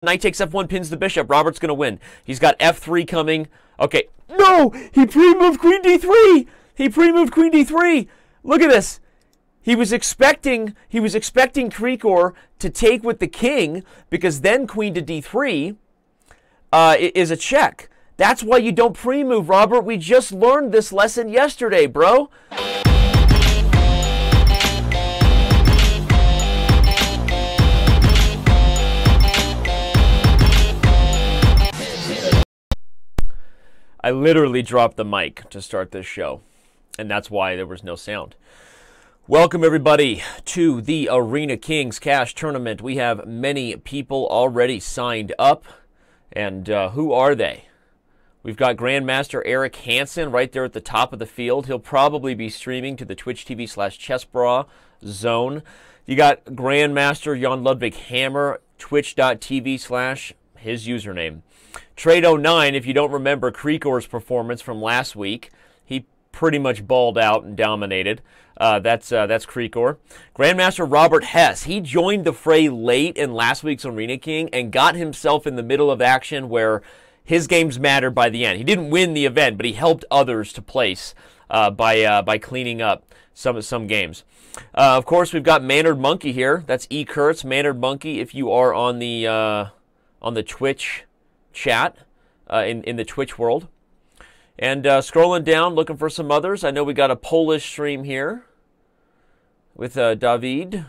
Knight takes f1, pins the bishop. Robert's going to win. He's got f3 coming. Okay. No! He pre-moved queen d3! He pre-moved queen d3! Look at this. He was expecting Krikor to take with the king, because then queen to d3 is a check. That's why you don't pre-move, Robert. We just learned this lesson yesterday, bro. I literally dropped the mic to start this show, and that's why there was no sound. Welcome, everybody, to the Arena Kings Cash Tournament. We have many people already signed up, and who are they? We've got Grandmaster Eric Hansen right there at the top of the field. He'll probably be streaming to the Twitch TV/ChessBra zone. You got Grandmaster Jon Ludvig Hammer, twitch.tv/ his username. Trade09, if you don't remember Krikor's performance from last week, he pretty much balled out and dominated. That's Krikor. Grandmaster Robert Hess, he joined the fray late in last week's Arena King and got himself in the middle of action where his games mattered by the end. He didn't win the event, but he helped others to place by cleaning up some games. Of course, we've got Mannered Monkey here. That's E. Kurtz, Mannered Monkey. If you are on the Twitch chat, in the Twitch world. And scrolling down, looking for some others. I know we got a Polish stream here with David.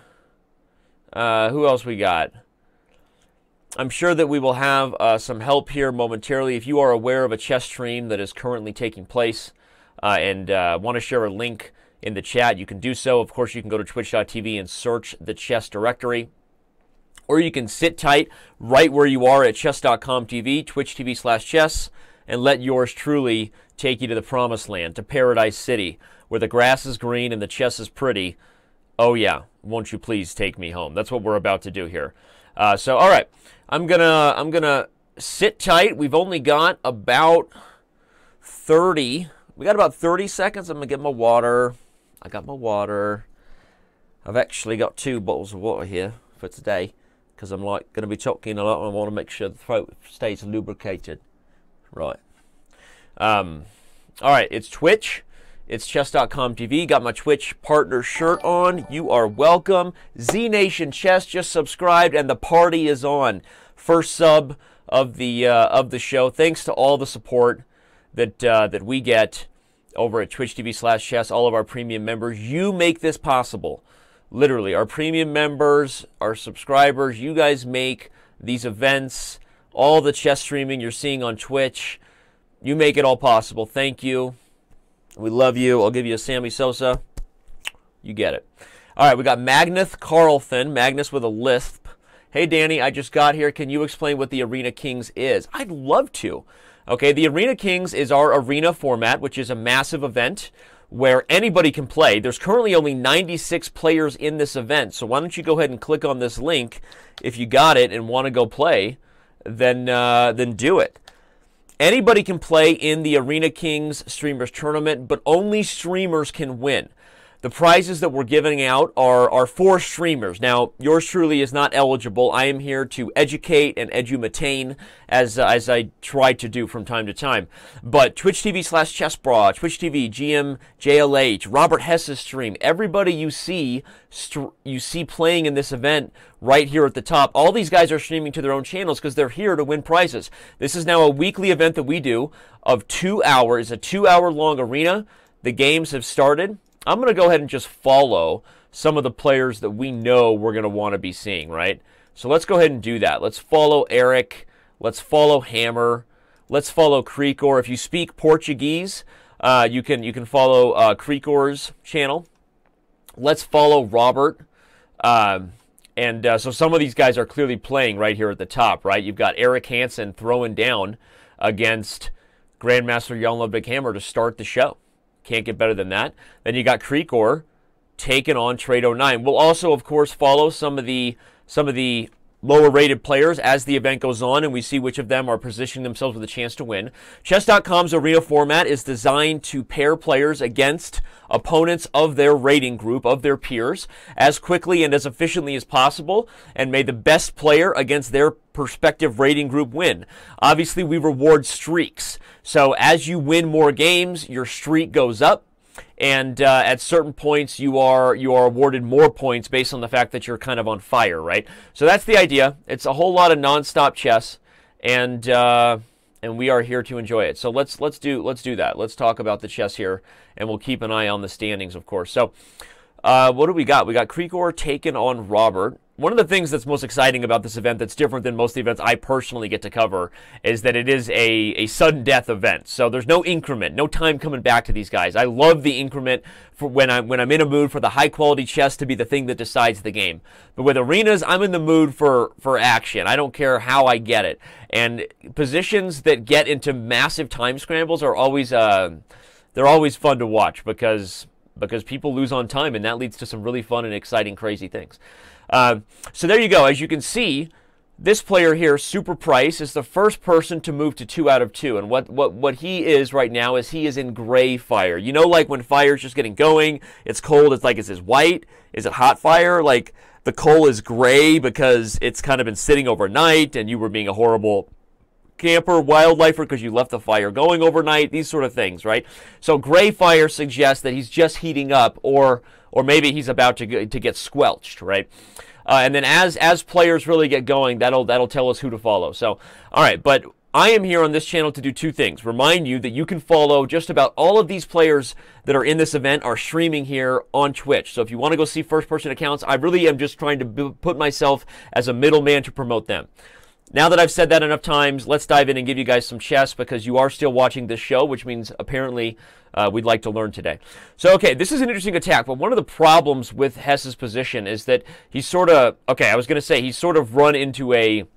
Who else we got? I'm sure that we will have some help here momentarily. If you are aware of a chess stream that is currently taking place and want to share a link in the chat, you can do so. Of course, you can go to twitch.tv and search the chess directory. Or you can sit tight right where you are at chess.com TV, Twitch TV/chess, and let yours truly take you to the promised land, to Paradise City, where the grass is green and the chess is pretty. Oh yeah, won't you please take me home? That's what we're about to do here. So all right, I'm gonna sit tight. We've only got about 30. We got about 30 seconds. I'm gonna get my water. I got my water. I've actually got 2 bottles of water here for today, because I'm going to be talking a lot and I want to make sure the throat stays lubricated. Right. All right, it's Twitch. It's chess.com TV. Got my Twitch partner shirt on. You are welcome. Z Nation Chess just subscribed and the party is on. First sub of the show. Thanks to all the support that we get over at Twitch TV/chess. All of our premium members. You make this possible. Literally, our premium members, our subscribers, you guys make these events, all the chess streaming you're seeing on Twitch. You make it all possible. Thank you. We love you. I'll give you a Sammy Sosa. You get it. All right, we got Magnus Carlson, Magnus with a lisp. Hey, Danny, I just got here. Can you explain what the Arena Kings is? I'd love to. Okay, the Arena Kings is our arena format, which is a massive event where anybody can play. There's currently only 96 players in this event, so why don't you go ahead and click on this link if you got it and want to go play, then do it. Anybody can play in the Arena Kings Streamers Tournament, but only streamers can win. The prizes that we're giving out are for streamers. Now, yours truly is not eligible. I am here to educate and edumatain as I try to do from time to time. But Twitch TV/ChessBra, Twitch TV, GM, JLH, Robert Hess's stream, everybody you see playing in this event right here at the top. All these guys are streaming to their own channels because they're here to win prizes. This is now a weekly event that we do of 2 hours, a 2-hour-long arena. The games have started. I'm going to go ahead and just follow some of the players that we know we're going to want to be seeing, right? So let's go ahead and do that. Let's follow Eric. Let's follow Hammer. Let's follow Krikor. If you speak Portuguese, you can follow Krikor's channel. Let's follow Robert. So some of these guys are clearly playing right here at the top, right? You've got Eric Hansen throwing down against Grandmaster Jon Ludvig Hammer to start the show. Can't get better than that. Then you got Krikor taking on Trade09. We'll also, of course, follow some of the lower-rated players as the event goes on, and we see which of them are positioning themselves with a chance to win. Chess.com's arena format is designed to pair players against opponents of their rating group, of their peers, as quickly and as efficiently as possible, and may the best player against their perspective rating group win. Obviously, we reward streaks. So as you win more games, your streak goes up. And at certain points, you are awarded more points based on the fact that you're kind of on fire, right? So that's the idea. It's a whole lot of nonstop chess, and we are here to enjoy it. So let's do that. Let's talk about the chess here, and we'll keep an eye on the standings, of course. So what do we got? We got Krikor taking on Robert. One of the things that's most exciting about this event that's different than most of the events I personally get to cover is that it is a sudden death event. So there's no increment, no time coming back to these guys. I love the increment for when I'm in a mood for the high quality chess to be the thing that decides the game. But with arenas, I'm in the mood for action. I don't care how I get it. And positions that get into massive time scrambles are always they're always fun to watch because people lose on time, and that leads to some really fun and exciting, crazy things. So there you go. As you can see, this player here, Super Price, is the first person to move to 2 out of 2. And what he is right now is he is in gray fire. You know, like when fire's just getting going, it's cold, it's like, is it white? Is it hot fire? Like the coal is gray because it's kind of been sitting overnight and you were being a horrible camper, wildlifer, because you left the fire going overnight, these sort of things, right? So gray fire suggests that he's just heating up, or maybe he's about to get squelched, right? And then as players really get going, that'll tell us who to follow. So, all right, but I am here on this channel to do two things. Remind you that you can follow just about all of these players that are in this event are streaming here on Twitch. So if you want to go see first-person accounts, I really am just trying to put myself as a middleman to promote them. Now that I've said that enough times, let's dive in and give you guys some chess because you are still watching this show, which means apparently we'd like to learn today. So, okay, this is an interesting attack, but one of the problems with Hess's position is that he's sort of, okay, I was going to say he's sort of run into a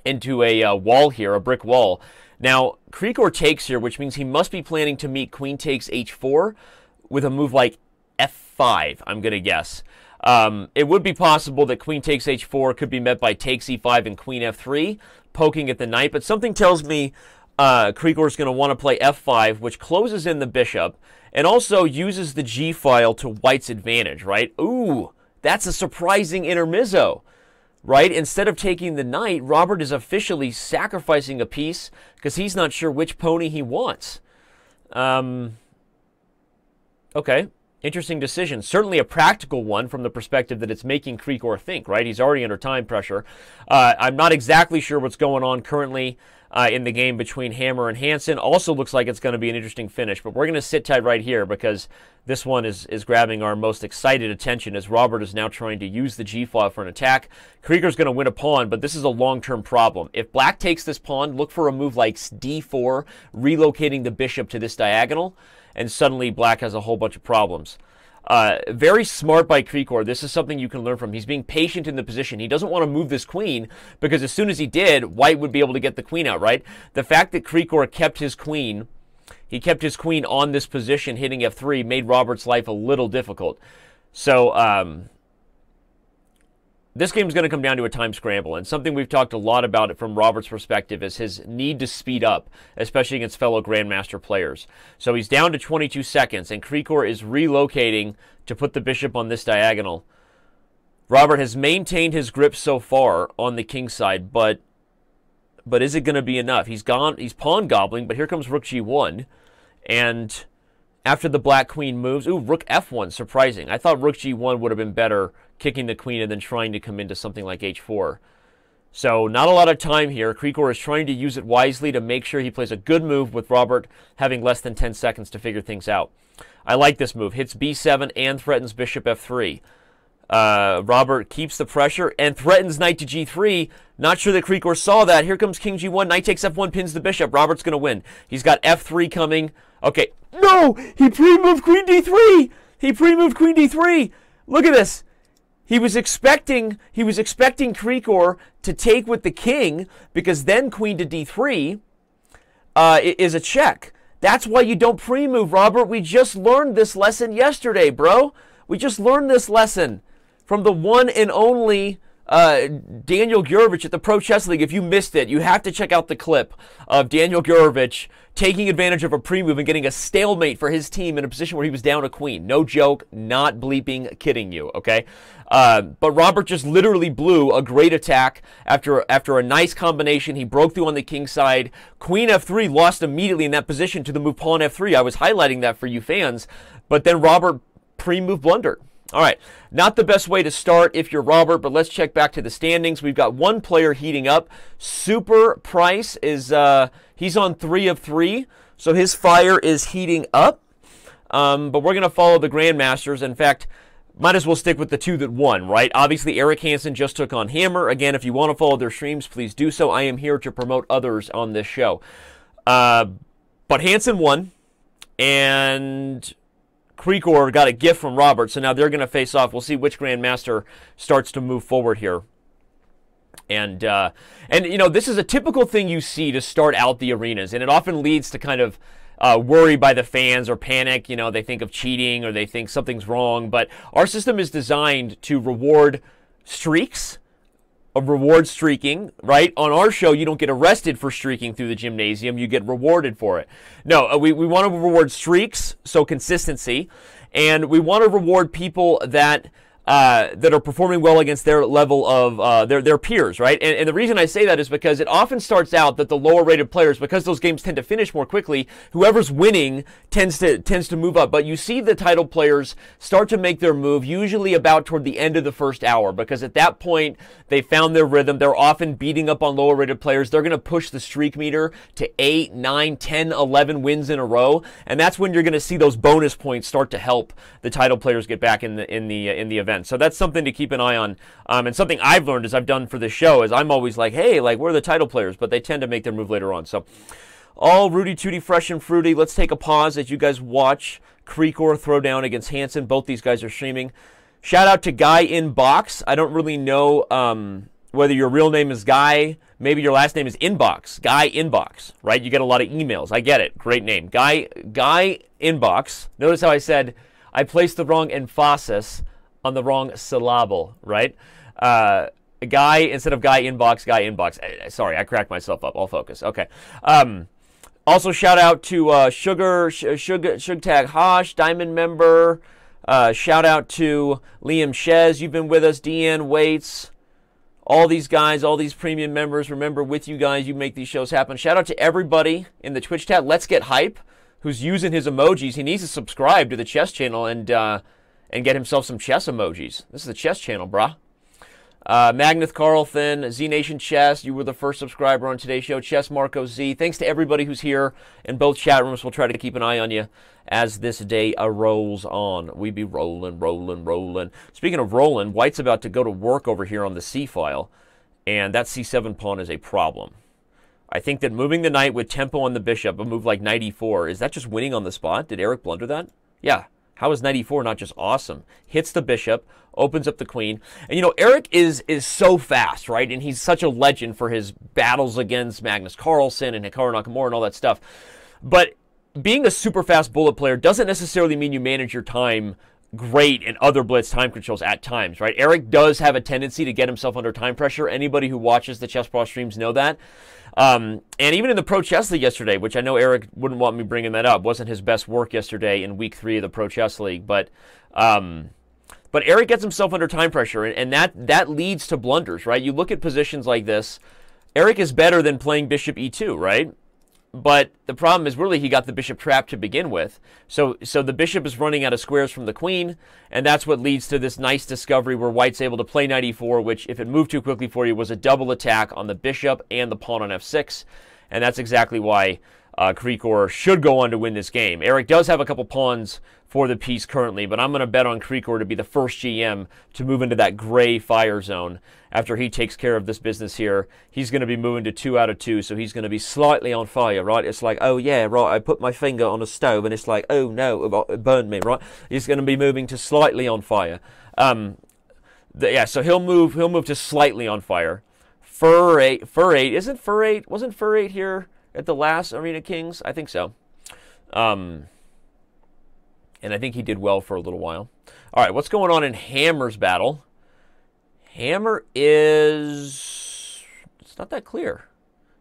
wall here, a brick wall. Now, Krikor takes here, which means he must be planning to meet queen takes h4 with a move like f5, I'm going to guess. It would be possible that queen takes h4 could be met by takes e5 and queen f3, poking at the knight, but something tells me Krikor is going to want to play f5, which closes in the bishop, and also uses the g-file to white's advantage, right? Ooh, that's a surprising intermezzo, right? Instead of taking the knight, Robert is officially sacrificing a piece because he's not sure which pony he wants. Okay. Interesting decision. Certainly a practical one from the perspective that it's making Krikor think, right? He's already under time pressure. I'm not exactly sure what's going on currently in the game between Hammer and Hansen. Also looks like it's going to be an interesting finish, but we're going to sit tight right here because this one is grabbing our most excited attention as Robert is now trying to use the g-file for an attack. Krikor's going to win a pawn, but this is a long-term problem. If black takes this pawn, look for a move like d4, relocating the bishop to this diagonal, and suddenly black has a whole bunch of problems. Very smart by Krikor. This is something you can learn from. He's being patient in the position. He doesn't want to move this queen because as soon as he did, white would be able to get the queen out, right? The fact that Krikor kept his queen, he kept his queen on this position hitting f3 made Robert's life a little difficult. So, this game is going to come down to a time scramble, and something we've talked a lot about it from Robert's perspective is his need to speed up, especially against fellow Grandmaster players. So he's down to 22 seconds, and Krikor is relocating to put the bishop on this diagonal. Robert has maintained his grip so far on the king side, but is it going to be enough? He's pawn gobbling, but here comes rook g1, and after the black queen moves, ooh, rook f1, surprising. I thought rook g1 would have been better, kicking the queen and then trying to come into something like h4. So not a lot of time here. Krikor is trying to use it wisely to make sure he plays a good move with Robert having less than 10 seconds to figure things out. I like this move. Hits b7 and threatens bishop f3. Robert keeps the pressure and threatens knight to g3. Not sure that Krikor saw that. Here comes king g1. Knight takes f1, pins the bishop. Robert's going to win. He's got f3 coming. Okay. No! He pre-moved queen d3! He pre-moved queen d3! Look at this. He was expecting Krikor to take with the king because then queen to d3 is a check. That's why you don't pre-move, Robert. We just learned this lesson yesterday, bro. We just learned this lesson from the one and only Daniel Gurevich at the Pro Chess League. If you missed it, you have to check out the clip of Daniel Gurevich taking advantage of a pre-move and getting a stalemate for his team in a position where he was down a queen. No joke, not bleeping kidding you, okay? But Robert just literally blew a great attack after a nice combination. He broke through on the king side. Queen f3 lost immediately in that position to the move pawn f3. I was highlighting that for you fans, but then Robert pre-move blundered. All right, not the best way to start if you're Robert, but let's check back to the standings. We've got one player heating up. Super Price is, he's on 3 of 3, so his fire is heating up. But we're going to follow the Grandmasters. In fact, might as well stick with the two that won, right? Obviously, Eric Hansen just took on Hammer. Again, if you want to follow their streams, please do so. I am here to promote others on this show. But Hansen won, and Krikor got a gift from Robert, so now they're going to face off. We'll see which Grandmaster starts to move forward here. And you know, this is a typical thing you see to start out the arenas, and it often leads to kind of worry by the fans or panic. You know, they think of cheating or they think something's wrong, but our system is designed to reward streaks, reward streaking, right? On our show, you don't get arrested for streaking through the gymnasium. You get rewarded for it. No, we want to reward streaks, so consistency, and we want to reward people that are performing well against their level of their peers, right? And the reason I say that is because it often starts out that the lower rated players, because those games tend to finish more quickly, whoever's winning tends to move up. But you see the title players start to make their move usually about toward the end of the first hour, because at that point they found their rhythm. They're often beating up on lower rated players. They're going to push the streak meter to 8, 9, 10, 11 wins in a row, and that's when you're going to see those bonus points start to help the title players get back in the event. So that's something to keep an eye on, and something I've learned as I've done for this show is I'm always like, hey, like, where are the title players? But they tend to make their move later on. So all Rudy Tooty, fresh and fruity. Let's take a pause as you guys watch Krikor throw down against Hansen. Both these guys are streaming. Shout out to Guy Inbox. I don't really know whether your real name is Guy. Maybe your last name is Inbox. Guy Inbox, right? You get a lot of emails. I get it. Great name. Guy Inbox. Notice how I said I placed the wrong emphasis on the wrong syllable, right? Guy, instead of Guy Inbox. Sorry, I cracked myself up. I'll focus. Okay. Also, shout out to Shugtag Hosh, Diamond member. Shout out to Liam Shez. You've been with us. Deanne Waits. All these guys, all these premium members. Remember, with you guys, you make these shows happen. Shout out to everybody in the Twitch chat. Let's Get Hype, who's using his emojis. He needs to subscribe to the chess channel and get himself some chess emojis. This is the chess channel, brah. Magneth Carlton, Z Nation Chess, you were the first subscriber on today's show. Chess Marco Z. Thanks to everybody who's here in both chat rooms. We'll try to keep an eye on you as this day rolls on. We be rolling. Speaking of rolling, White's about to go to work over here on the C file, and that C7 pawn is a problem. I think that moving the knight with tempo on the bishop, a move like knight e4, is that just winning on the spot? Did Eric blunder that? Yeah. How is knight e4 not just awesome? Hits the bishop, opens up the queen. And, you know, Eric is so fast, right? And he's such a legend for his battles against Magnus Carlsen and Hikaru Nakamura and all that stuff. But being a super fast bullet player doesn't necessarily mean you manage your time great in other blitz time controls at times, right? Eric does have a tendency to get himself under time pressure. Anybody who watches the Chess Pro streams know that. And even in the Pro Chess League yesterday, which I know Eric wouldn't want me bringing that up, wasn't his best work yesterday in week 3 of the Pro Chess League, but Eric gets himself under time pressure, and that leads to blunders, right? You look at positions like this, Eric is better than playing bishop e2, right? But the problem is really he got the bishop trapped to begin with. So the bishop is running out of squares from the queen, and that's what leads to this nice discovery where White's able to play knight e4, which, if it moved too quickly for you, was a double attack on the bishop and the pawn on f6. And that's exactly why Krikor should go on to win this game. Eric does have a couple pawns for the piece currently, but I'm going to bet on Krikor to be the first GM to move into that gray fire zone after he takes care of this business here. He's going to be moving to 2 out of 2, so he's going to be slightly on fire, right? It's like, oh yeah, right, I put my finger on a stove and it's like, oh no, it burned me, right? He's going to be moving to slightly on fire. Yeah, so he'll move to slightly on fire. Fur 8, wasn't Fur 8 here at the last Arena Kings? I think so. And I think he did well for a little while. All right, what's going on in Hammer's battle? Hammer is... It's not that clear.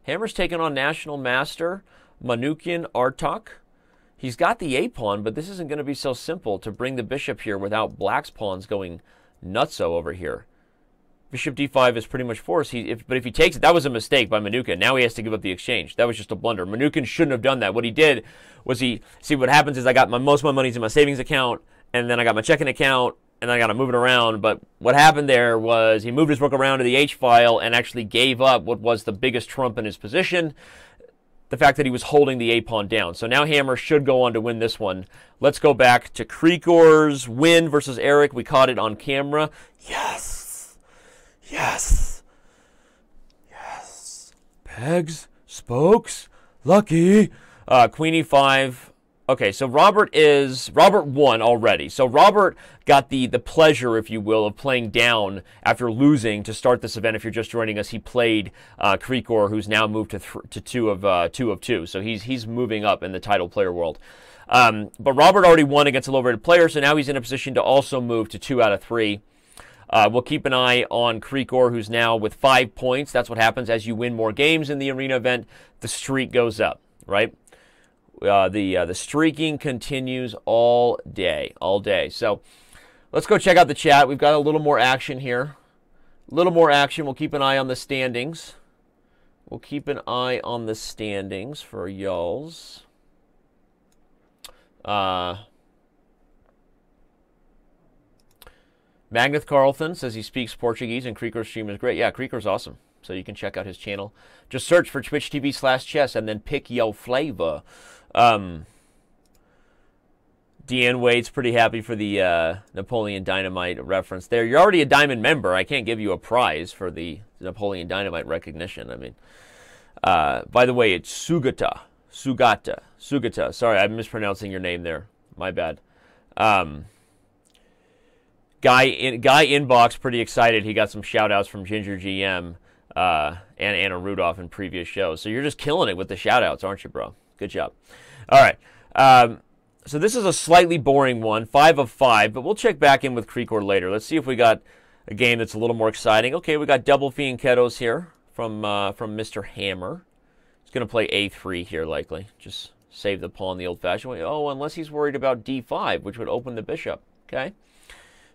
Hammer's taking on National Master, Manukyan Artok. He's got the A-pawn, but this isn't going to be so simple to bring the bishop here without black's pawns going nutso over here. Bishop d5 is pretty much forced. But if he takes it, that was a mistake by Manukyan. Now he has to give up the exchange. That was just a blunder. Manukyan shouldn't have done that. What he did was see what happens is I got most of my money's in my savings account, and then I got my checking account, and then I got to move it around. But what happened there was he moved his rook around to the H-file and actually gave up what was the biggest trump in his position, the fact that he was holding the A-pawn down. So now Hammer should go on to win this one. Let's go back to Krikor's win versus Eric. We caught it on camera. Yes! Yes! Yes! Pegs, spokes, lucky. Queen E5. Okay, so Robert won already. So Robert got the pleasure, if you will, of playing down after losing to start this event. If you're just joining us, he played Krikor, who's now moved to two of two. So he's moving up in the title player world. But Robert already won against a low-rated player, so now he's in a position to also move to 2 out of 3. We'll keep an eye on Krikor, who's now with 5 points. That's what happens as you win more games in the arena event. The streak goes up, right? The streaking continues all day. So let's go check out the chat. We've got a little more action here. A little more action. We'll keep an eye on the standings. We'll keep an eye on the standings for y'alls. Magneth Carlton says he speaks Portuguese and Krikor's stream is great. Yeah, Krikor's awesome. So you can check out his channel. Just search for Twitch TV/chess and then pick yo flavor. Deanne Wade's pretty happy for the Napoleon Dynamite reference there. You're already a Diamond member. I can't give you a prize for the Napoleon Dynamite recognition. I mean, by the way, it's Sugata. Sorry, I'm mispronouncing your name there. My bad. Guy Inbox pretty excited. He got some shout-outs from Ginger GM and Anna Rudolph in previous shows. So you're just killing it with the shout-outs, aren't you, bro? Good job. All right. So this is a slightly boring one, 5 of 5, but we'll check back in with Krikor later. Let's see if we got a game that's a little more exciting. Okay, we got double fianchettos here from Mr. Hammer. He's going to play A3 here, likely. Just save the pawn the old-fashioned way. Oh, unless he's worried about D5, which would open the bishop. Okay.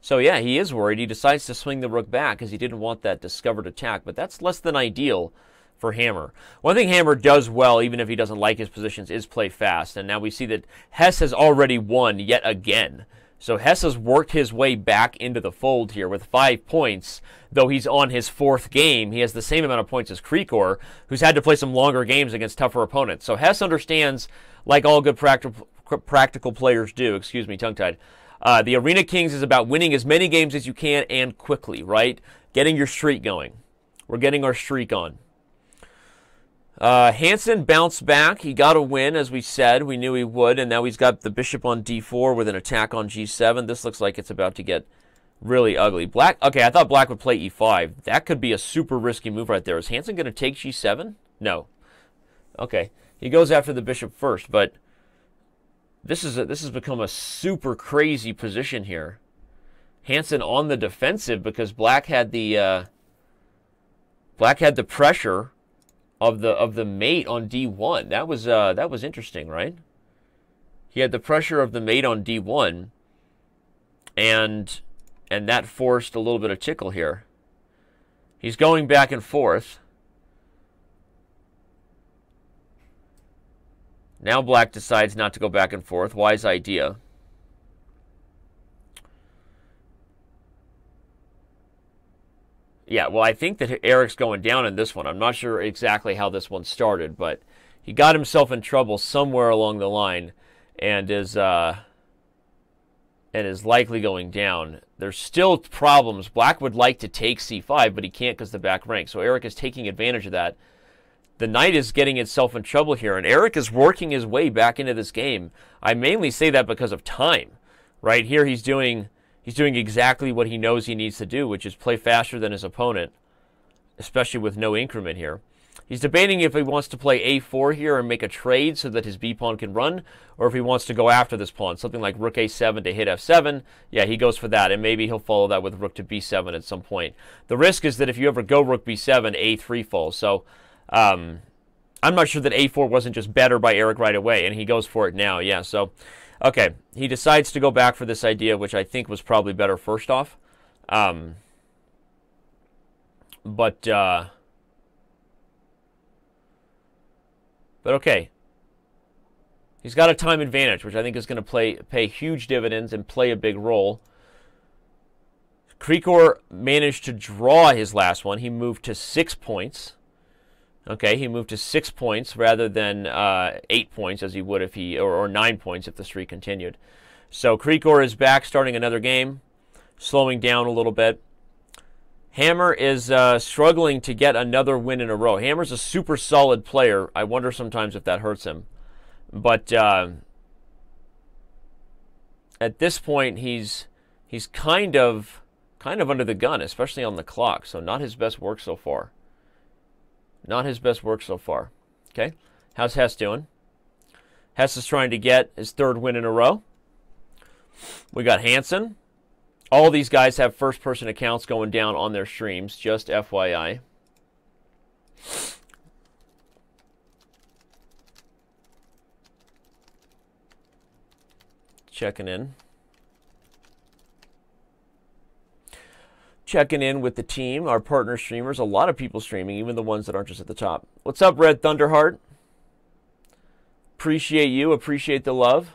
So, yeah, he is worried. He decides to swing the rook back because he didn't want that discovered attack, but that's less than ideal for Hammer. One thing Hammer does well, even if he doesn't like his positions, is play fast. And now we see that Hess has already won yet again. So Hess has worked his way back into the fold here with 5 points. Though he's on his 4th game, he has the same amount of points as Krikor, who's had to play some longer games against tougher opponents. So Hess understands, like all good practical players do, excuse me, tongue-tied, the Arena Kings is about winning as many games as you can and quickly, right? Getting your streak going. We're getting our streak on. Hansen bounced back. He got a win, as we said. We knew he would, and now he's got the bishop on d4 with an attack on g7. This looks like it's about to get really ugly. Black, okay, I thought black would play e5. That could be a super risky move right there. Is Hansen going to take g7? No. Okay, he goes after the bishop first, but this has become a super crazy position here. Hansen on the defensive because black had the pressure of the mate on d1. That was interesting, right? He had the pressure of the mate on d1, and that forced a little bit of tickle here. He's going back and forth. Now black decides not to go back and forth. Wise idea. Yeah, well, I think that Eric's going down in this one. I'm not sure exactly how this one started, but he got himself in trouble somewhere along the line and is likely going down. There's still problems. Black would like to take c5, but he can't because the back rank. So Eric is taking advantage of that. The knight is getting itself in trouble here, and Eric is working his way back into this game. I mainly say that because of time. Right here, he's doing exactly what he knows he needs to do, which is play faster than his opponent, especially with no increment here. He's debating if he wants to play a4 here and make a trade so that his b-pawn can run, or if he wants to go after this pawn, something like rook a7 to hit f7. Yeah, he goes for that, and maybe he'll follow that with rook to b7 at some point. The risk is that if you ever go rook b7, a3 falls. So I'm not sure that a4 wasn't just better by Eric right away, and he goes for it now. Yeah, so, okay. He decides to go back for this idea, which I think was probably better first off. But okay, he's got a time advantage, which I think is going to pay huge dividends and play a big role. Krikor managed to draw his last one. He moved to 6 points. Okay, he moved to 6 points rather than 8 points as he would if he, or 9 points if the streak continued. So Krikor is back, starting another game, slowing down a little bit. Hammer is struggling to get another win in a row. Hammer's a super solid player. I wonder sometimes if that hurts him. But at this point, he's kind of under the gun, especially on the clock. So not his best work so far. Not his best work so far. Okay, how's Hess doing? Hess is trying to get his 3rd win in a row. We got Hansen. All these guys have first-person accounts going down on their streams, just FYI. Checking in. Checking in with the team, our partner streamers. A lot of people streaming, even the ones that aren't just at the top. What's up, Red Thunderheart? Appreciate you. Appreciate the love.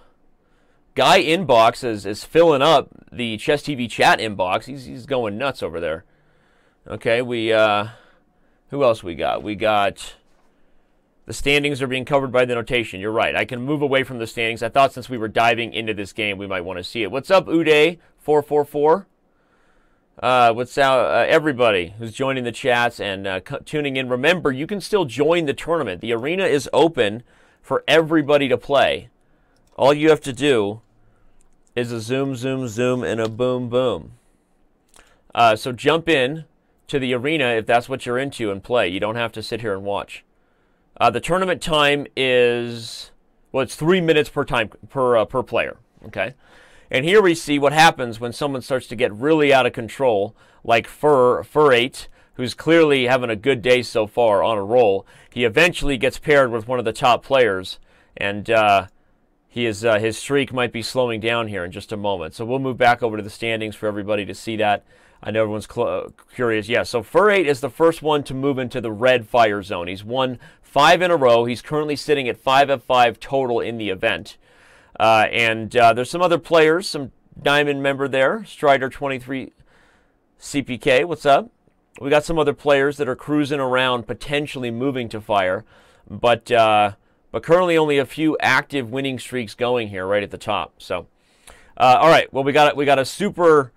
Guy Inbox is filling up the Chess TV chat inbox. He's going nuts over there. Okay, we who else we got? We got the standings are being covered by the notation. You're right. I can move away from the standings. I thought since we were diving into this game, we might want to see it. What's up, Uday444? What's out, everybody who's joining the chats and tuning in? Remember, you can still join the tournament. The arena is open for everybody to play. All you have to do is a zoom, zoom, zoom, and a boom, boom. So jump in to the arena if that's what you're into and play. You don't have to sit here and watch. The tournament time is, well, it's 3 minutes per player. Okay, and here we see what happens when someone starts to get really out of control, like Fur8, who's clearly having a good day so far on a roll. He eventually gets paired with one of the top players, and his streak might be slowing down here in just a moment. So we'll move back over to the standings for everybody to see that. I know everyone's curious. Yeah, so Fur8 is the first one to move into the red fire zone. He's won 5 in a row. He's currently sitting at 5F5 total in the event. There's some other players, some Diamond member there, Strider23 CPK. What's up? We got some other players that are cruising around, potentially moving to fire, but currently only a few active winning streaks going here right at the top. So, all right. Well, we got a super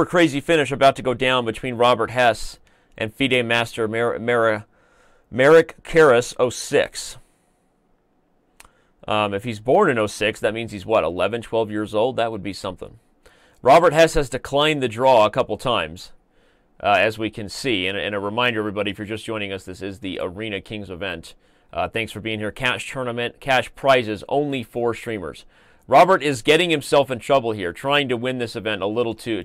crazy finish about to go down between Robert Hess and FIDE Master Merrick Karras 06. If he's born in 06, that means he's what, 11, 12 years old? That would be something. Robert Hess has declined the draw a couple times, as we can see. And a reminder, everybody, if you're just joining us, this is the Arena Kings event. Thanks for being here. Cash tournament, cash prizes, only 4 streamers. Robert is getting himself in trouble here, trying to win this event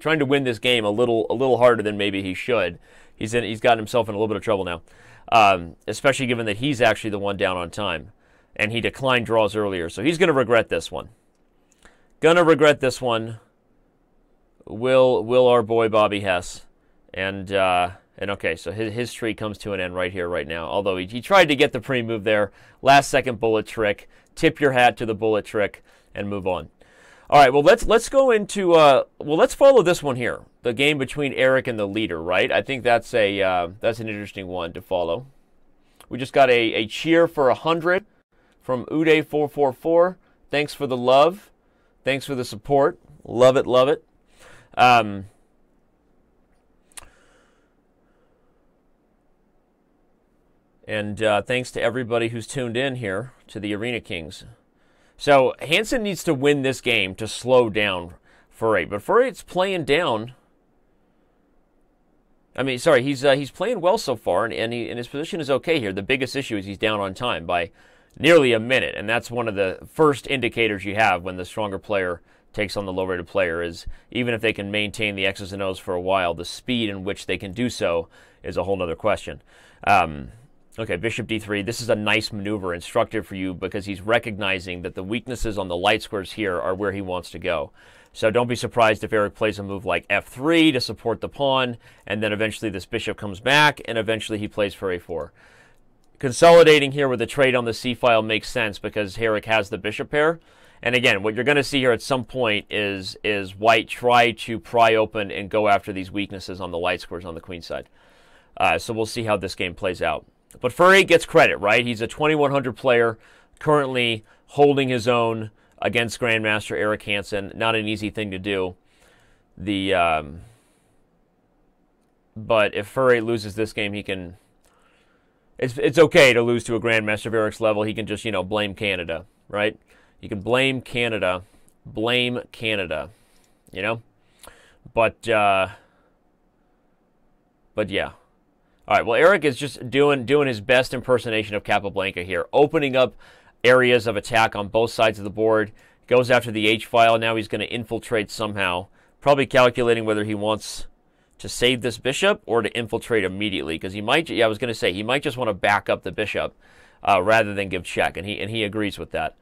trying to win this game a little harder than maybe he should. He's gotten himself in a little bit of trouble now, especially given that he's actually the one down on time, and he declined draws earlier, so he's going to regret this one. Gonna regret this one. Will our boy Bobby Hess, and okay, so his streak comes to an end right here, right now. Although he tried to get the pre-move there, last second bullet trick. Tip your hat to the bullet trick and move on. All right, well let's go into let's follow this one here, the game between Eric and the leader, right? I think that's an interesting one to follow. We just got a cheer for 100 from Uday444. Thanks for the love, thanks for the support. Love it, love it. And thanks to everybody who's tuned in here to the Arena Kings. So Hansen needs to win this game to slow down Fur8. But Fur8's playing down. I mean, sorry, he's playing well so far, and his position is okay here. The biggest issue is he's down on time by nearly a minute, and that's one of the first indicators you have when the stronger player takes on the low-rated player, is even if they can maintain the X's and O's for a while, the speed in which they can do so is a whole other question. Okay, bishop d3. This is a nice maneuver, instructive for you, because he's recognizing that the weaknesses on the light squares here are where he wants to go. So don't be surprised if Eric plays a move like f3 to support the pawn, and then eventually this bishop comes back, and eventually he plays for a4. Consolidating here with a trade on the c-file makes sense because Eric has the bishop pair. And again, what you're going to see here at some point is white try to pry open and go after these weaknesses on the light squares on the queen side. So we'll see how this game plays out. But Furry gets credit, right? He's a 2100 player, currently holding his own against Grandmaster Eric Hansen. Not an easy thing to do. But if Furry loses this game, he can... It's okay to lose to a Grandmaster of Eric's level. He can just, blame Canada, right? You can blame Canada, But yeah. All right, well, Eric is just doing his best impersonation of Capablanca here, opening up areas of attack on both sides of the board, goes after the H-file. Now he's going to infiltrate somehow, probably calculating whether he wants to save this bishop or to infiltrate immediately, because he might, I was going to say, he might just want to back up the bishop rather than give check, and he agrees with that.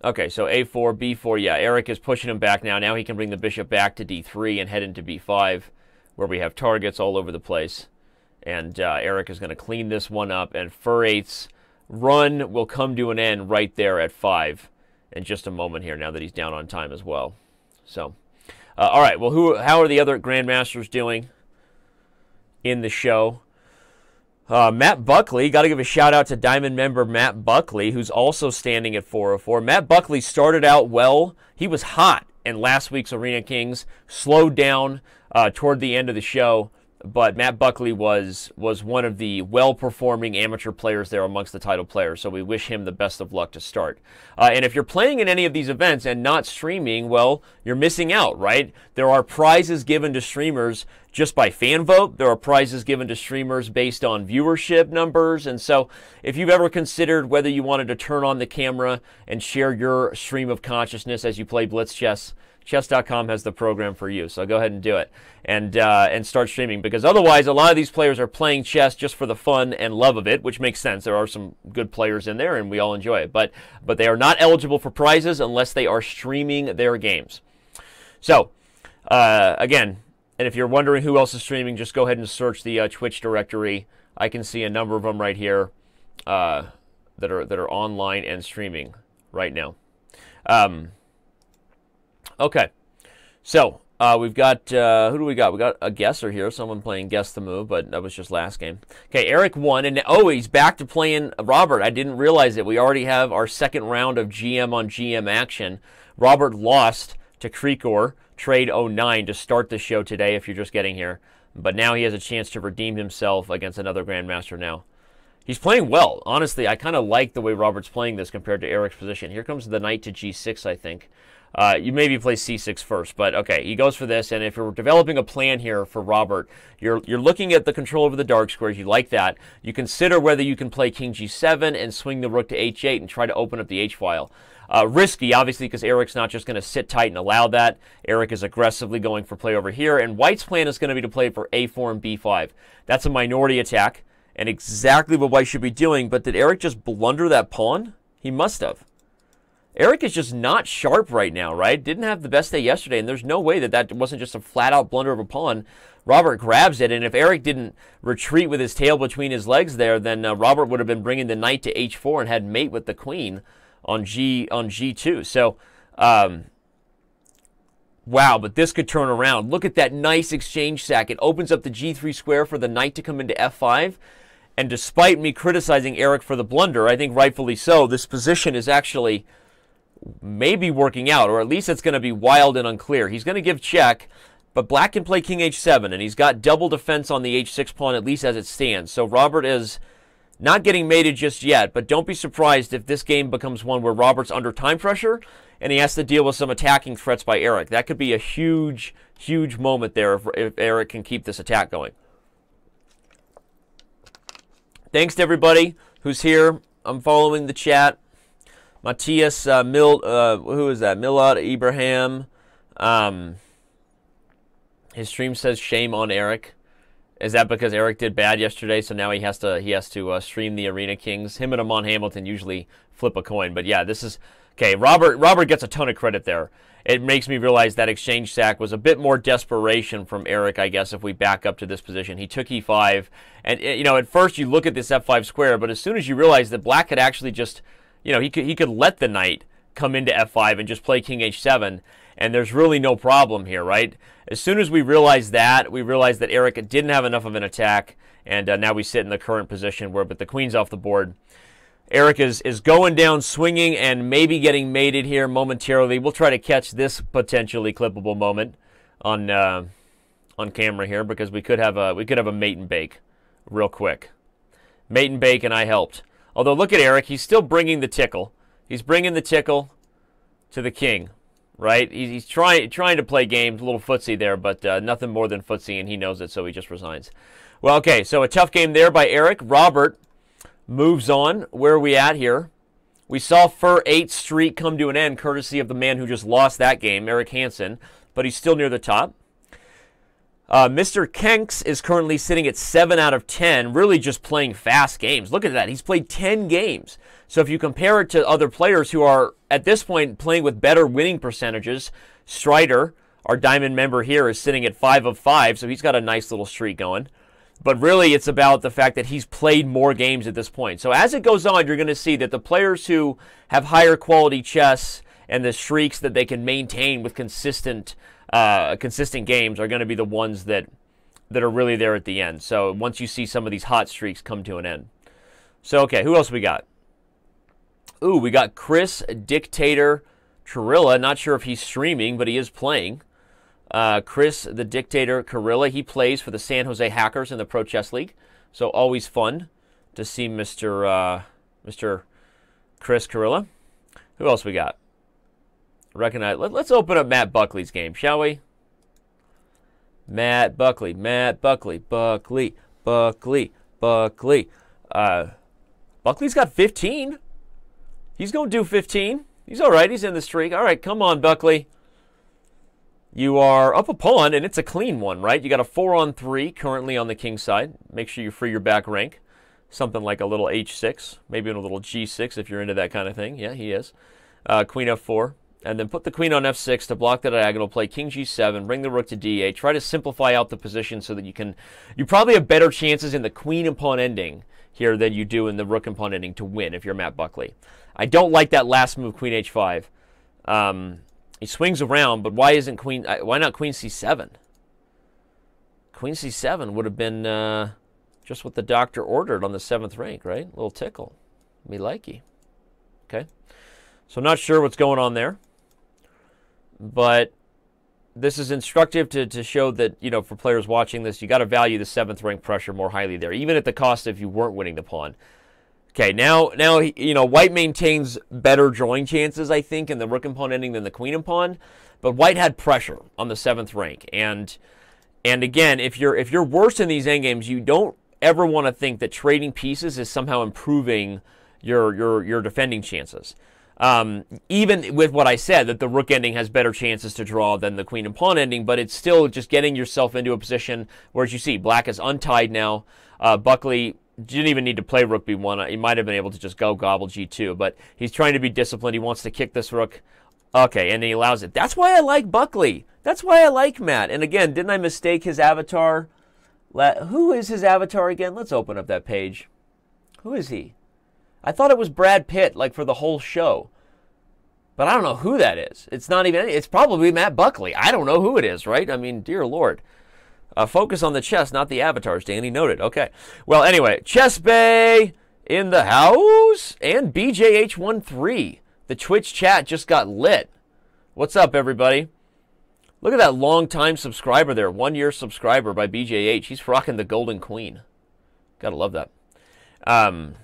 Okay, so a4, b4, yeah, Eric is pushing him back now. Now he can bring the bishop back to d3 and head into b5, where we have targets all over the place. And Eric is going to clean this one up, and Fur-8's run will come to an end right there at 5 in just a moment here, now that he's down on time as well. So, all right, well, how are the other Grandmasters doing in the show? Matt Buckley, got to give a shout out to Diamond member Matt Buckley, who's also standing at 404. Matt Buckley started out well. He was hot in last week's Arena Kings, slowed down toward the end of the show, but Matt Buckley was one of the well-performing amateur players there amongst the title players, so we wish him the best of luck to start. And if you're playing in any of these events and not streaming, well, you're missing out, right? There are prizes given to streamers just by fan vote. There are prizes given to streamers based on viewership numbers, and so if you've ever considered whether you wanted to turn on the camera and share your stream of consciousness as you play Blitz Chess, Chess.com has the program for you, so go ahead and do it and start streaming, because otherwise a lot of these players are playing chess just for the fun and love of it, which makes sense. There are some good players in there and we all enjoy it, but they are not eligible for prizes unless they are streaming their games. So again, and if you're wondering who else is streaming, just go ahead and search the Twitch directory. I can see a number of them right here that are online and streaming right now. Okay, so we've got, who do we got? We got a guesser here, someone playing Guess the Move, but that was just last game. Okay, Eric won, and oh, he's back to playing Robert. I didn't realize it. We already have our second round of GM on GM action. Robert lost to Krikor, trade 09 to start the show today if you're just getting here, but now he has a chance to redeem himself against another Grandmaster now. He's playing well. Honestly, I kind of like the way Robert's playing this compared to Eric's position. Here comes the knight to g6, I think. You maybe play c6 first, but okay, he goes for this, and if you're developing a plan here for Robert, you're looking at the control over the dark squares, you like that. You consider whether you can play king g7 and swing the rook to h8 and try to open up the h-file. Risky, obviously, because Eric's not just going to sit tight and allow that. Eric is aggressively going for play over here, and White's plan is going to be to play for a4 and b5. That's a minority attack, and exactly what White should be doing, but did Eric just blunder that pawn? He must have. Eric is just not sharp right now, right? Didn't have the best day yesterday, and there's no way that wasn't just a flat-out blunder of a pawn. Robert grabs it, and if Eric didn't retreat with his tail between his legs there, then Robert would have been bringing the knight to h4 and had mate with the queen on g2. So, wow, but this could turn around. Look at that nice exchange sack. It opens up the g3 square for the knight to come into f5, and despite me criticizing Eric for the blunder, I think rightfully so, this position is actually maybe working out, or at least it's going to be wild and unclear. He's going to give check, but Black can play king h7, and he's got double defense on the h6 pawn, at least as it stands. So Robert is Not getting mated just yet, but don't be surprised if this game becomes one where Robert's under time pressure and he has to deal with some attacking threats by Eric. That could be a huge, huge moment there if Eric can keep this attack going. Thanks to everybody who's here. I'm following the chat. Matthias, who is that? Milad Ibrahim. His stream says shame on Eric. Is that because Eric did bad yesterday, so now he has to stream the Arena Kings? Him and Amon Hamilton usually flip a coin, but yeah, this is okay. Robert gets a ton of credit there. It makes me realize that exchange sack was a bit more desperation from Eric, I guess, if we back up to this position. He took e5, and you know, at first you look at this f5 square, but as soon as you realize that Black could actually just, you know, he could let the knight come into f5 and just play king h7, and there's really no problem here, right? As soon as we realized that Eric didn't have enough of an attack, and now we sit in the current position where, but the queen's off the board. Eric is going down swinging and maybe getting mated here momentarily. We'll try to catch this potentially clippable moment on camera here, because we could have a mate and bake real quick. Mate and bake, and I helped. Although look at Eric, he's still bringing the tickle. He's bringing the tickle to the king, right? He's trying to play games, a little footsie there, but nothing more than footsie, and he knows it, so he just resigns. Well, okay, so a tough game there by Eric. Robert moves on. Where are we at here? We saw Fur 8 streak come to an end, courtesy of the man who just lost that game, Eric Hansen, but he's still near the top. Mr. Kenks is currently sitting at 7 out of 10, really just playing fast games. Look at that. He's played 10 games. So if you compare it to other players who are, at this point, playing with better winning percentages, Strider, our diamond member here, is sitting at 5 of 5, so he's got a nice little streak going. But really, it's about the fact that he's played more games at this point. So as it goes on, you're going to see that the players who have higher quality chess and the streaks that they can maintain with consistent games are going to be the ones that are really there at the end. So once you see some of these hot streaks come to an end. So, okay, who else we got? Ooh, we got Chris Dictator Chirilla. Not sure if he's streaming, but he is playing. Chris the Dictator Chirilla. He plays for the San Jose Hackers in the Pro Chess League. So always fun to see Mr. Chris Chirilla. Who else we got? Recognize. Let's open up Matt Buckley's game, shall we? Matt Buckley. Buckley's got 15. He's going to do 15. He's all right. He's in the streak. All right, come on, Buckley. You are up a pawn, and it's a clean one, right? You got a 4-on-3 currently on the king side. Make sure you free your back rank. Something like a little h6, maybe a little g6 if you're into that kind of thing. Yeah, he is. Queen f4. And then put the queen on f6 to block the diagonal, play king g7, bring the rook to d8, try to simplify out the position so that you probably have better chances in the queen and pawn ending here than you do in the rook and pawn ending to win if you're Matt Buckley. I don't like that last move, queen h5. He swings around, but why not queen c7? Queen c7 would have been just what the doctor ordered on the 7th rank, right? A little tickle. Me likey. Okay. So not sure what's going on there. But this is instructive to show that, you know, for players watching this, you got to value the 7th rank pressure more highly there, even at the cost of you weren't winning the pawn. Okay, now you know, white maintains better drawing chances, I think, in the rook and pawn ending than the queen and pawn, but white had pressure on the 7th rank, and again, if you're worse in these endgames, you don't ever want to think that trading pieces is somehow improving your defending chances. Even with what I said, that the rook ending has better chances to draw than the queen and pawn ending, but it's still just getting yourself into a position where, as you see, black is untied now. Buckley didn't even need to play rook b1. He might have been able to just go gobble g2, but he's trying to be disciplined. He wants to kick this rook. Okay, and he allows it. That's why I like Buckley. That's why I like Matt. And again, didn't I mistake his avatar? Who is his avatar again? Let's open up that page. Who is he? I thought it was Brad Pitt, like, for the whole show. But I don't know who that is. It's not even, it's probably Matt Buckley. I don't know who it is, right? I mean, dear Lord. Focus on the chess, not the avatars, Danny noted. Okay. Well, anyway, Chess Bay in the house and BJH13. The Twitch chat just got lit. What's up, everybody? Look at that long-time subscriber there. 1-year subscriber by BJH. He's rocking the Golden Queen. Gotta love that. Thanks,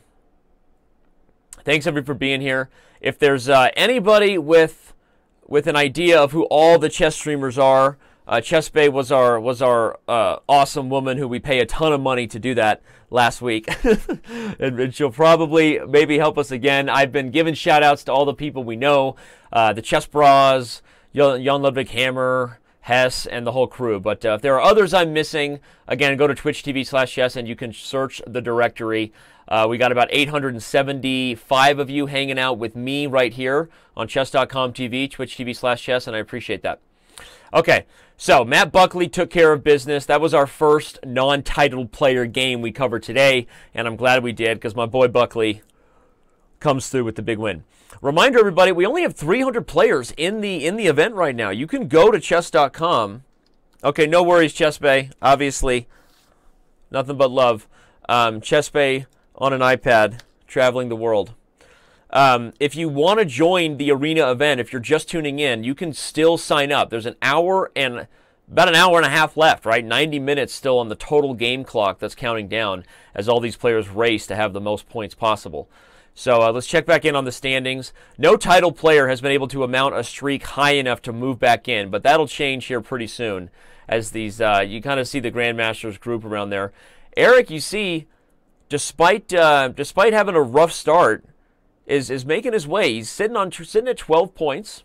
everybody, for being here. If there's anybody with an idea of who all the chess streamers are, Chess Bay was our awesome woman who we pay a ton of money to do that last week. and she'll probably maybe help us again. I've been giving shout-outs to all the people we know, the Chess Bras, Jon Ludvig Hammer, Hess, and the whole crew. But if there are others I'm missing, again, go to twitch.tv/chess and you can search the directory. We got about 875 of you hanging out with me right here on chess.com TV, twitch.tv/chess, and I appreciate that. Okay, so Matt Buckley took care of business. That was our first non-titled player game we covered today, and I'm glad we did because my boy Buckley comes through with the big win. Reminder, everybody, we only have 300 players in the event right now. You can go to chess.com. Okay, no worries, Chess Bay. Obviously, nothing but love. Chess Bay on an iPad, traveling the world. If you want to join the arena event, if you're just tuning in, you can still sign up. There's about an hour and a half left, right? 90 minutes still on the total game clock that's counting down as all these players race to have the most points possible. So let's check back in on the standings. No title player has been able to amount a streak high enough to move back in, but that'll change here pretty soon as these you kind of see the Grandmasters group around there. Eric, you see, despite having a rough start, is making his way. He's sitting at 12 points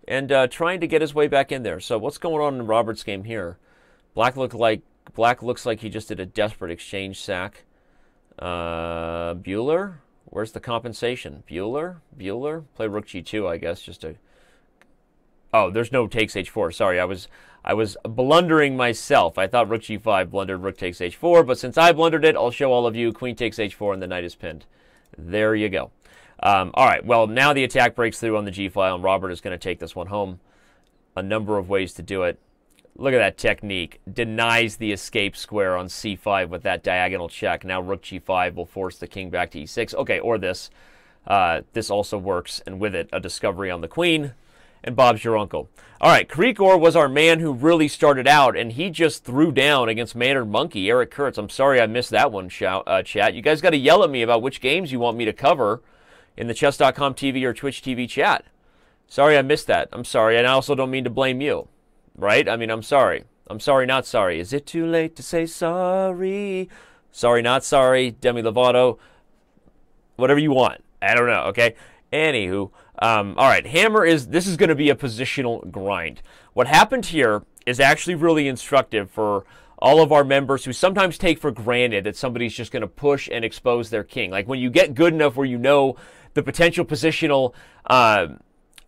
and trying to get his way back in there. So what's going on in Robert's game here? Black looks like he just did a desperate exchange sack. Bueller, where's the compensation? Bueller, play rook g2, I guess, just to. Oh, there's no takes h4. Sorry, I was blundering myself. I thought rook g5 blundered rook takes h4, but since I blundered it, I'll show all of you queen takes h4 and the knight is pinned. There you go. All right, well, now the attack breaks through on the g-file, and Robert is going to take this one home. A number of ways to do it. Look at that technique. Denies the escape square on c5 with that diagonal check. Now rook g5 will force the king back to e6. Okay, or this. This also works, and with it, a discovery on the queen. And Bob's your uncle. All right, Krikor was our man who really started out, and he just threw down against Mannered Monkey, Eric Kurtz. I'm sorry I missed that one, chat. You guys got to yell at me about which games you want me to cover in the chess.com TV or Twitch TV chat. Sorry I missed that. I'm sorry, and I also don't mean to blame you, right? I mean, I'm sorry. I'm sorry, not sorry. Is it too late to say sorry? Sorry, not sorry. Demi Lovato. Whatever you want. I don't know, okay? Anywho. All right, Hammer this is going to be a positional grind. What happened here is actually really instructive for all of our members who sometimes take for granted that somebody's just going to push and expose their king. Like when you get good enough where you know the potential positional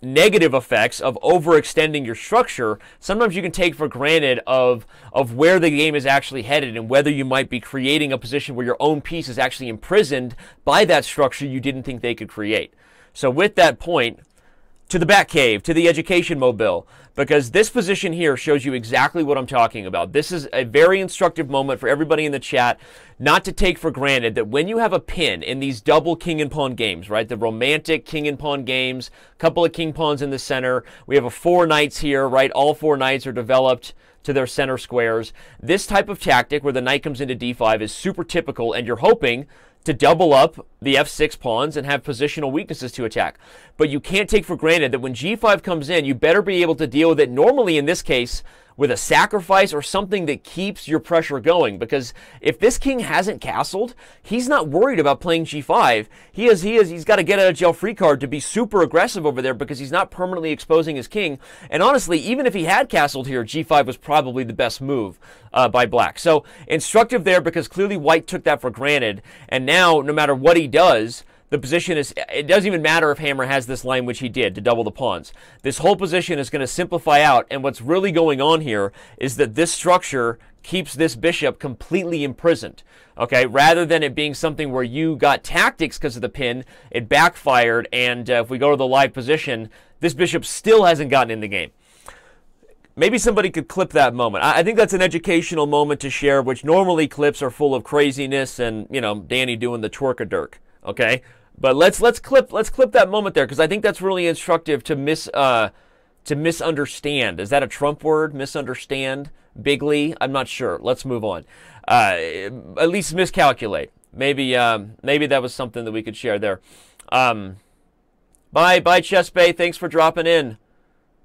negative effects of overextending your structure, sometimes you can take for granted of where the game is actually headed and whether you might be creating a position where your own piece is actually imprisoned by that structure you didn't think they could create. So with that point, to the Batcave, to the Education Mobile, because this position here shows you exactly what I'm talking about. This is a very instructive moment for everybody in the chat not to take for granted that when you have a pin in these double king and pawn games, right, the romantic king and pawn games, couple of king pawns in the center, we have 4 knights here, right, all 4 knights are developed to their center squares. This type of tactic where the knight comes into d5 is super typical, and you're hoping to double up the f6 pawns and have positional weaknesses to attack. But you can't take for granted that when g5 comes in, you better be able to deal with it normally, in this case, with a sacrifice or something that keeps your pressure going. Because if this king hasn't castled, he's not worried about playing g5. He's got to get out of jail free card to be super aggressive over there because he's not permanently exposing his king. And honestly, even if he had castled here, g5 was probably the best move by black. So instructive there because clearly white took that for granted. And now, no matter what he does, the position is, it doesn't even matter if Hammer has this line, which he did, to double the pawns. This whole position is going to simplify out, and what's really going on here is that this structure keeps this bishop completely imprisoned, okay? Rather than it being something where you got tactics because of the pin, it backfired, and if we go to the live position, this bishop still hasn't gotten in the game. Maybe somebody could clip that moment. I think that's an educational moment to share, which normally clips are full of craziness and, you know, Danny doing the twerk-a-dirk, okay? But let's clip that moment there because I think that's really instructive to To misunderstand. Is that a Trump word? Misunderstand? Bigly? I'm not sure. Let's move on. At least miscalculate. Maybe that was something that we could share there. Bye, Chess Bay. Thanks for dropping in.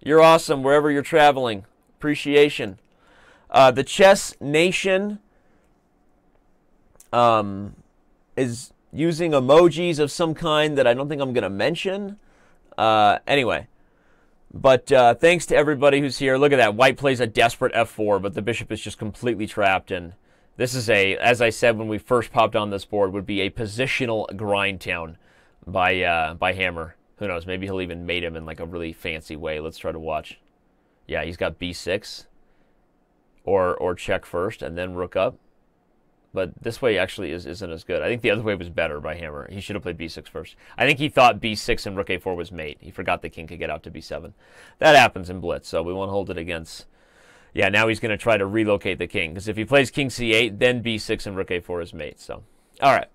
You're awesome wherever you're traveling. Appreciation. The Chess Nation is using emojis of some kind that I don't think I'm going to mention. Anyway. But thanks to everybody who's here. Look at that. White plays a desperate f4, but the bishop is just completely trapped. And this is as I said when we first popped on this board, would be a positional grind town by Hammer. Who knows? Maybe he'll even mate him in like a really fancy way. Let's try to watch. Yeah, he's got b6. Or check first and then rook up. But this way actually isn't as good. I think the other way was better by Hammer. He should have played b6 first. I think he thought b6 and rook a4 was mate. He forgot the king could get out to b7. That happens in blitz, so we won't hold it against. Yeah, now he's going to try to relocate the king. Because if he plays king c8, then b6 and rook a4 is mate. So, all right.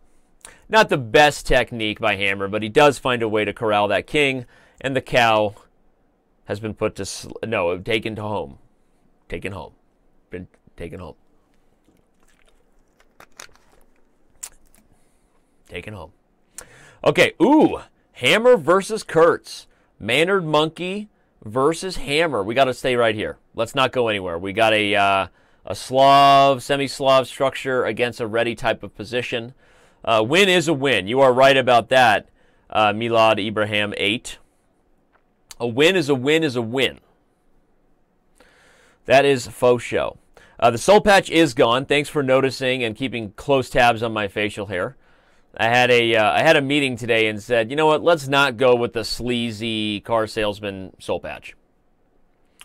Not the best technique by Hammer, but he does find a way to corral that king. And the cow has been put to... taken to home. Taken home. Been taken home. Taken home. Okay, Hammer versus Kurtz. Mannered Monkey versus Hammer. We got to stay right here. Let's not go anywhere. We got a Slav, semi-Slav structure against a ready type of position. Win is a win. You are right about that, Milad Ibrahim 8. A win is a win is a win. That is faux show. The soul patch is gone. Thanks for noticing and keeping close tabs on my facial hair. I had a meeting today and said, you know what? Let's not go with the sleazy car salesman soul patch.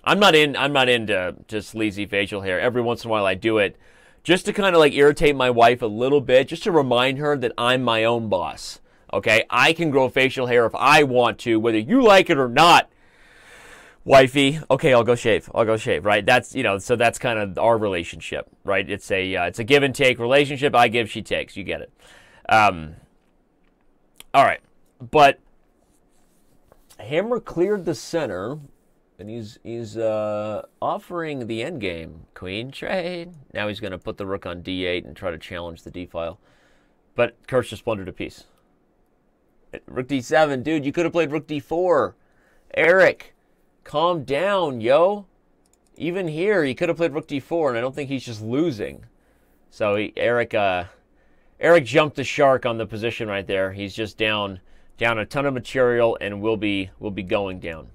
I'm not into just sleazy facial hair. Every once in a while I do it just to kind of like irritate my wife a little bit, just to remind her that I'm my own boss. Okay, I can grow facial hair if I want to, whether you like it or not. Wifey, okay, I'll go shave, right? That's, so that's kind of our relationship, right? It's a give and take relationship. I give, she takes. You get it. All right, but Hammer cleared the center, and he's offering the endgame. Queen trade. Now he's going to put the rook on d8 and try to challenge the d file. But Kurtz just blundered a piece. Rook d7, dude, you could have played rook d4. Eric, calm down, yo. Even here, he could have played rook d4, and I don't think he's just losing. So Eric jumped the shark on the position right there. He's just down a ton of material and will be going down.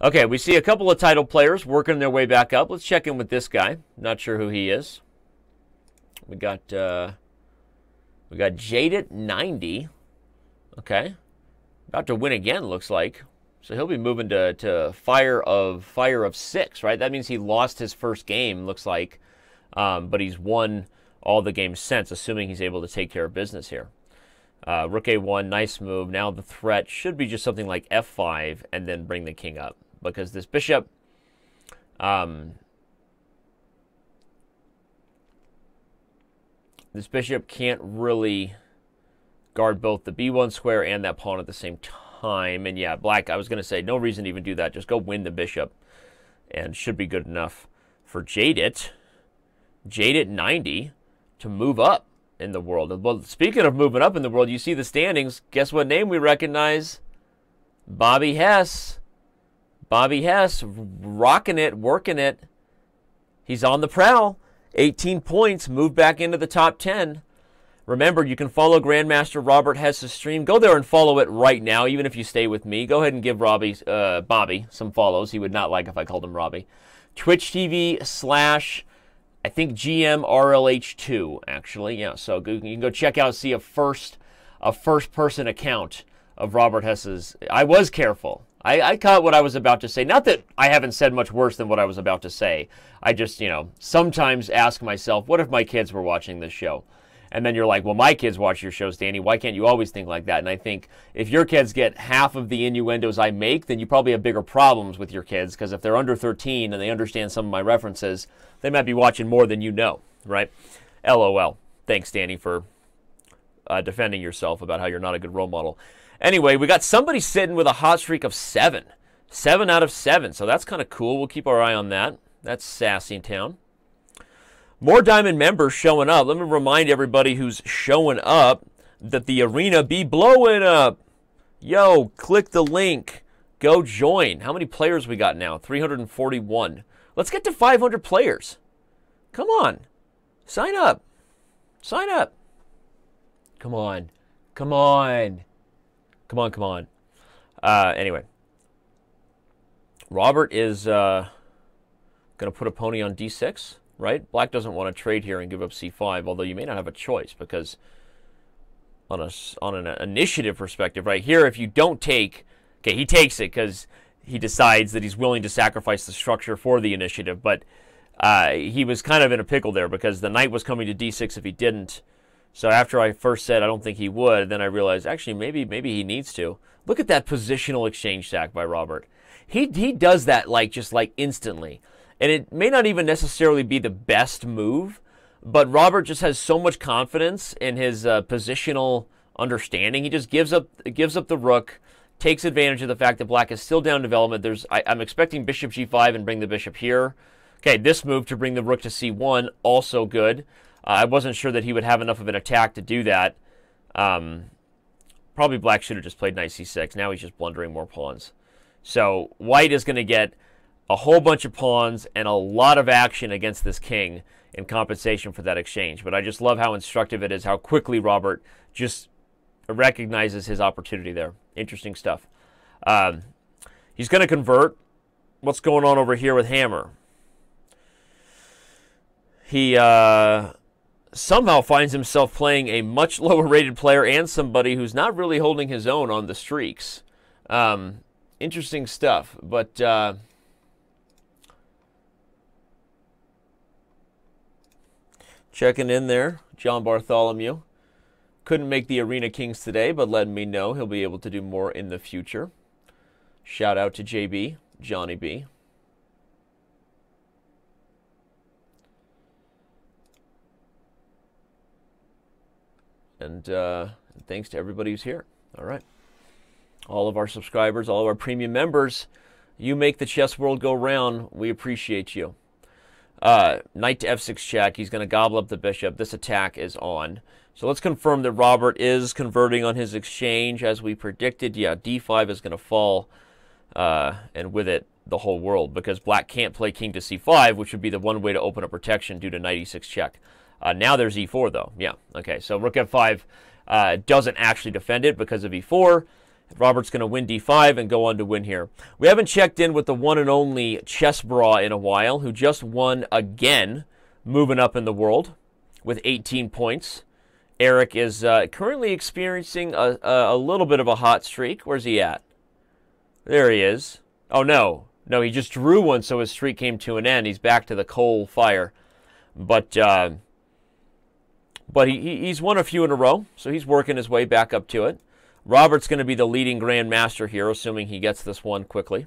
Okay, we see a couple of title players working their way back up. Let's check in with this guy. Not sure who he is. We got Jaded 90. Okay, about to win again, looks like. So he'll be moving to fire of 6, right? That means he lost his first game, looks like, but he's won all the games since, assuming he's able to take care of business here. Rook a1, nice move. Now the threat should be just something like f5 and then bring the king up, because this bishop, can't really guard both the b1 square and that pawn at the same time. And yeah, black, I was going to say, no reason to even do that. Just go win the bishop, and should be good enough for Jaded 90 to move up in the world. Well, speaking of moving up in the world, you see the standings. Guess what name we recognize? Bobby Hess. Bobby Hess, rocking it, working it. He's on the prowl. 18 points, moved back into the top 10. Remember, you can follow Grandmaster Robert Hess's stream. Go there and follow it right now, even if you stay with me. Go ahead and give Bobby some follows. He would not like if I called him Robbie. Twitch TV / I think GMRLH2, actually. Yeah, so you can go check out, see a first-person account of Robert Hess's. I was careful. I caught what I was about to say. Not that I haven't said much worse than what I was about to say. I just, sometimes ask myself, what if my kids were watching this show? And then you're like, well, my kids watch your shows, Danny. Why can't you always think like that? And I think if your kids get half of the innuendos I make, then you probably have bigger problems with your kids, because if they're under 13 and they understand some of my references, they might be watching more than you know, right? LOL. Thanks, Danny, for defending yourself about how you're not a good role model. Anyway, we got somebody sitting with a hot streak of 7. 7 out of 7, so that's kind of cool. We'll keep our eye on that. That's sassy town. More Diamond members showing up. Let me remind everybody who's showing up that the arena be blowing up. Yo, click the link. Go join. How many players we got now? 341. Let's get to 500 players. Come on. Sign up. Sign up. Come on. Come on. Come on, come on. Anyway. Robert is going to put a pony on d6, right? Black doesn't want to trade here and give up c5, although you may not have a choice because on an initiative perspective, right here, if you don't take, okay, he takes it because he decides that he's willing to sacrifice the structure for the initiative, but he was kind of in a pickle there because the knight was coming to d6 if he didn't. So after I first said I don't think he would, then I realized actually maybe he needs to. Look at that positional exchange sack by Robert. He does that just instantly. And it may not even necessarily be the best move, but Robert just has so much confidence in his positional understanding. He just gives up the rook, takes advantage of the fact that black is still down development. I'm expecting bishop g5 and bring the bishop here. Okay, this move to bring the rook to c1, also good. I wasn't sure that he would have enough of an attack to do that. Probably black should have just played knight c6. Now he's just blundering more pawns. So white is going to get a whole bunch of pawns and a lot of action against this king in compensation for that exchange. But I just love how instructive it is, how quickly Robert just recognizes his opportunity there. Interesting stuff. He's going to convert. What's going on over here with Hammer? He somehow finds himself playing a much lower rated player and somebody who's not really holding his own on the streaks. Interesting stuff, but checking in there, John Bartholomew. Couldn't make the Arena Kings today, but letting me know he'll be able to do more in the future. Shout out to JB, Johnny B. And thanks to everybody who's here. All right. All of our subscribers, all of our premium members, you make the chess world go round. We appreciate you. Knight to f6 check. He's going to gobble up the bishop. This attack is on. So let's confirm that Robert is converting on his exchange as we predicted. Yeah, d5 is going to fall, and with it, the whole world, because black can't play king to c5, which would be the one way to open up protection due to knight e6 check. Now there's e4, though. Yeah, okay, so rook f5 doesn't actually defend it because of e4. Robert's going to win d5 and go on to win here. We haven't checked in with the one and only Chess Bra in a while, who just won again, moving up in the world with 18 points. Eric is currently experiencing a little bit of a hot streak. Where's he at? There he is. Oh, no. No, he just drew one, so his streak came to an end. He's back to the coal fire. But he's won a few in a row, so he's working his way back up to it. Robert's going to be the leading Grandmaster here, assuming he gets this one quickly.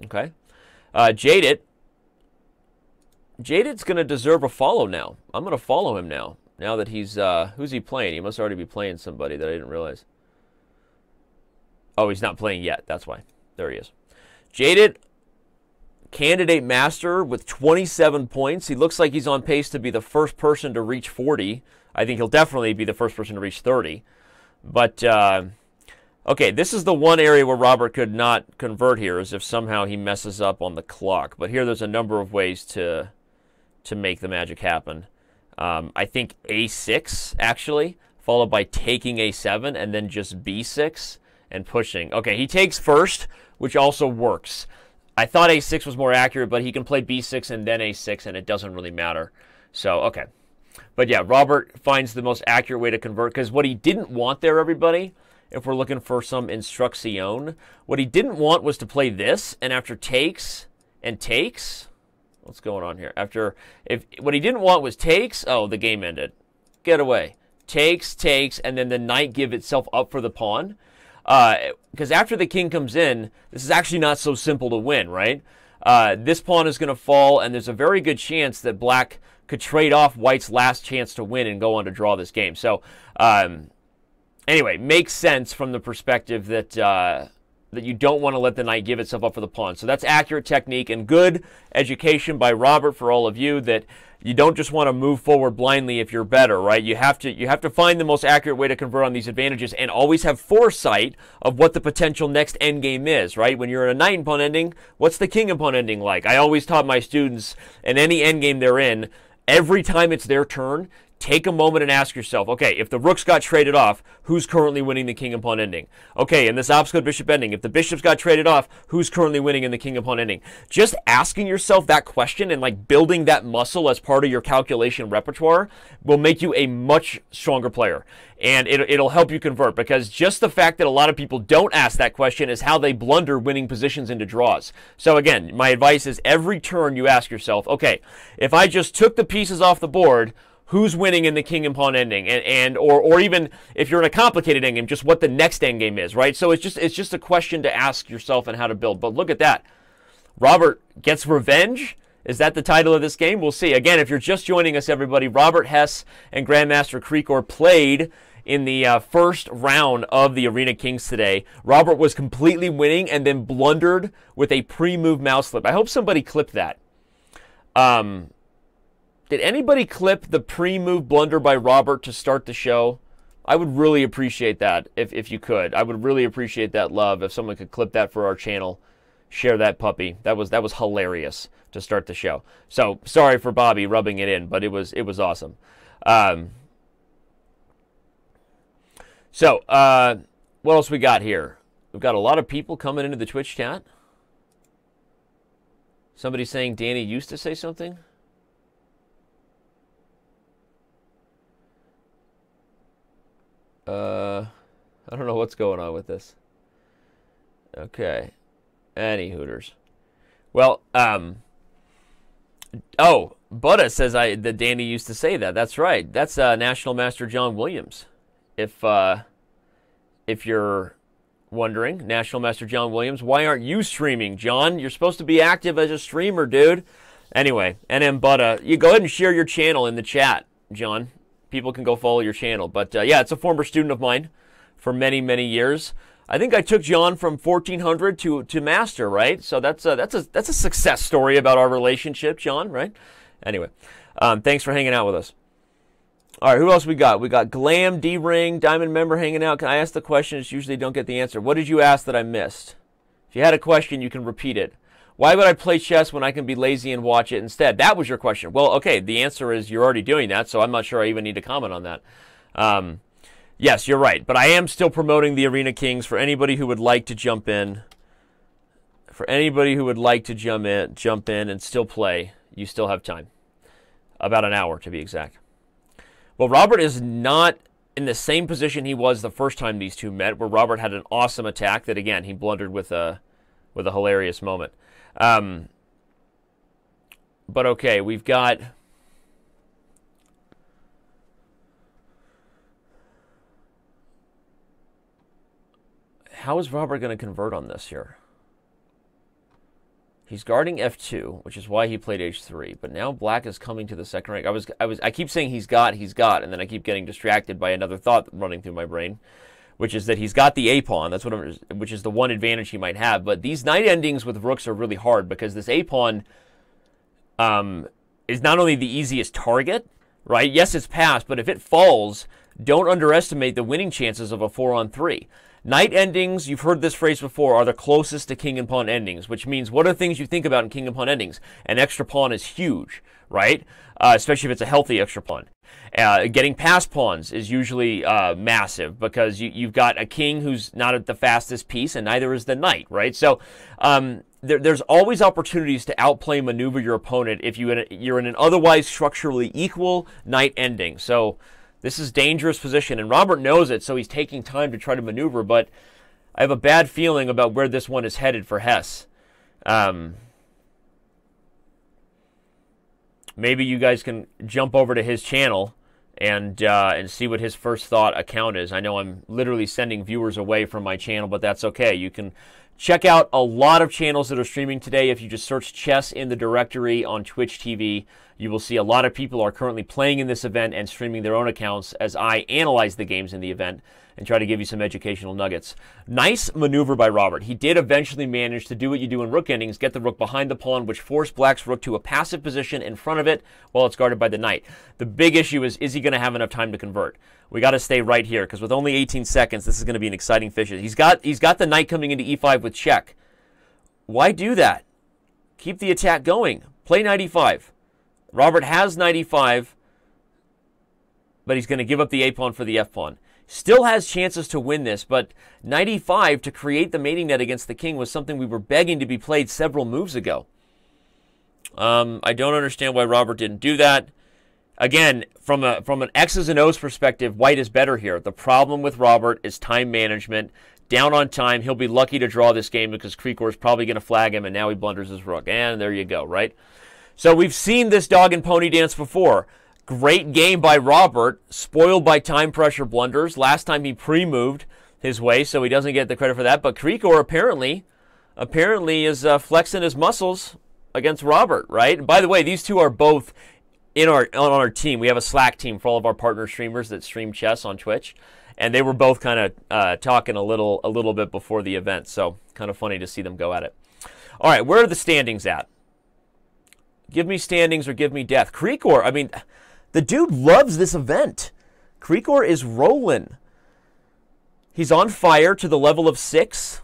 Okay. Jaded. Jaded's going to deserve a follow now. I'm going to follow him now. Now that he's... who's he playing? He must already be playing somebody that I didn't realize. Oh, he's not playing yet. That's why. There he is. Jaded, candidate master with 27 points. He looks like he's on pace to be the first person to reach 40. I think he'll definitely be the first person to reach 30. But... okay, this is the one area where Robert could not convert here, as if somehow he messes up on the clock. But here there's a number of ways to make the magic happen. I think a6, actually, followed by taking a7, and then just b6 and pushing. Okay, he takes first, which also works. I thought a6 was more accurate, but he can play b6 and then a6, and it doesn't really matter. So, okay. But yeah, Robert finds the most accurate way to convert, because what he didn't want there, everybody... if we're looking for some instruction, what he didn't want was to play this, and after takes and takes, what's going on here? What he didn't want was takes, oh, the game ended. Get away. Takes, and then the knight give itself up for the pawn. Because after the king comes in, this is actually not so simple to win, right? This pawn is going to fall, and there's a very good chance that black could trade off white's last chance to win and go on to draw this game. So, anyway, makes sense from the perspective that that you don't want to let the knight give itself up for the pawn. So that's accurate technique and good education by Robert for all of you, that you don't just want to move forward blindly if you're better, right? You have to find the most accurate way to convert on these advantages and always have foresight of what the potential next endgame is, right? When you're in a knight and pawn ending, what's the king and pawn ending like? I always taught my students in any endgame they're in, every time it's their turn, take a moment and ask yourself, okay, if the rooks got traded off, who's currently winning the king and pawn ending? Okay, in this obstacle bishop ending, if the bishops got traded off, who's currently winning in the king and pawn ending? Just asking yourself that question and like building that muscle as part of your calculation repertoire will make you a much stronger player. And it'll help you convert, because just the fact that a lot of people don't ask that question is how they blunder winning positions into draws. So again, my advice is every turn you ask yourself, okay, if I just took the pieces off the board, who's winning in the king and pawn ending, or even if you're in a complicated endgame, just what the next endgame is, right? So it's just a question to ask yourself and how to build. But look at that, Robert gets revenge. Is that the title of this game? We'll see. Again, if you're just joining us, everybody, Robert Hess and Grandmaster Krikor played in the first round of the Arena Kings today. Robert was completely winning and then blundered with a pre-move mouse flip. I hope somebody clipped that. Did anybody clip the pre-move blunder by Robert to start the show? I would really appreciate that if you could. I would really appreciate that love if someone could clip that for our channel. Share that puppy. That was hilarious to start the show. So sorry for Bobby rubbing it in, but it was awesome. What else we got here? We've got a lot of people coming into the Twitch chat. Somebody saying Danny used to say something. I don't know what's going on with this. Okay. Any hooters. Well, oh, Buddha says that Danny used to say that. That's right. That's National Master John Williams. If you're wondering, National Master John Williams, why aren't you streaming, John? You're supposed to be active as a streamer, dude. Anyway, NM Buddha, you go ahead and share your channel in the chat, John. People can go follow your channel. But yeah, it's a former student of mine for many, many years. I think I took John from 1400 to master, right? So that's a success story about our relationship, John, right? Anyway, thanks for hanging out with us. All right, who else we got? We got Glam, D-Ring, Diamond Member hanging out. Can I ask the question? It's usually don't get the answer. What did you ask that I missed? If you had a question, you can repeat it. Why would I play chess when I can be lazy and watch it instead? That was your question. Well, okay, the answer is you're already doing that, so I'm not sure I even need to comment on that. Yes, you're right, but I am still promoting the Arena Kings for anybody who would like to jump in. For anybody who would like to jump in and still play, you still have time. About an hour, to be exact. Well, Robert is not in the same position he was the first time these two met, where Robert had an awesome attack that, again, he blundered with a hilarious moment. But okay, we've got... How is Robert going to convert on this here? He's guarding f2, which is why he played h3. But now black is coming to the second rank. I keep saying he's got, and then I keep getting distracted by another thought running through my brain, which is that he's got the a-pawn. That's which is the one advantage he might have. But these knight endings with rooks are really hard because this a-pawn is not only the easiest target, right? Yes, it's passed, but if it falls, don't underestimate the winning chances of a 4-on-3. Knight endings, you've heard this phrase before, are the closest to king and pawn endings, which means what are things you think about in king and pawn endings? An extra pawn is huge, right? Especially if it's a healthy extra pawn. Getting past pawns is usually massive because you've got a king who's not at the fastest piece and neither is the knight, right? So there's always opportunities to outplay maneuver your opponent if you're in an otherwise structurally equal knight ending. So this is dangerous position, and Robert knows it, so he's taking time to try to maneuver, but I have a bad feeling about where this one is headed for Hess. Maybe you guys can jump over to his channel and see what his first thought account is. I know I'm literally sending viewers away from my channel, but that's okay. You can check out a lot of channels that are streaming today. If you just search chess in the directory on Twitch TV, you will see a lot of people are currently playing in this event and streaming their own accounts as I analyze the games in the event. and try to give you some educational nuggets. Nice maneuver by Robert. He did eventually manage to do what you do in rook endings, get the rook behind the pawn, which forced black's rook to a passive position in front of it while it's guarded by the knight. The big issue is he going to have enough time to convert? We got to stay right here, because with only 18 seconds, this is going to be an exciting finish. He's got the knight coming into e5 with check. Why do that? Keep the attack going. Play knight e5. Robert has knight e5, but he's going to give up the a-pawn for the f-pawn. Still has chances to win this, but knight e5 to create the mating net against the king was something we were begging to be played several moves ago. I don't understand why Robert didn't do that. Again, from an X's and O's perspective, white is better here. The problem with Robert is time management. Down on time, he'll be lucky to draw this game because Krikor is probably going to flag him, and now he blunders his rook. And there you go, right? So we've seen this dog and pony dance before. Great game by Robert, spoiled by time pressure blunders. Last time he pre-moved his way, so he doesn't get the credit for that. But Krikor apparently is flexing his muscles against Robert, right? And by the way, these two are both on our team. We have a Slack team for all of our partner streamers that stream chess on Twitch, and they were both kind of talking a little bit before the event. So kind of funny to see them go at it. All right, where are the standings at? Give me standings or give me death. Krikor, I mean, the dude loves this event. Krikor is rolling. He's on fire to the level of 6.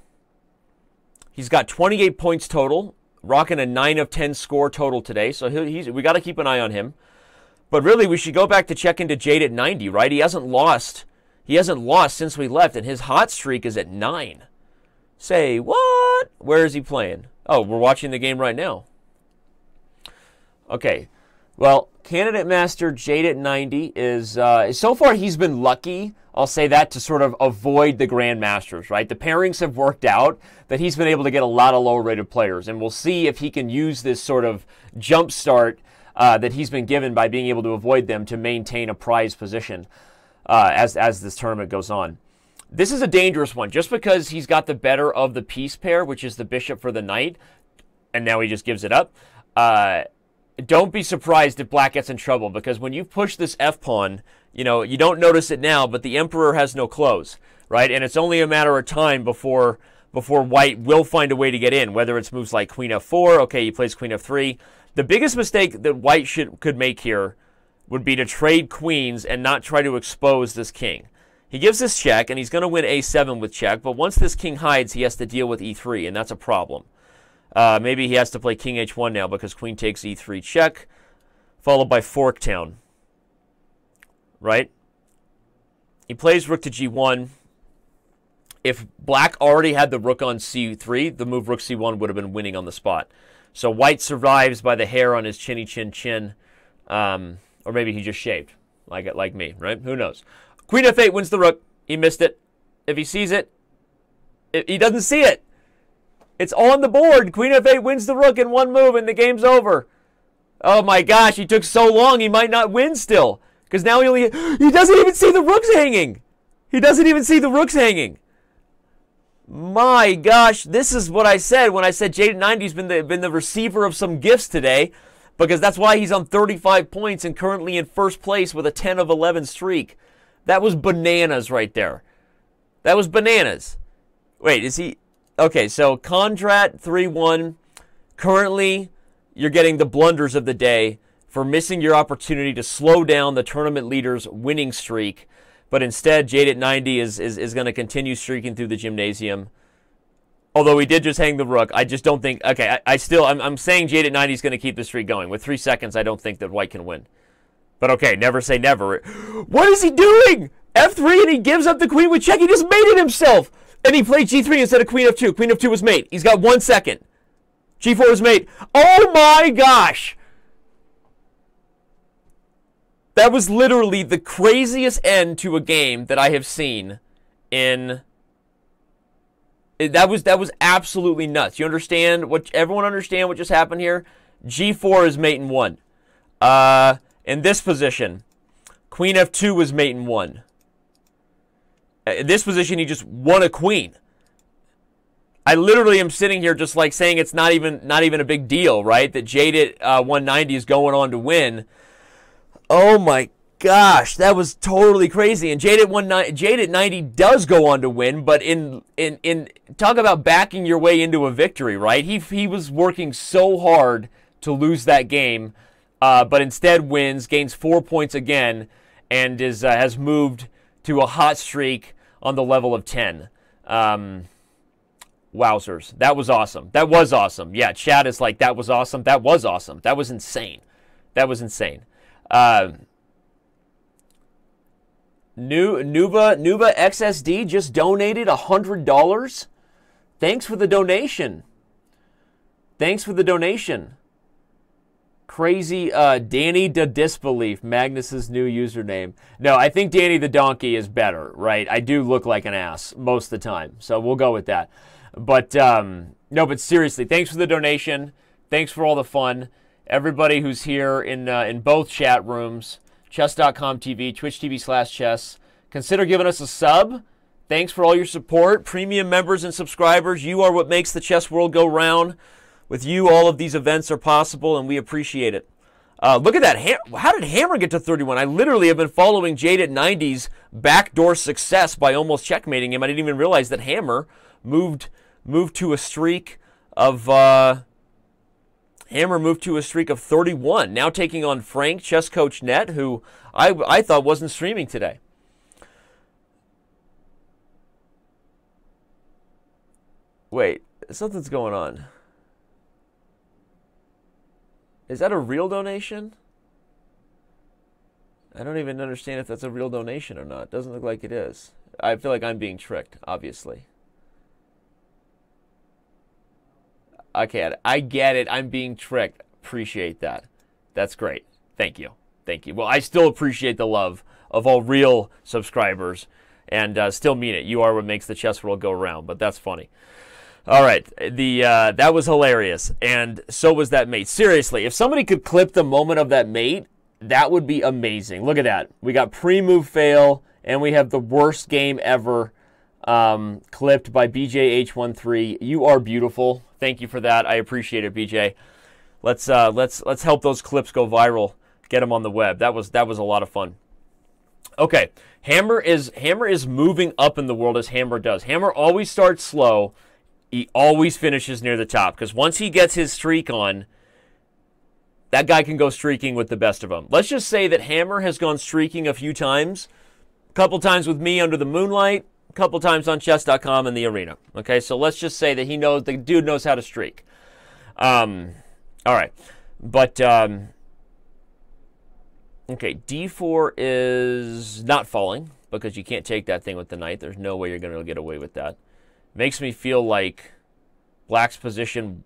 He's got 28 points total, rocking a 9 of 10 score total today. So we got to keep an eye on him. But really, we should go back to check into Jade at 90, right? He hasn't lost. He hasn't lost since we left, and his hot streak is at 9. Say what? Where is he playing? Oh, we're watching the game right now. Okay. Well, Candidate Master Jade at 90 is, so far he's been lucky, I'll say that, to sort of avoid the Grandmasters, right? The pairings have worked out that he's been able to get a lot of lower rated players, and we'll see if he can use this sort of jump start that he's been given by being able to avoid them to maintain a prize position as this tournament goes on. This is a dangerous one, just because he's got the better of the piece pair, which is the bishop for the knight, and now he just gives it up. Don't be surprised if black gets in trouble, because when you push this f-pawn, you know, you don't notice it now, but the emperor has no close, right? And it's only a matter of time before white will find a way to get in, whether it's moves like queen f4, okay, he plays queen f3. The biggest mistake that white could make here would be to trade queens and not try to expose this king. He gives this check, and he's going to win a7 with check, but once this king hides, he has to deal with e3, and that's a problem. Maybe he has to play king h1 now because queen takes e3 check, followed by Forktown. Right? He plays rook to g1. If black already had the rook on c3, the move rook c1 would have been winning on the spot. So white survives by the hair on his chinny chin chin, or maybe he just shaved, like me, right? Who knows? Queen f8 wins the rook. He missed it. If he sees it, he doesn't see it. It's on the board. Queen f8 wins the rook in one move, and the game's over. Oh my gosh, he took so long, he might not win still. Because now he doesn't even see the rooks hanging. He doesn't even see the rooks hanging. My gosh, this is what I said when I said Jade at 90's been the receiver of some gifts today, because that's why he's on 35 points and currently in first place with a 10 of 11 streak. That was bananas right there. That was bananas. Wait, is he... Okay, so Kondrat 3-1. Currently, you're getting the blunders of the day for missing your opportunity to slow down the tournament leader's winning streak. But instead, Jade at 90 is going to continue streaking through the gymnasium. Although he did just hang the rook, I just don't think... Okay, I'm saying Jade at 90 is going to keep the streak going. With 3 seconds, I don't think that white can win. But okay, never say never. What is he doing? F3, and he gives up the queen with check. He just mated himself. And he played g3 instead of queen f2. Queen f2 was mate. He's got 1 second. g4 is mate. Oh my gosh! That was literally the craziest end to a game that I have seen in... That was absolutely nuts. You understand? Everyone understand what just happened here? g4 is mate in 1. In this position, queen f2 was mate in 1. In this position, he just won a queen. I literally am sitting here just like saying it's not even a big deal, right? That Jade at 190 is going on to win. Oh my gosh, that was totally crazy. And Jade at 90 does go on to win, but in talk about backing your way into a victory, right? He was working so hard to lose that game, but instead wins, gains 4 points again, and has moved to a hot streak on the level of 10. Wowzers. That was awesome. That was awesome. Yeah, chat is like, that was awesome. That was awesome. That was insane. That was insane. Nuba XSD just donated $100. Thanks for the donation. Thanks for the donation. Crazy Danny the Disbelief, Magnus's new username. No, I think Danny the Donkey is better, right? I do look like an ass most of the time, so we'll go with that. But no, but seriously, thanks for the donation. Thanks for all the fun. Everybody who's here in both chat rooms, chess.com TV, Twitch TV/chess. Consider giving us a sub. Thanks for all your support. Premium members and subscribers, you are what makes the chess world go round. With you, all of these events are possible, and we appreciate it. Look at that. How did Hammer get to 31? I literally have been following Jade at 90's backdoor success by almost checkmating him. I didn't even realize that Hammer moved to a streak of Hammer moved to a streak of 31. Now taking on Frank, Chess Coach Net, who I thought wasn't streaming today. Wait, something's going on. Is that a real donation? I don't even understand if that's a real donation or not. Doesn't look like it is. I feel like I'm being tricked, obviously. Okay, I get it. I'm being tricked. Appreciate that. That's great. Thank you. Thank you. Well, I still appreciate the love of all real subscribers and still mean it. You are what makes the chess world go around, but that's funny. All right, that was hilarious, and so was that mate. Seriously, if somebody could clip the moment of that mate, that would be amazing. Look at that. We got pre-move fail, and we have the worst game ever clipped by BJH13. You are beautiful. Thank you for that. I appreciate it, BJ. Let's help those clips go viral. Get them on the web. That was a lot of fun. Okay, Hammer is moving up in the world as Hammer does. Hammer always starts slow. He always finishes near the top because once he gets his streak on, that guy can go streaking with the best of them. Let's just say that Hammer has gone streaking a few times, a couple times with me under the moonlight, a couple times on chess.com in the arena. Okay, so let's just say that the dude knows how to streak. All right, but okay, d4 is not falling because you can't take that thing with the knight. There's no way you're going to get away with that. Makes me feel like Black's position.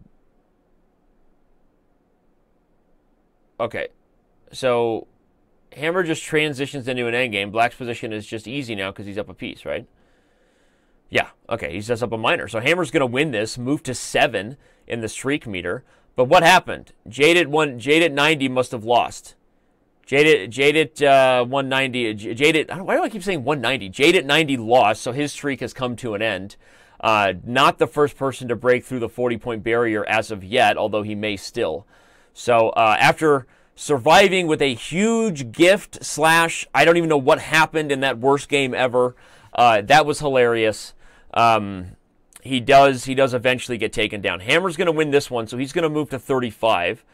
Okay, so Hammer just transitions into an endgame. Black's position is just easy now because he's up a piece, right? Yeah, okay, he's just up a minor. So Hammer's going to win this, move to 7 in the streak meter. But what happened? Jade at 90 must have lost. Jade at 190. Why do I keep saying 190? Jade at 90 lost, so his streak has come to an end. Not the first person to break through the 40-point barrier as of yet, although he may still. So after surviving with a huge gift / I don't even know what happened in that worst game ever, that was hilarious. He does eventually get taken down. Hammer's going to win this one, so he's going to move to 35.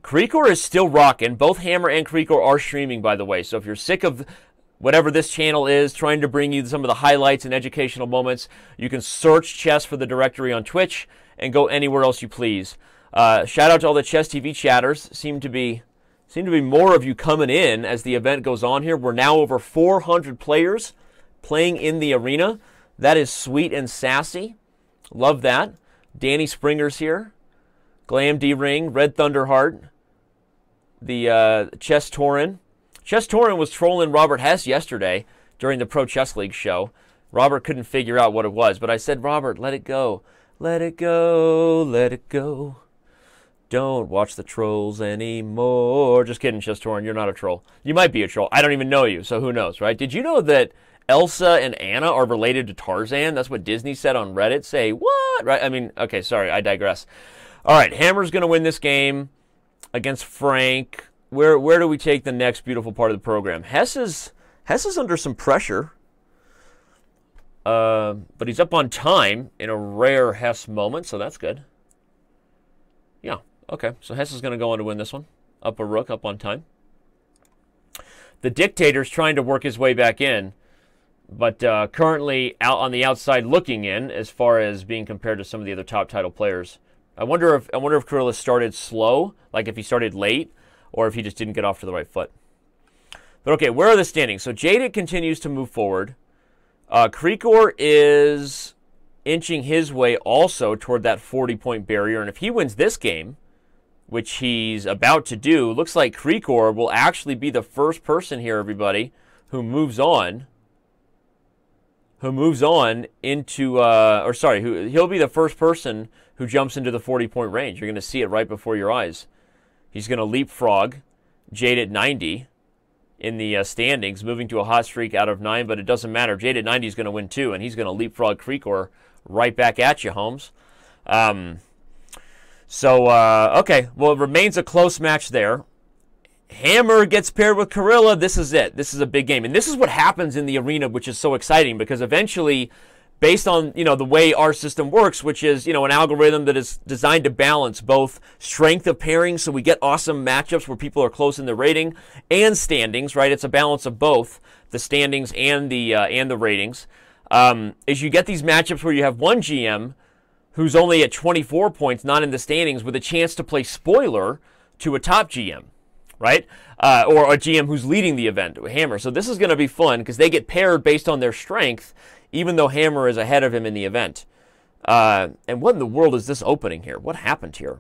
Krikor is still rocking. Both Hammer and Krikor are streaming, by the way. So if you're sick of whatever this channel is, trying to bring you some of the highlights and educational moments, you can search chess for the directory on Twitch and go anywhere else you please. Shout out to all the Chess TV chatters. Seem to be more of you coming in as the event goes on here. We're now over 400 players playing in the arena. That is sweet and sassy. Love that. Danny Springer's here. Glam D Ring, Red Thunderheart, the Chess Tauren. Chess Tauren was trolling Robert Hess yesterday during the Pro Chess League show. Robert couldn't figure out what it was, but I said, Robert, let it go. Let it go, let it go. Don't watch the trolls anymore. Just kidding, Chess Tauren, you're not a troll. You might be a troll. I don't even know you, so who knows, right? Did you know that Elsa and Anna are related to Tarzan? That's what Disney said on Reddit. Say, what? Right? I mean, okay, sorry, I digress. All right, Hammer's going to win this game against Frank. where do we take the next beautiful part of the program? Hess is under some pressure, but he's up on time in a rare Hess moment, so that's good. Yeah, okay. So Hess is going to go on to win this one. Up a rook, up on time. The Dictator's trying to work his way back in, but currently out on the outside looking in as far as being compared to some of the other top title players. I wonder if Kirill started slow, like if he started late, or if he just didn't get off to the right foot. But okay, where are the standings? So Jaded continues to move forward. Krikor is inching his way also toward that 40-point barrier, and if he wins this game, which he's about to do, looks like Krikor will actually be the first person here, everybody, who moves on into, he'll be the first person who jumps into the 40-point range. You're going to see it right before your eyes. He's going to leapfrog Jade at 90 in the standings, moving to a hot streak out of 9, but it doesn't matter. Jade at 90 is going to win too, and he's going to leapfrog Krikor right back at you, Holmes. Okay, well, it remains a close match there. Hammer gets paired with Kirilla. This is it. This is a big game. And this is what happens in the arena, which is so exciting, because eventually, based on, the way our system works, which is, an algorithm that is designed to balance both strength of pairing, so we get awesome matchups where people are close in the rating, and standings, right? It's a balance of both the standings and the ratings. Is you get these matchups where you have one GM who's only at 24 points, not in the standings, with a chance to play spoiler to a top GM, right? Or a GM who's leading the event, Hammer. So this is going to be fun because they get paired based on their strength, even though Hammer is ahead of him in the event. And what in the world is this opening here? What happened here?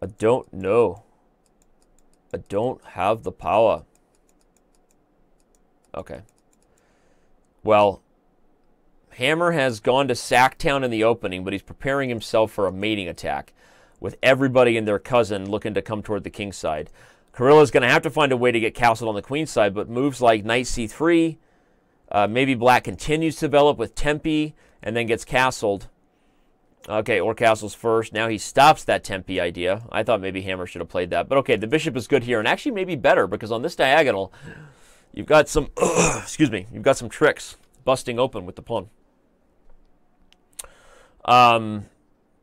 I don't know. I don't have the power. Okay. Well, Hammer has gone to Sacktown in the opening, but he's preparing himself for a mating attack with everybody and their cousin looking to come toward the king side. Kirilla's going to have to find a way to get castled on the queen side, but moves like knight c3. Maybe black continues to develop with Tempe and then gets castled. Okay, or castles first. Now he stops that Tempe idea. I thought maybe Hammer should have played that. But okay, the bishop is good here, and actually maybe better, because on this diagonal, you've got some, you've got some tricks busting open with the pawn.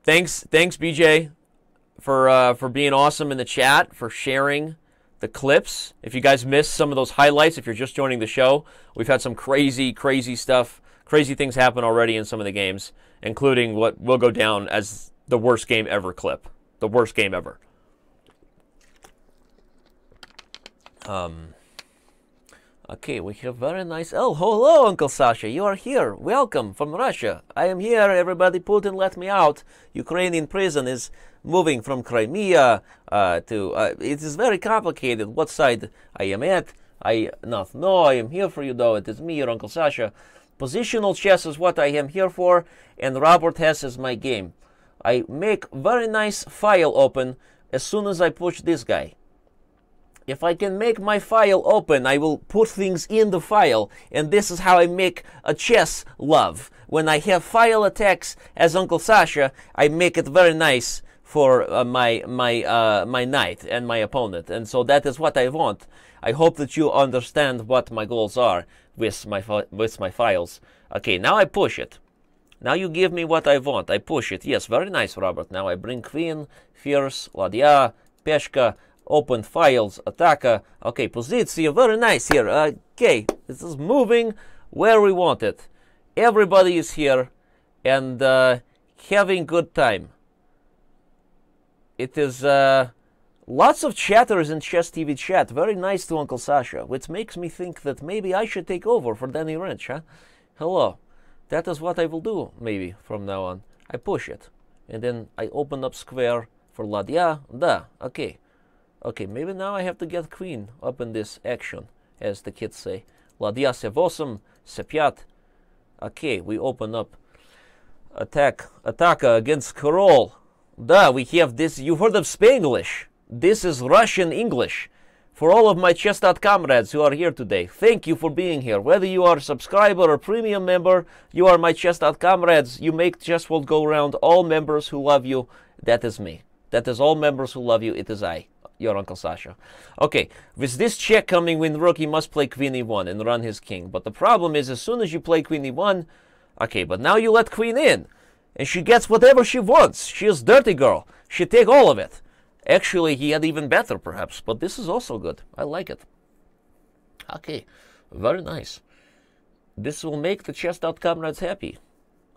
Thanks, BJ, for being awesome in the chat, for sharing the clips. If you guys missed some of those highlights, if you're just joining the show, we've had some crazy stuff, crazy things happen already in some of the games, including what will go down as the worst game ever clip. The worst game ever. Okay, we have very nice... Oh, hello, Uncle Sasha. You are here. Welcome from Russia. I am here, everybody. Putin let me out. Ukrainian prison is moving from Crimea to... it is very complicated what side I am at. I not know. I am here for you, though. It is me, your Uncle Sasha. Positional chess is what I am here for, and Robert Hess is my game. I make very nice file open as soon as I push this guy. If I can make my file open, I will put things in the file, and this is how I make a chess love. When I have file attacks as Uncle Sasha, I make it very nice for my knight and my opponent, and so that is what I want. I hope that you understand what my goals are with my files. Okay, now I push it. Now you give me what I want. I push it. Yes, very nice, Robert. Now I bring queen, fierce, ladya, peshka. Open files, attacka. Okay, position, very nice here. Okay, this is moving where we want it. Everybody is here and having good time. It is lots of chatters in Chess TV chat. Very nice to Uncle Sasha, which makes me think that maybe I should take over for Danny Rensch, huh? Hello. That is what I will do, maybe, from now on. I push it. And then I open up square for ladya. Da, okay. Okay, maybe now I have to get queen up in this action, as the kids say. Ladya se8, se5. Okay, we open up. Attacka against Karol. Da, we have this. You've heard of Spanglish. This is Russian English. For all of my chess.com comrades who are here today, thank you for being here. Whether you are a subscriber or premium member, you are my chess.com comrades. You make Chess World go round. All members who love you, that is me. That is all members who love you. It is I, your Uncle Sasha. Okay, with this check coming when rook, he must play queen e1 and run his king. But the problem is, as soon as you play queen e1, okay, but now you let queen in, and she gets whatever she wants. She is dirty girl. She take all of it. Actually, he had even better, perhaps, but this is also good. I like it. Okay, very nice. This will make the chest out comrades happy.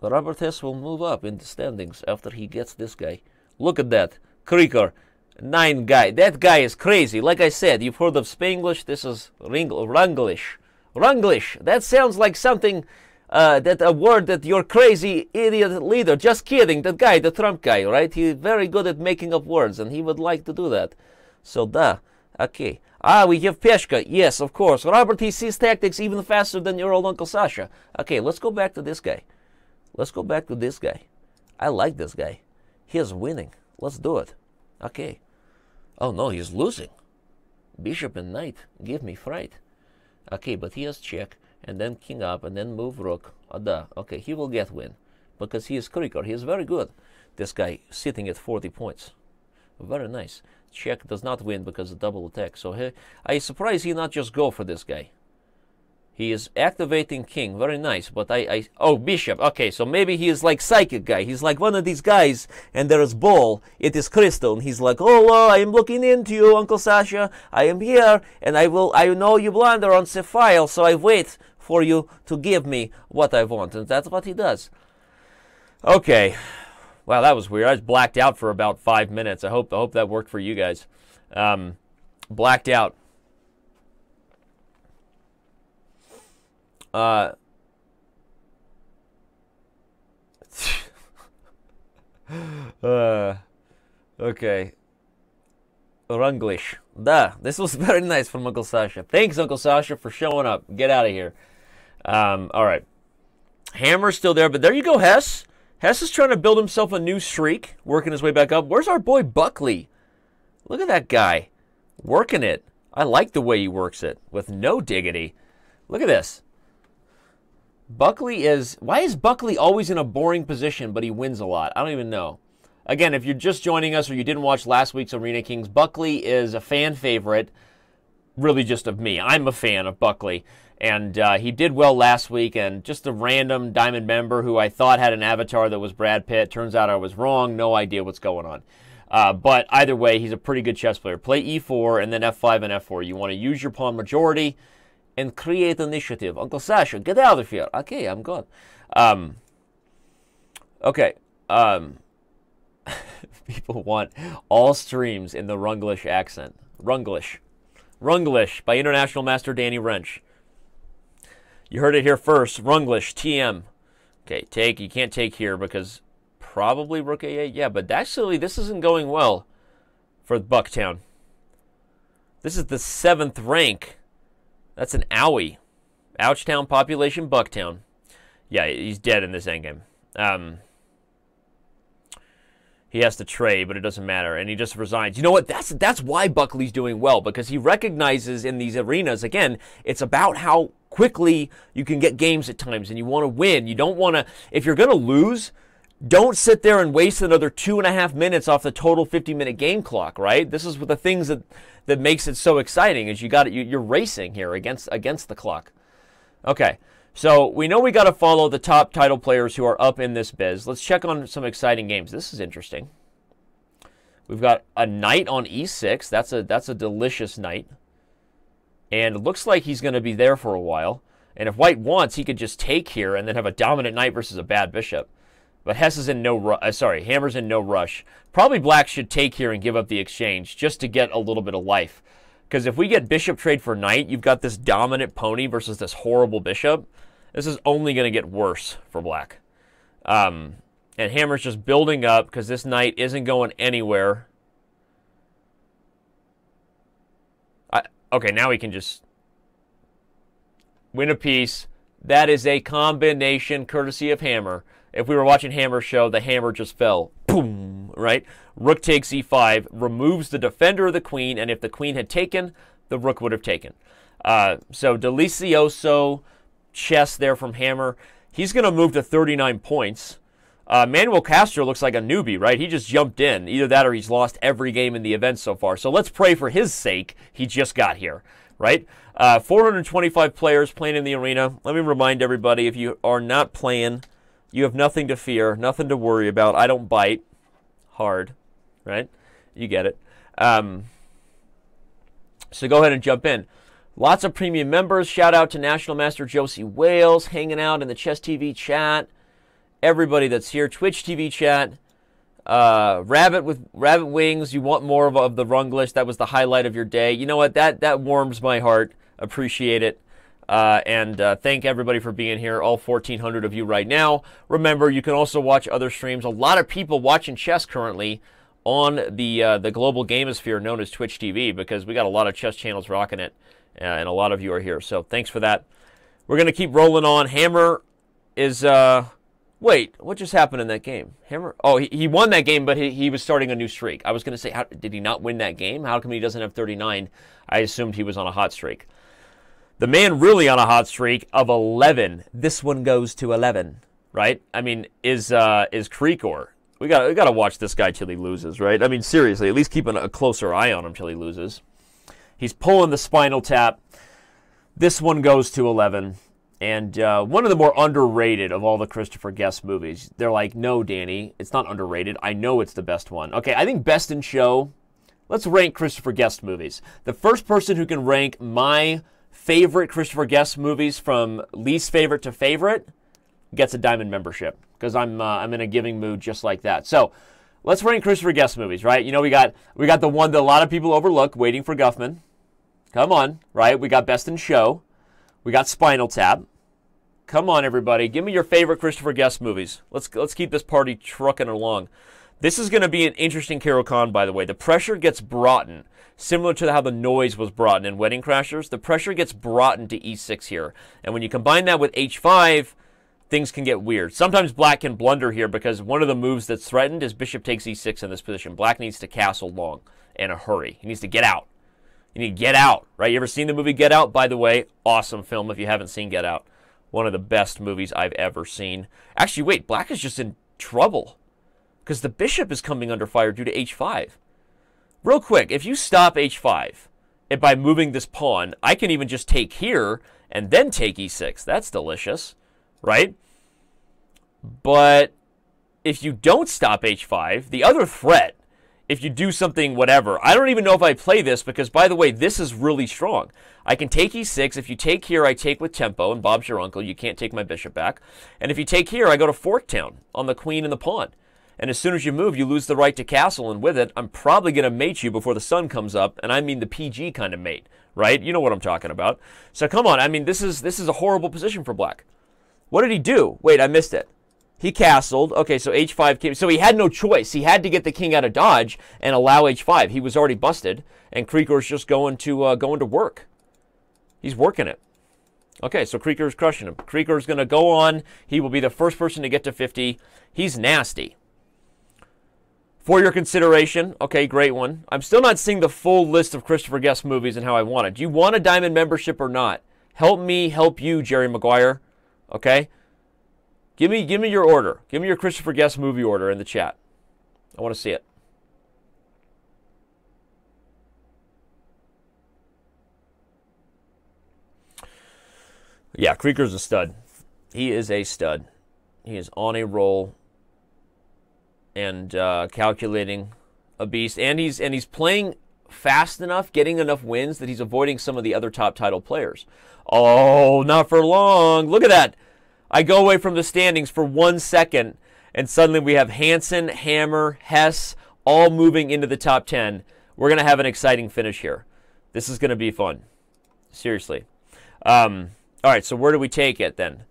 Robert Hess will move up in the standings after he gets this guy. Look at that. Krikor, 9 guy. That guy is crazy. Like I said, you've heard of Spanglish. This is Ranglish. Ranglish. That sounds like something, a word that your crazy idiot leader. Just kidding. That guy, the Trump guy, right? He's very good at making up words, and he would like to do that. So, okay. We have Peshka. Yes, of course. Robert, he sees tactics even faster than your old Uncle Sasha. Okay, let's go back to this guy. Let's go back to this guy. I like this guy. He is winning. Let's do it. Okay. Oh, no, he's losing. Bishop and knight. Give me fright. Okay, but he has check, and then king up, and then move rook. Okay, he will get win. Because he is Krikor. He is very good. This guy sitting at 40 points. Very nice. Check does not win because of double attack. So I surprised he not just go for this guy. He is activating king. Very nice. But oh, bishop. Okay, so maybe he is like psychic guy. He's like one of these guys, and there is ball. It is crystal. And he's like, oh, I am looking into you, Uncle Sasha. I am here, and I know you blunder on Cephile, so I wait for you to give me what I want. And that's what he does. Okay. Wow, that was weird. I was blacked out for about 5 minutes. I hope that worked for you guys. Blacked out. Okay. Ranglish. This was very nice from Uncle Sasha. Thanks, Uncle Sasha, for showing up. Get out of here. All right. Hammer's still there, but there you go, Hess. Hess is trying to build himself a new streak, working his way back up. Where's our boy Buckley? Look at that guy. Working it. I like the way he works it, with no diggity. Look at this. Buckley is... Why is Buckley always in a boring position, but he wins a lot? I don't even know. Again, if you're just joining us or you didn't watch last week's Arena Kings, Buckley is a fan favorite, really just of me. I'm a fan of Buckley. And he did well last week, and just a random Diamond member who I thought had an avatar that was Brad Pitt. Turns out I was wrong. No idea what's going on. But either way, he's a pretty good chess player. Play e4 and then f5 and f4. You want to use your pawn majority and create initiative. Uncle Sasha, get out of here. Okay, I'm gone. Okay. People want all streams in the Runglish accent. Runglish. Runglish by International Master Danny Rensch. You heard it here first. Runglish, TM. Okay, take. You can't take here because probably rook a8. Yeah, but actually this isn't going well for Bucktown. This is the 7th rank. That's an owie. Ouchtown population, Bucktown. Yeah, he's dead in this endgame. He has to trade, but it doesn't matter, and he just resigns. You know what? That's why Buckley's doing well, because he recognizes in these arenas, again, it's about how quickly you can get games at times, and you want to win. You don't want to, if you're going to lose, don't sit there and waste another 2.5 minutes off the total 50-minute game clock, right? This is the things that makes it so exciting, is you're racing here against the clock. Okay. So we know we got to follow the top title players who are up in this biz. Let's check on some exciting games. This is interesting. We've got a knight on e6. That's a delicious knight. And it looks like he's going to be there for a while. And if white wants, he could just take here and then have a dominant knight versus a bad bishop. But Hess is in Hammer's in no rush. Probably black should take here and give up the exchange just to get a little bit of life. Because if we get bishop trade for knight, you've got this dominant pony versus this horrible bishop. This is only going to get worse for black. And Hammer's just building up because this knight isn't going anywhere. Okay, now he can just win a piece. That is a combination courtesy of Hammer. If we were watching Hammer's show, the hammer just fell. Boom, right? Rook takes e5, removes the defender of the queen, and if the queen had taken, the rook would have taken. So delicioso chess there from Hammer. He's going to move to 39 points. Manuel Castro looks like a newbie, right? He just jumped in. Either that or he's lost every game in the event so far. So let's pray for his sake. He just got here, right? 425 players playing in the arena. Let me remind everybody, if you are not playing, you have nothing to fear, nothing to worry about. I don't bite hard, right? You get it. So go ahead and jump in. Lots of premium members. Shout out to National Master Josie Wales hanging out in the Chess TV chat. Everybody that's here. Twitch TV chat. Rabbit with Rabbit Wings. You want more of the Runglish. That was the highlight of your day. You know what? That warms my heart. Appreciate it. And thank everybody for being here, all 1,400 of you right now. Remember, you can also watch other streams. A lot of people watching chess currently on the global gamosphere known as Twitch TV, because we got a lot of chess channels rocking it, and a lot of you are here. So thanks for that. We're going to keep rolling on. Hammer is... Wait, what just happened in that game? Hammer? Oh, he won that game, but he was starting a new streak. I was going to say, did he not win that game? How come he doesn't have 39? I assumed he was on a hot streak. The man really on a hot streak of 11. This one goes to 11, right? I mean, is Krikor. We got to watch this guy till he loses, right? I mean, seriously, at least keep a closer eye on him till he loses. He's pulling the spinal tap. This one goes to 11. And one of the more underrated of all the Christopher Guest movies. They're like, no, Danny, it's not underrated. I know it's the best one. Okay, I think Best in Show. Let's rank Christopher Guest movies. The first person who can rank my favorite Christopher Guest movies from least favorite to favorite gets a diamond membership, because I'm in a giving mood just like that. So let's rank Christopher Guest movies, right? You know, we got the one that a lot of people overlook, Waiting for Guffman. Come on, right? We got Best in Show. We got Spinal Tap. Come on, everybody. Give me your favorite Christopher Guest movies. Let's keep this party trucking along. This is going to be an interesting Caro-Kann, by the way. The pressure gets brought in, similar to how the noise was brought in Wedding Crashers. The pressure gets brought into e6 here. And when you combine that with h5, things can get weird. Sometimes black can blunder here because one of the moves that's threatened is bishop takes e6 in this position. Black needs to castle long in a hurry. He needs to get out. You need to get out, right? You ever seen the movie Get Out? By the way, awesome film if you haven't seen Get Out. One of the best movies I've ever seen. Actually, wait, black is just in trouble because the bishop is coming under fire due to h5. Real quick, if you stop h5 and by moving this pawn, I can even just take here and then take e6. That's delicious, right? But if you don't stop h5, the other threat, if you do something whatever, I don't even know if I play this because, by the way, this is really strong. I can take e6. If you take here, I take with tempo, and Bob's your uncle. You can't take my bishop back. And if you take here, I go to Forktown on the queen and the pawn. And as soon as you move, you lose the right to castle, and with it, I'm probably going to mate you before the sun comes up, and I mean the PG kind of mate, right? You know what I'm talking about. So come on, I mean, this is a horrible position for black. What did he do? Wait, I missed it. He castled. Okay, so h5 came. So he had no choice. He had to get the king out of dodge and allow h5. He was already busted, and Krikor's just going to work. He's working it. Okay, so Krikor's crushing him. Krikor's going to go on. He will be the first person to get to 50. He's nasty. For your consideration, okay, great one. I'm still not seeing the full list of Christopher Guest movies and how I want it. Do you want a diamond membership or not? Help me help you, Jerry Maguire. Okay? Give me your order. Give me your Christopher Guest movie order in the chat. I want to see it. Yeah, Krikor's a stud. He is a stud. He is on a roll and calculating a beast. And he's playing fast enough, getting enough wins that he's avoiding some of the other top title players. Oh, not for long. Look at that. I go away from the standings for 1 second, and suddenly we have Hansen, Hammer, Hess, all moving into the top 10. We're going to have an exciting finish here. This is going to be fun. Seriously. All right, so where do we take it then?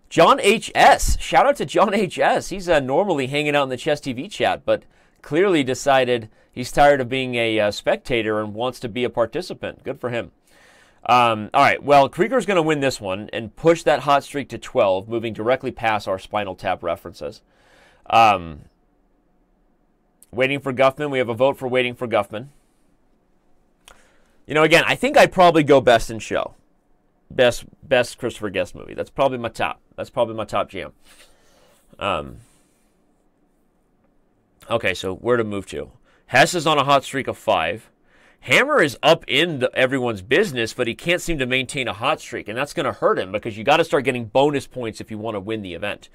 John H.S. Shout out to John H.S. He's normally hanging out in the Chess TV chat, but clearly decided he's tired of being a spectator and wants to be a participant. Good for him. All right, well, Krikor's going to win this one and push that hot streak to 12, moving directly past our Spinal Tap references. Waiting for Guffman. We have a vote for Waiting for Guffman. You know, again, I think I'd probably go Best in Show. Best Christopher Guest movie. That's probably my top. That's probably my top jam. Okay, so where to move to? Hess is on a hot streak of 5. Hammer is up in everyone's business, but he can't seem to maintain a hot streak, and that's going to hurt him because you got to start getting bonus points if you want to win the event.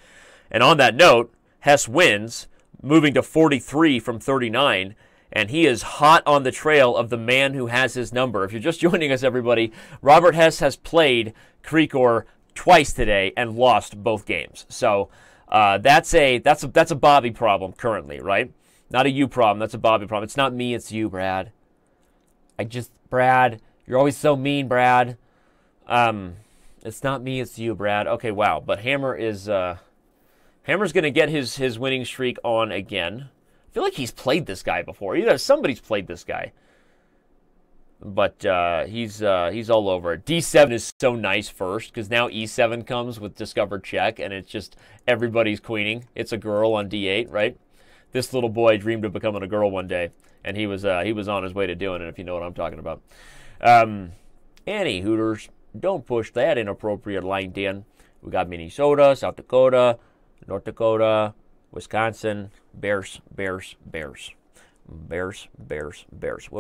And on that note, Hess wins, moving to 43 from 39, and he is hot on the trail of the man who has his number. If you're just joining us, everybody, Robert Hess has played Krikor twice today and lost both games. So that's a Bobby problem currently, right? Not a you problem. That's a Bobby problem. It's not me. It's you, Brad. Brad, you're always so mean, Brad. It's not me. It's you, Brad. Okay, wow. But Hammer's going to get his winning streak on again. I feel like he's played this guy before. Either somebody's played this guy. But he's all over it. D7 is so nice first, because now E7 comes with discovered check, and it's just everybody's queening. It's a girl on D8, right? This little boy dreamed of becoming a girl one day, and he was on his way to doing it, if you know what I'm talking about. Any Hooters, don't push that inappropriate line in. We got Minnesota, South Dakota, North Dakota, Wisconsin, Bears. Where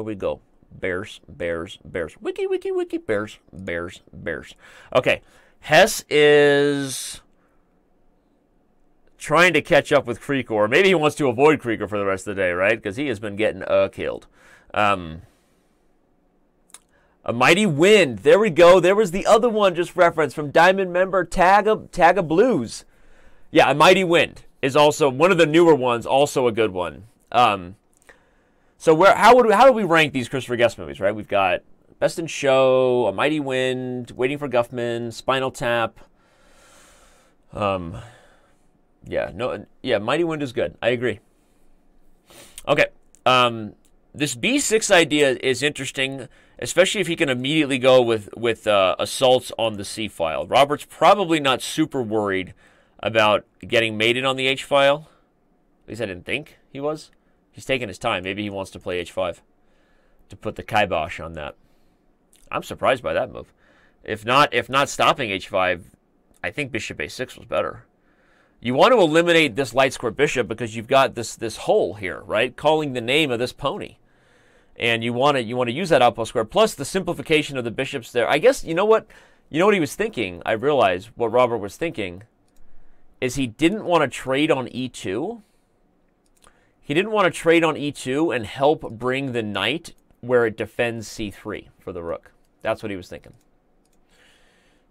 we go? Bears. Wiki, Bears. Okay, Hess is trying to catch up with Krikor. Maybe he wants to avoid Krikor for the rest of the day, right? Because he has been getting killed. A Mighty Wind. There we go. There was the other one just referenced from Diamond member Tagga Blues. Yeah, A Mighty Wind is also one of the newer ones, also a good one. So how do we rank these Christopher Guest movies, right? We've got Best in Show, A Mighty Wind, Waiting for Guffman, Spinal Tap. Mighty Wind is good. I agree. Okay. This B6 idea is interesting, especially if he can immediately go with assaults on the C file. Robert's probably not super worried about getting mated on the H file. At least I didn't think he was. He's taking his time. Maybe he wants to play H5 to put the kibosh on that. I'm surprised by that move. If not stopping H5, I think Bishop A6 was better. You want to eliminate this light square bishop because you've got this hole here, right? Calling the name of this pony. And you want to use that outpost square, plus the simplification of the bishops there. I guess, you know what he was thinking? I realized what Robert was thinking is he didn't want to trade on E2. He didn't want to trade on E2 and help bring the knight where it defends C3 for the rook. That's what he was thinking.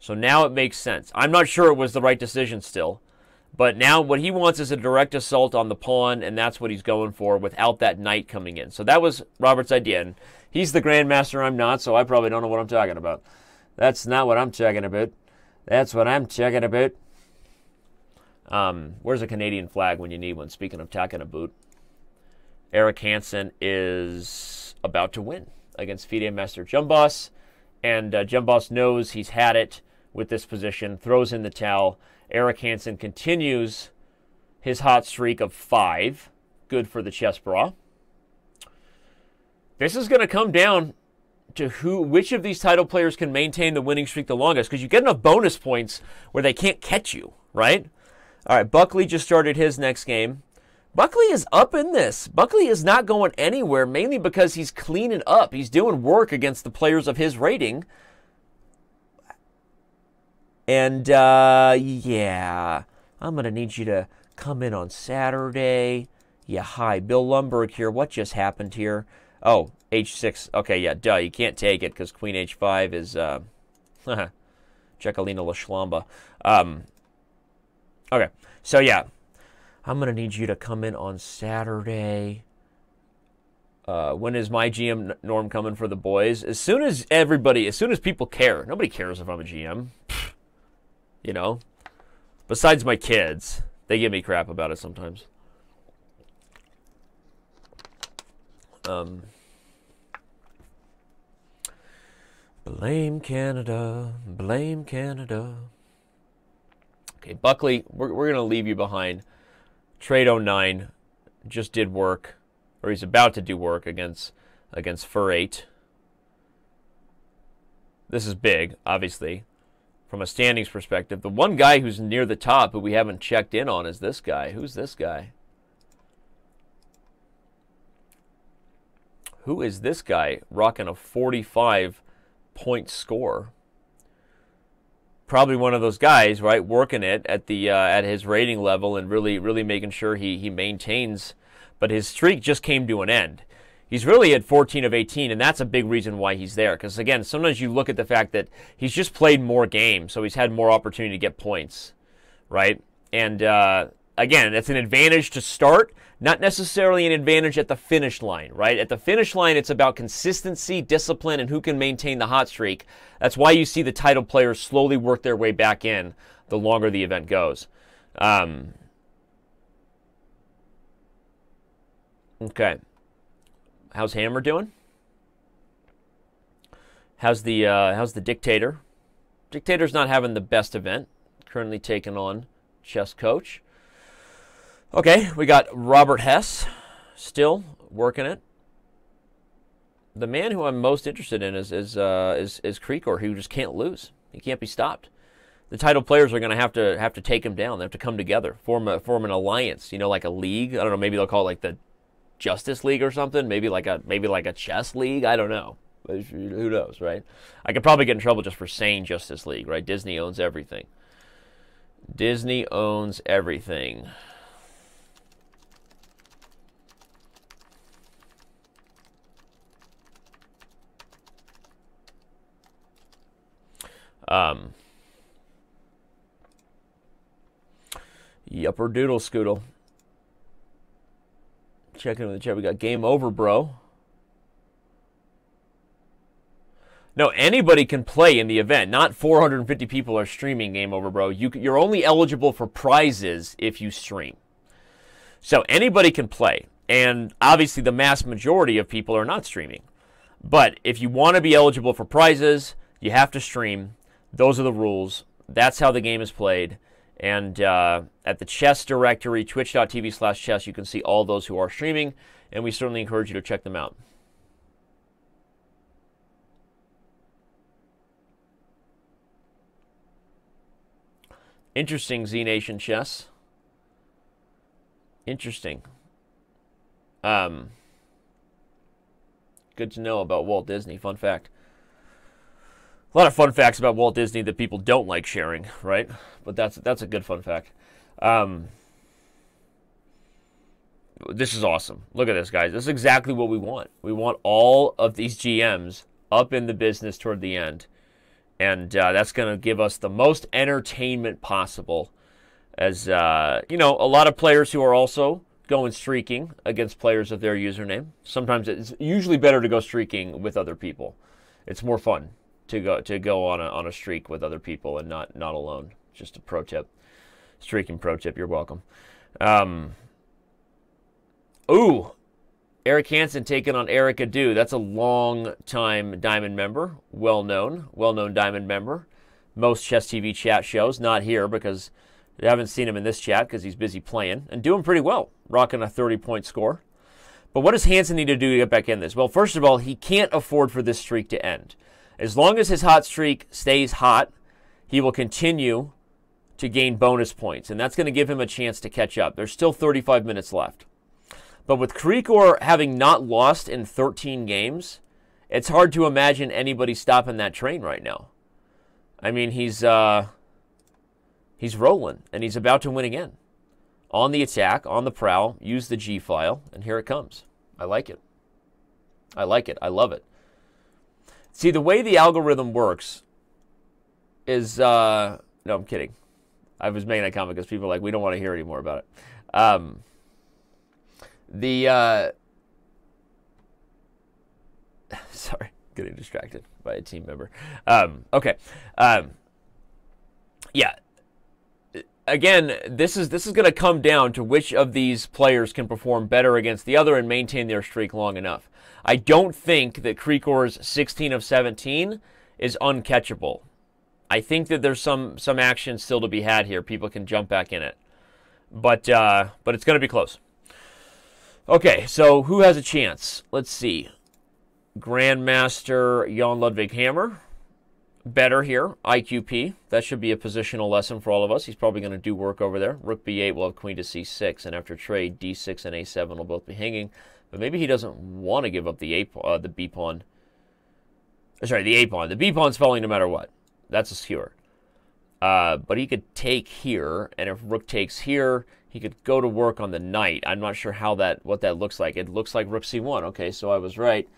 So now it makes sense. I'm not sure it was the right decision still. But now what he wants is a direct assault on the pawn, and that's what he's going for without that knight coming in. So that was Robert's idea. And he's the Grandmaster, I'm not, so I probably don't know what I'm talking about. That's not what I'm talking about. That's what I'm talking about. Where's a Canadian flag when you need one? Speaking of talking about. Eric Hansen is about to win against FIDE Master Jumboss, and Jumboss knows he's had it with this position, throws in the towel. Eric Hansen continues his hot streak of 5. Good for the chess bra. This is going to come down to which of these title players can maintain the winning streak the longest, because you get enough bonus points where they can't catch you, right? All right, Buckley just started his next game. Buckley is up in this. Buckley is not going anywhere, mainly because he's cleaning up. He's doing work against the players of his rating. And, yeah, I'm going to need you to come in on Saturday. Yeah, hi, Bill Lumberg here. What just happened here? Oh, H6. Okay, yeah, duh, you can't take it because Queen H5 is, Jacqueline LaShlamba. Okay, so yeah. I'm going to need you to come in on Saturday. When is my GM Norm coming for the boys? As soon as people care. Nobody cares if I'm a GM. You know? Besides my kids. They give me crap about it sometimes. Blame Canada. Blame Canada. Okay, Buckley, we're going to leave you behind. Trade 09 just did work, or he's about to do work against Fur 8. This is big, obviously, from a standings perspective. The one guy who's near the top who we haven't checked in on is this guy. Who's this guy? Who is this guy rocking a 45-point score? Probably one of those guys, right, working it at the at his rating level and really making sure he maintains. But his streak just came to an end. He's really at 14 of 18, and that's a big reason why he's there. Because, again, sometimes you look at the fact that he's just played more games, so he's had more opportunity to get points, right? And, again, that's an advantage to start, not necessarily an advantage at the finish line, right? At the finish line, it's about consistency, discipline, and who can maintain the hot streak. That's why you see the title players slowly work their way back in the longer the event goes. Okay. How's Hammer doing? How's the Dictator? Dictator's not having the best event. Currently taking on Chess Coach. Okay, we got Robert Hess still working it. The man who I'm most interested in is Krikor, who just can't lose. He can't be stopped. The title players are going to have to take him down. They have to come together, form an alliance. You know, like a league. I don't know. Maybe they'll call it like the Justice League or something. Maybe like a chess league. I don't know. Who knows, right? I could probably get in trouble just for saying Justice League, right? Disney owns everything. Disney owns everything. Yupper doodle scoodle. Checking in the chat. We got game over, bro. No, anybody can play in the event. Not 450 people are streaming game over, bro. You're only eligible for prizes if you stream. So anybody can play. And obviously the mass majority of people are not streaming. But if you want to be eligible for prizes, you have to stream. Those are the rules. That's how the game is played. And at the chess directory, twitch.tv/chess, you can see all those who are streaming. And we certainly encourage you to check them out. Interesting, Z Nation Chess. Interesting. Good to know about Walt Disney. Fun fact. A lot of fun facts about Walt Disney that people don't like sharing, right? But that's a good fun fact. This is awesome. Look at this, guys. This is exactly what we want. We want all of these GMs up in the business toward the end. And that's going to give us the most entertainment possible. As, you know, a lot of players who are also going streaking against players of their username. Sometimes it's usually better to go streaking with other people. It's more fun to go on a streak with other people and not alone. Just a pro tip. Streaking pro tip. You're welcome. Ooh. Eric Hansen taking on Eric Adu. That's a long-time Diamond member. Well-known Diamond member. Most Chess TV chat shows. Not here because I haven't seen him in this chat because he's busy playing. And doing pretty well. Rocking a 30-point score. But what does Hansen need to do to get back in this? Well, first of all, he can't afford for this streak to end. As long as his hot streak stays hot, he will continue to gain bonus points. And that's going to give him a chance to catch up. There's still 35 minutes left. But with Krikor having not lost in 13 games, it's hard to imagine anybody stopping that train right now. I mean, he's rolling, and he's about to win again. On the attack, on the prowl, use the G file, and here it comes. I like it. I like it. I love it. See, the way the algorithm works is... no, I'm kidding. I was making that comment because people are like, we don't want to hear any more about it. Sorry, getting distracted by a team member. Okay. Yeah. Again, this is going to come down to which of these players can perform better against the other and maintain their streak long enough. I don't think that Krikor's 16 of 17 is uncatchable. I think that there's some action still to be had here. People can jump back in it. But it's going to be close. Okay, so who has a chance? Let's see. Grandmaster Jon Ludvig Hammer. Better here. IQP. That should be a positional lesson for all of us. He's probably going to do work over there. Rook b8 will have queen to c6, and after trade, d6 and a7 will both be hanging. But maybe he doesn't want to give up the the B pawn. Sorry, the A pawn. The B pawn's falling no matter what. That's a skewer. But he could take here, and if rook takes here, he could go to work on the knight. I'm not sure what that looks like. It looks like rook c1. Okay, so I was right.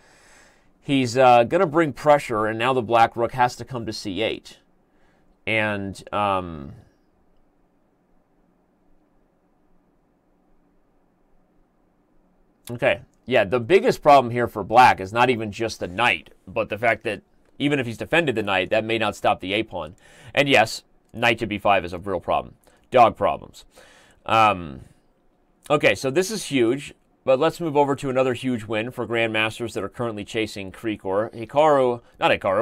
He's going to bring pressure, and now the black rook has to come to c8. And okay, yeah, the biggest problem here for black is not even just the knight, but the fact that even if he's defended the knight, that may not stop the a-pawn. And yes, knight to b5 is a real problem. Dog problems. Okay, so this is huge, but let's move over to another huge win for grandmasters that are currently chasing Krikor.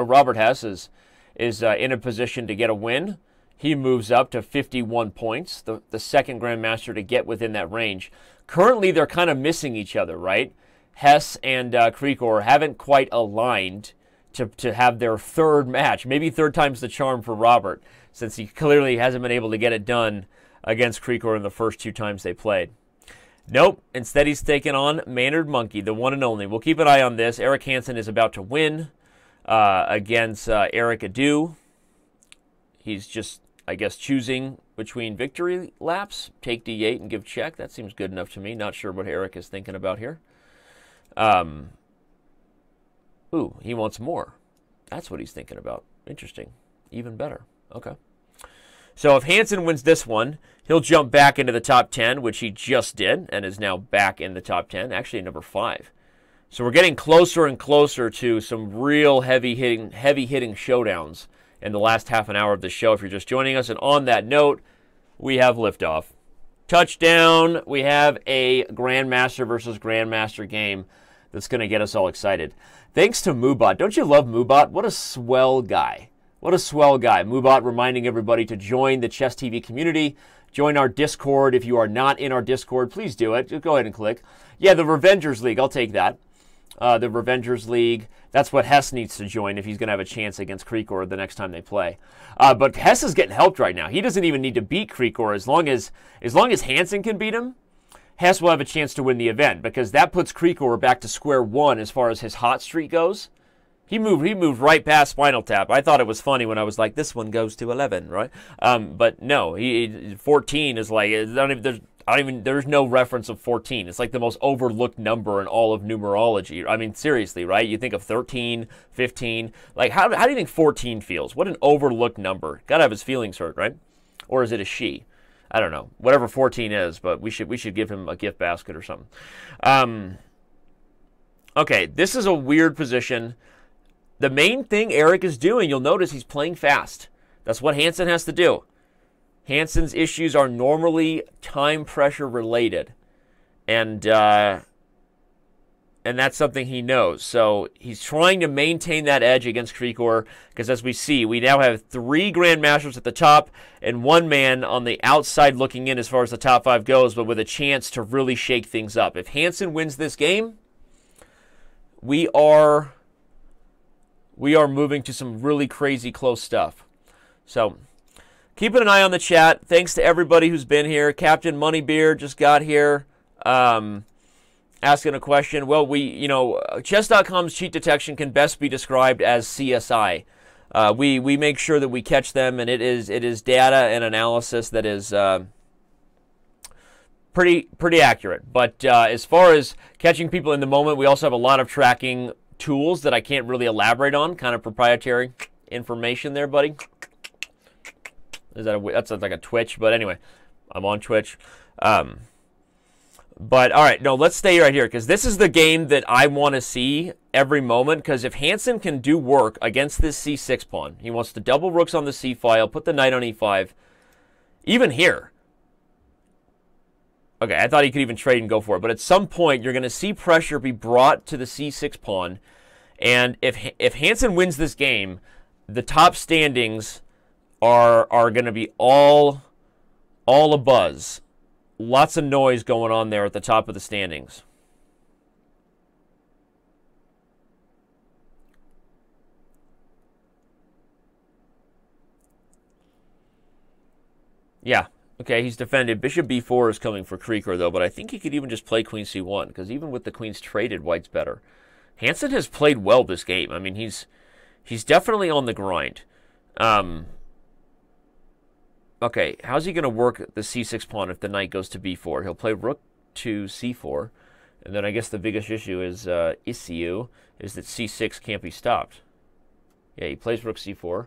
Robert Hess is in a position to get a win. He moves up to 51 points, the second grandmaster to get within that range. Currently, they're kind of missing each other, right? Hess and Krikor haven't quite aligned to have their third match. Maybe third time's the charm for Robert, since he clearly hasn't been able to get it done against Krikor in the first 2 times they played. Nope. Instead, he's taken on Maynard Monkey, the one and only. We'll keep an eye on this. Eric Hansen is about to win against Eric Adu. He's just, I guess, choosing between victory laps, take d8 and give check. That seems good enough to me. Not sure what Eric is thinking about here. Ooh, he wants more. That's what he's thinking about. Interesting. Even better. Okay. So if Hansen wins this one, he'll jump back into the top 10, which he just did, and is now back in the top 10, actually number 5. So we're getting closer and closer to some real heavy-hitting showdowns in the last half an hour of the show if you're just joining us. And on that note, we have liftoff. Touchdown. We have a Grandmaster versus Grandmaster game that's going to get us all excited. Thanks to Moobot. Don't you love Moobot? What a swell guy. What a swell guy. Moobot reminding everybody to join the Chess TV community. Join our Discord. If you are not in our Discord, please do it. Just go ahead and click. Yeah, the Revengers League. I'll take that. The Revengers League. That's what Hess needs to join if he's going to have a chance against Krikor the next time they play. But Hess is getting helped right now. He doesn't even need to beat Krikor. As long as Hansen can beat him, Hess will have a chance to win the event, because that puts Krikor back to square one as far as his hot streak goes. He moved right past Spinal Tap. I thought it was funny when I was like, this one goes to 11, right? But no, 14 is like, there's no reference of 14. It's like the most overlooked number in all of numerology. I mean, seriously, right? You think of 13, 15. Like, how do you think 14 feels? What an overlooked number. Gotta have his feelings hurt, right? Or is it a she? I don't know. Whatever 14 is, but we should give him a gift basket or something. Okay, this is a weird position. The main thing Eric is doing, you'll notice he's playing fast. That's what Hansen has to do. Hansen's issues are normally time pressure related. And that's something he knows. So he's trying to maintain that edge against Krikor, because as we see, we now have 3 Grandmasters at the top and 1 man on the outside looking in as far as the top 5 goes, but with a chance to really shake things up. If Hansen wins this game, we are moving to some really crazy close stuff. So keeping an eye on the chat. Thanks to everybody who's been here. Captain Moneybeard just got here. Asking a question. Well, chess.com's cheat detection can best be described as CSI. We make sure that we catch them, and it is data and analysis that is pretty accurate. But as far as catching people in the moment, we also have a lot of tracking tools that I can't really elaborate on. Kind of proprietary information there, buddy. That's like a Twitch, but anyway, I'm on Twitch. But, all right, no, let's stay right here, because this is the game that I want to see every moment, because if Hansen can do work against this c6 pawn, he wants to double rooks on the c file, put the knight on e5, even here. Okay, I thought he could even trade and go for it, but at some point, you're going to see pressure be brought to the c6 pawn, and if Hansen wins this game, the top standings are going to be all abuzz. Lots of noise going on there at the top of the standings. Yeah, Okay, he's defended. Bishop b4 is coming for Krikor, though, but I think he could even just play queen c1, because even with the queens traded, white's better. Hansen has played well this game. I mean, he's definitely on the grind. Okay, how's he going to work the c6 pawn if the knight goes to b4? He'll play rook to c4, and then I guess the biggest issue is that c6 can't be stopped. Yeah, he plays rook c4,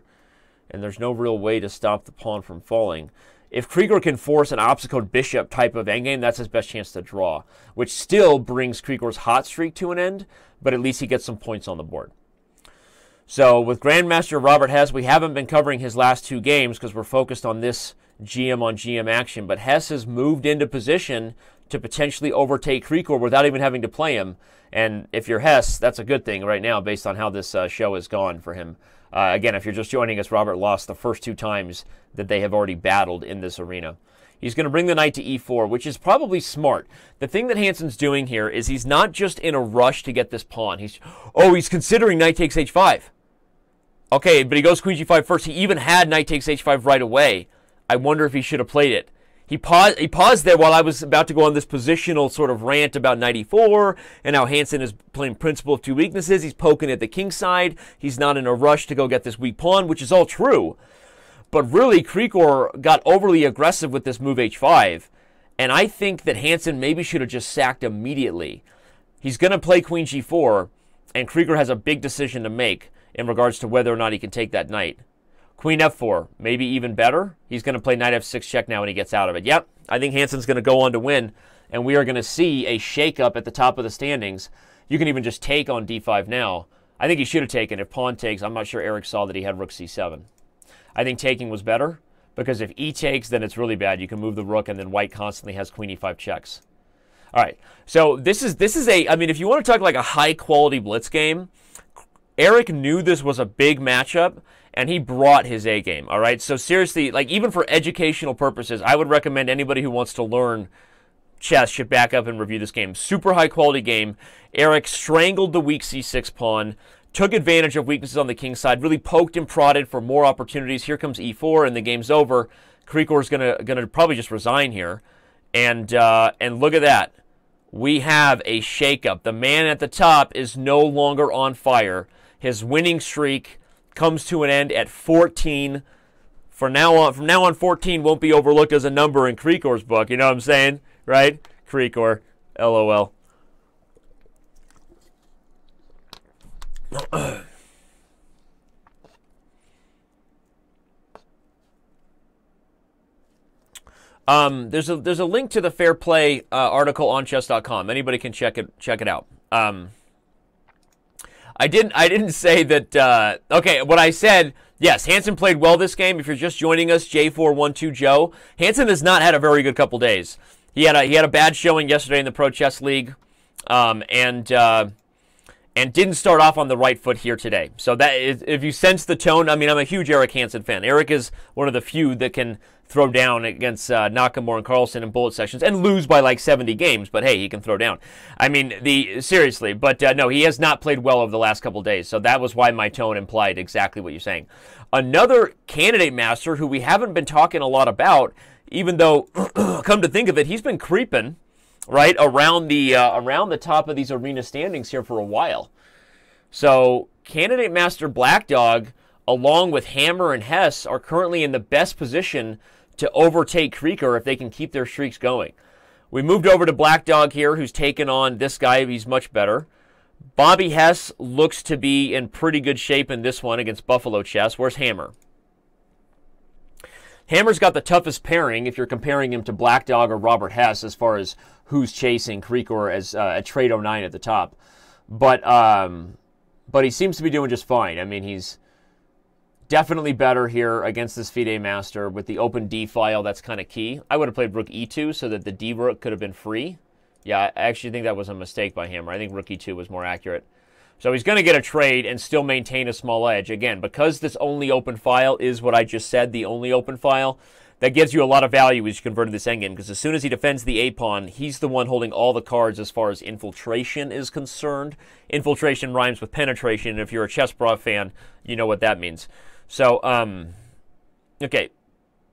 and there's no real way to stop the pawn from falling. If Krikor can force an obstacle bishop type of endgame, that's his best chance to draw, which still brings Krikor's hot streak to an end, but at least he gets some points on the board. So with Grandmaster Robert Hess, we haven't been covering his last 2 games because we're focused on this GM on GM action, but Hess has moved into position to potentially overtake Krikor without even having to play him. And if you're Hess, that's a good thing right now based on how this show has gone for him. Again, if you're just joining us, Robert lost the first 2 times that they have already battled in this arena. He's going to bring the knight to e4, which is probably smart. The thing that Hansen's doing here is he's not just in a rush to get this pawn. He's considering knight takes h5. Okay, but he goes queen g5 first. He even had knight takes h5 right away. I wonder if he should have played it. He paused there while I was about to go on this positional sort of rant about knight e4 and how Hansen is playing principle of 2 weaknesses. He's poking at the king side. He's not in a rush to go get this weak pawn, which is all true. But really, Krikor got overly aggressive with this move h5, and I think that Hansen maybe should have just sacked immediately. He's going to play queen g4, and Krikor has a big decision to make in regards to whether or not he can take that knight. Queen f4, maybe even better. He's going to play knight f6 check now when he gets out of it. Yep, I think Hansen's going to go on to win, and we are going to see a shakeup at the top of the standings. You can even just take on d5 now. I think he should have taken. If pawn takes, I'm not sure Eric saw that he had rook c7. I think taking was better, because if e takes, then it's really bad. You can move the rook, and then white constantly has queen e5 checks. All right, so this is a, I mean, if you want to talk like a high-quality blitz game, Eric knew this was a big matchup, and he brought his A game, all right? So seriously, like even for educational purposes, I would recommend anybody who wants to learn chess should back up and review this game. Super high-quality game. Eric strangled the weak c6 pawn, took advantage of weaknesses on the king side, really poked and prodded for more opportunities. Here comes e4, and the game's over. Krikor's gonna probably just resign here, and look at that. We have a shakeup. The man at the top is no longer on fire. His winning streak comes to an end at 14. From now on, 14 won't be overlooked as a number in Krikor's book. You know what I'm saying, right? Krikor, LOL. There's a link to the Fair Play article on chess.com. Anybody can check it out. I didn't say that. Okay, what I said. Yes, Hansen played well this game. If you're just joining us, J412 Joe. Hansen has not had a very good couple days. He had a bad showing yesterday in the Pro Chess League, and didn't start off on the right foot here today. So that is, if you sense the tone, I mean, I'm a huge Eric Hansen fan. Eric is one of the few that can throw down against Nakamura and Carlsen in bullet sections and lose by like 70 games, but hey, he can throw down. I mean, seriously, but no, he has not played well over the last couple days, so that was why my tone implied exactly what you're saying. Another candidate master who we haven't been talking a lot about, even though, come to think of it, he's been creeping right around the top of these arena standings here for a while. So candidate master Black Dog, along with Hammer and Hess, are currently in the best position to overtake Krikor if they can keep their streaks going. We moved over to Black Dog here, who's taken on this guy. He's much better. Bobby Hess looks to be in pretty good shape in this one against Buffalo Chess. Where's Hammer? Hammer's got the toughest pairing if you're comparing him to Black Dog or Robert Hess as far as who's chasing Krikor as at trade 09 at the top. But he seems to be doing just fine. I mean, he's definitely better here against this FIDE master with the open D file. That's kind of key. I would have played rook e2 so that the D rook could have been free. Yeah, I actually think that was a mistake by Hammer. I think rook e2 was more accurate. So he's going to get a trade and still maintain a small edge. Again, because this only open file is what I just said, the only open file, that gives you a lot of value as you convert to this endgame, because as soon as he defends the A-pawn, he's the one holding all the cards as far as infiltration is concerned. Infiltration rhymes with penetration, and if you're a Chess Bra fan, you know what that means. So, okay.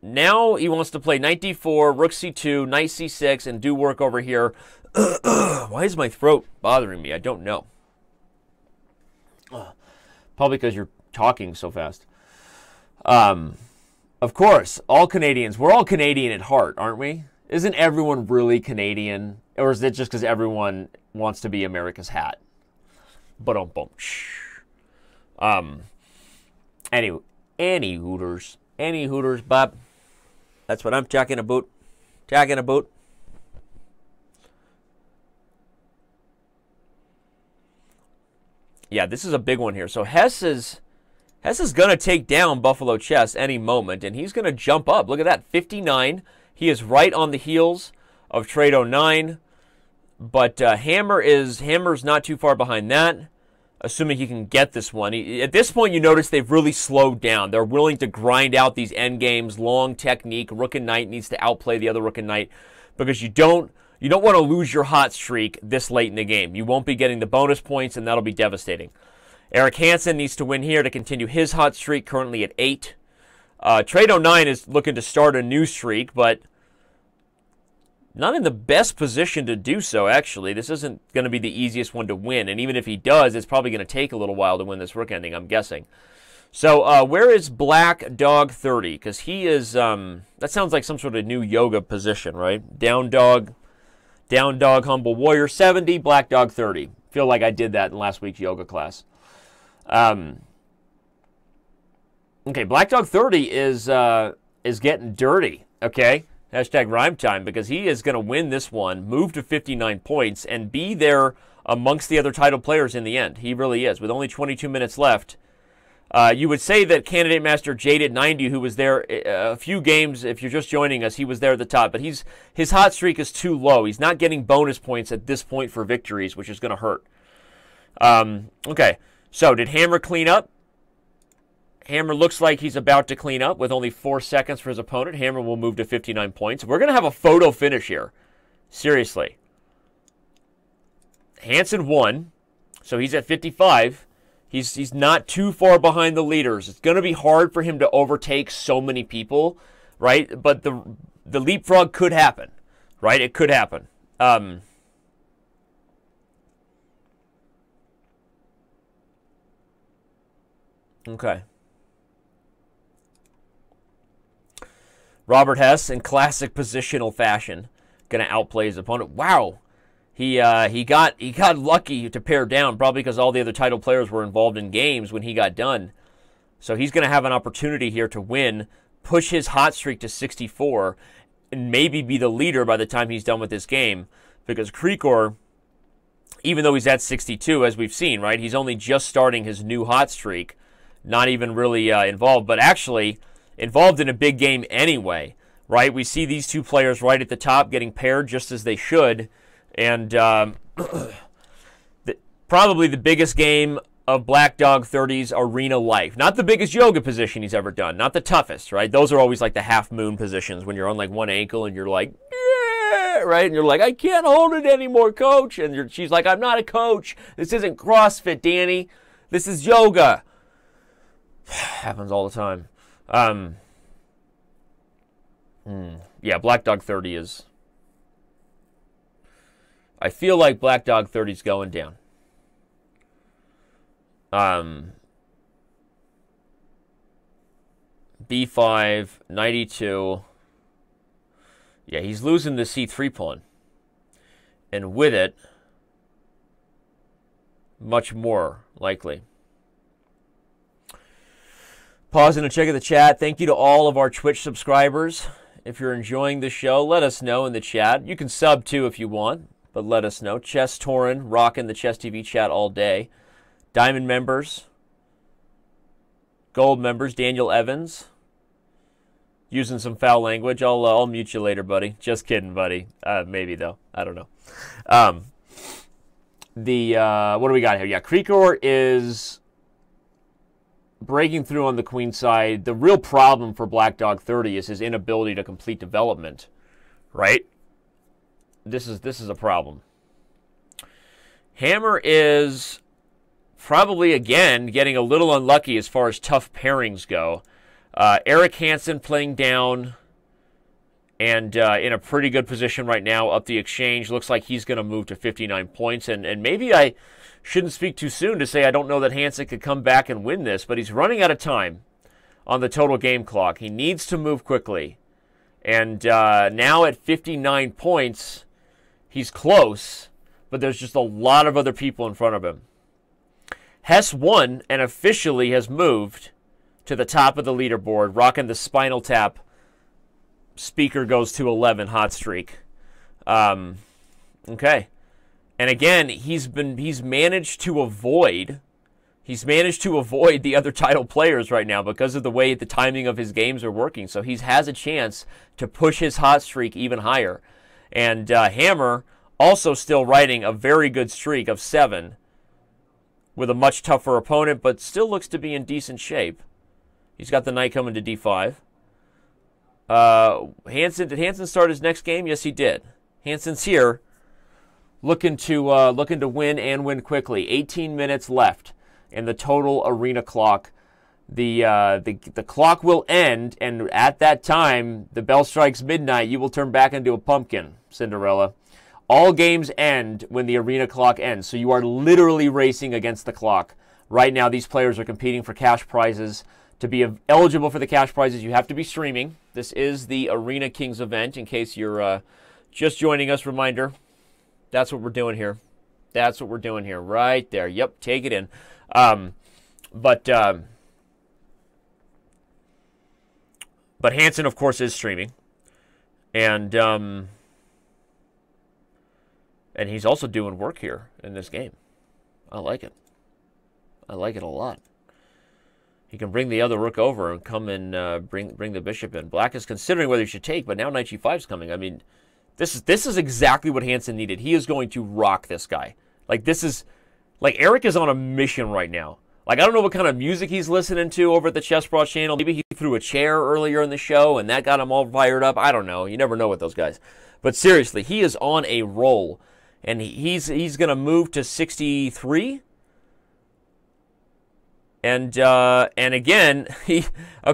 Now he wants to play knight d4, rook c2, knight c6, and do work over here. Why is my throat bothering me? I don't know. Probably because you're talking so fast. Of course, all Canadians. We're all Canadian at heart, aren't we? Isn't everyone really Canadian? Or is it just because everyone wants to be America's hat? Ba-dum-bum. Any Hooters. Any Hooters, Bob. That's what I'm talking about. Talking about. Yeah, this is a big one here. So Hess is going to take down Buffalo Chess any moment, and he's going to jump up. Look at that, 59. He is right on the heels of Trade 09, but Hammer's not too far behind that, assuming he can get this one. At this point, you notice they've really slowed down. They're willing to grind out these end games, long technique. Rook and knight needs to outplay the other rook and knight, because you don't want to lose your hot streak this late in the game. You won't be getting the bonus points, and that'll be devastating. Eric Hansen needs to win here to continue his hot streak, currently at 8. Trade 09 is looking to start a new streak, but not in the best position to do so, actually. This isn't going to be the easiest one to win, and even if he does, it's probably going to take a little while to win this rook ending, I'm guessing. So where is Black Dog 30? Because he is, that sounds like some sort of new yoga position, right? Down dog, humble warrior 70, Black Dog 30. Feel like I did that in last week's yoga class. Okay, Black Dog 30 is getting dirty, okay? Hashtag rhyme time, because he is going to win this one, move to 59 points, and be there amongst the other title players in the end. He really is. With only 22 minutes left, you would say that Candidate Master Jaded90, who was there a few games, if you're just joining us, he was there at the top, but his hot streak is too low. He's not getting bonus points at this point for victories, which is going to hurt. Okay, so did Hammer clean up? Hammer looks like he's about to clean up with only 4 seconds for his opponent. Hammer will move to 59 points. We're going to have a photo finish here. Seriously. Hansen won, so he's at 55. He's not too far behind the leaders. It's going to be hard for him to overtake so many people, right? But the leapfrog could happen, right? It could happen. Okay. Robert Hess, in classic positional fashion, going to outplay his opponent. Wow, he got lucky to pair down, probably because all the other title players were involved in games when he got done. So he's going to have an opportunity here to win, push his hot streak to 64, and maybe be the leader by the time he's done with this game. Because Krikor, even though he's at 62, as we've seen, right, he's only just starting his new hot streak, not even really involved, but actually involved in a big game anyway, right? We see these two players right at the top getting paired just as they should, and probably the biggest game of Black Dog 30's arena life. Not the biggest yoga position he's ever done, not the toughest, right? Those are always like the half moon positions when you're on like one ankle and you're like, yeah, right? And you're like, I can't hold it anymore, coach. And she's like, I'm not a coach. This isn't CrossFit, Danny. This is yoga. Happens all the time. Yeah, Black Dog 30 is... I feel like Black Dog 30 is going down. B5, 92. Yeah, he's losing the C3 pawn. And with it, much more likely. Pausing to check out the chat. Thank you to all of our Twitch subscribers. If you're enjoying the show, let us know in the chat. You can sub too if you want, but let us know. Chess Torin, rocking the Chess TV chat all day. Diamond members. Gold members, Daniel Evans. Using some foul language. I'll mute you later, buddy. Just kidding, buddy. Maybe, though. I don't know. What do we got here? Yeah, Krikor is breaking through on the queen side. The real problem for Black Dog 30 is his inability to complete development, right? This is a problem. Hammer is probably, again, getting a little unlucky as far as tough pairings go. Eric Hansen playing down and in a pretty good position right now up the exchange. Looks like he's going to move to 59 points. And maybe I shouldn't speak too soon to say I don't know that Hansen could come back and win this, but he's running out of time on the total game clock. He needs to move quickly. And now at 59 points, he's close, but there's just a lot of other people in front of him. Hess won and officially has moved to the top of the leaderboard, rocking the Spinal Tap. Speaker goes to 11 hot streak. Okay. And again, he's managed to avoid the other title players right now because of the way the timing of his games are working. So he has a chance to push his hot streak even higher. And Hammer also still riding a very good streak of 7 with a much tougher opponent, but still looks to be in decent shape. He's got the knight coming to d5. Did Hansen start his next game? Yes, he did. Hansen's here, looking to win and win quickly. 18 minutes left in the total arena clock. The clock will end, and at that time, the bell strikes midnight. You will turn back into a pumpkin, Cinderella. All games end when the arena clock ends, so you are literally racing against the clock. Right now, these players are competing for cash prizes. To be eligible for the cash prizes, you have to be streaming. This is the Arena Kings event, in case you're just joining us. Reminder, that's what we're doing here. That's what we're doing here, right there. Yep, take it in. But Hansen, of course, is streaming. And he's also doing work here in this game. I like it. I like it a lot. He can bring the other rook over and come and bring the bishop in. Black is considering whether he should take, but now knight g5 is coming. I mean, this is exactly what Hansen needed. He is going to rock this guy. Like Eric is on a mission right now. Like, I don't know what kind of music he's listening to over at the Chess Bros channel. Maybe he threw a chair earlier in the show and that got him all fired up. I don't know. You never know with those guys. But seriously, he is on a roll, and he's going to move to 63. And again,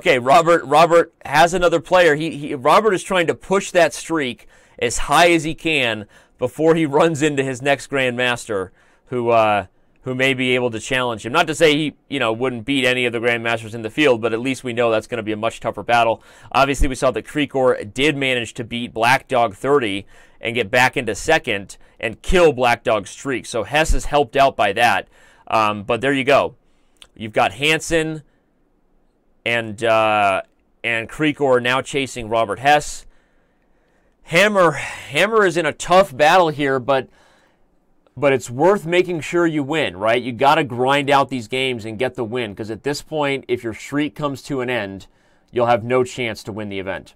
Robert has another player. Robert is trying to push that streak as high as he can before he runs into his next Grandmaster, who may be able to challenge him. Not to say he wouldn't beat any of the Grandmasters in the field, but at least we know that's going to be a much tougher battle. Obviously, we saw that Krikor did manage to beat Black Dog 30 and get back into second and kill Black Dog's streak. So Hess is helped out by that. But there you go. You've got Hansen and Krikor now chasing Robert Hess. Hammer is in a tough battle here, but it's worth making sure you win, right? You got to grind out these games and get the win, because at this point, if your streak comes to an end, you'll have no chance to win the event.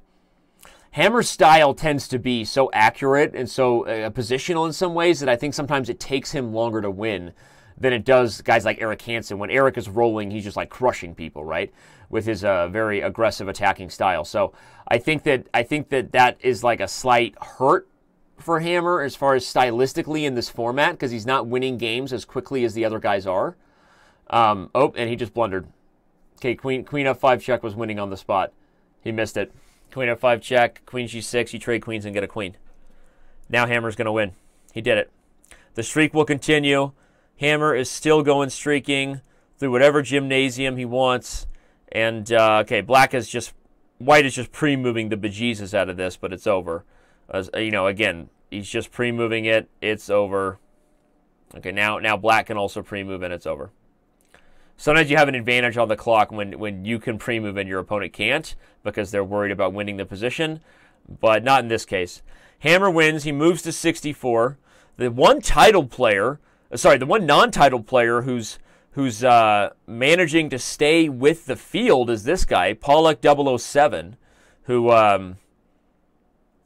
Hammer's style tends to be so accurate and so positional in some ways that I think sometimes it takes him longer to win than it does guys like Eric Hansen. When Eric is rolling, he's just like crushing people, right, with his very aggressive attacking style. So I think that is like a slight hurt for Hammer as far as stylistically in this format, because he's not winning games as quickly as the other guys are. And he just blundered. Okay, queen f5 check was winning on the spot. He missed it. Queen f5 check, queen g6, you trade queens and get a queen. Now Hammer's going to win. He did it. The streak will continue. Hammer is still going streaking through whatever gymnasium he wants. And, okay, white is just pre-moving the bejesus out of this, but it's over. Again, he's just pre-moving it. It's over. Okay, now black can also pre-move and it's over. Sometimes you have an advantage on the clock when you can pre-move and your opponent can't, because they're worried about winning the position, but not in this case. Hammer wins. He moves to 64. The one non-titled player who's managing to stay with the field is this guy, Pollock 007, who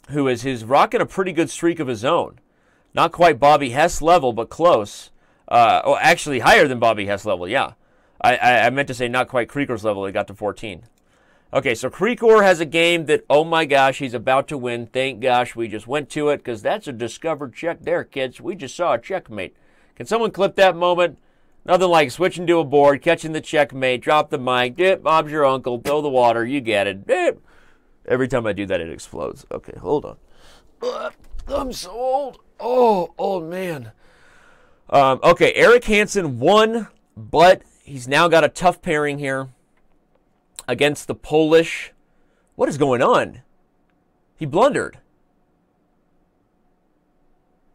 is rocking a pretty good streak of his own. Not quite Bobby Hess level, but close. Actually higher than Bobby Hess level, yeah. I meant to say not quite Krikor's level. It got to 14. Okay, so Krikor has a game that, oh my gosh, he's about to win. Thank gosh we just went to it, because that's a discovered check there, kids. We just saw a checkmate. Can someone clip that moment? Nothing like switching to a board, catching the checkmate, drop the mic, dip, Bob's your uncle, throw the water, you get it. Dip. Every time I do that, it explodes. Okay, hold on. I'm so old. Oh, old man. Okay, Eric Hansen won, but he's now got a tough pairing here against the Polish. What is going on? He blundered.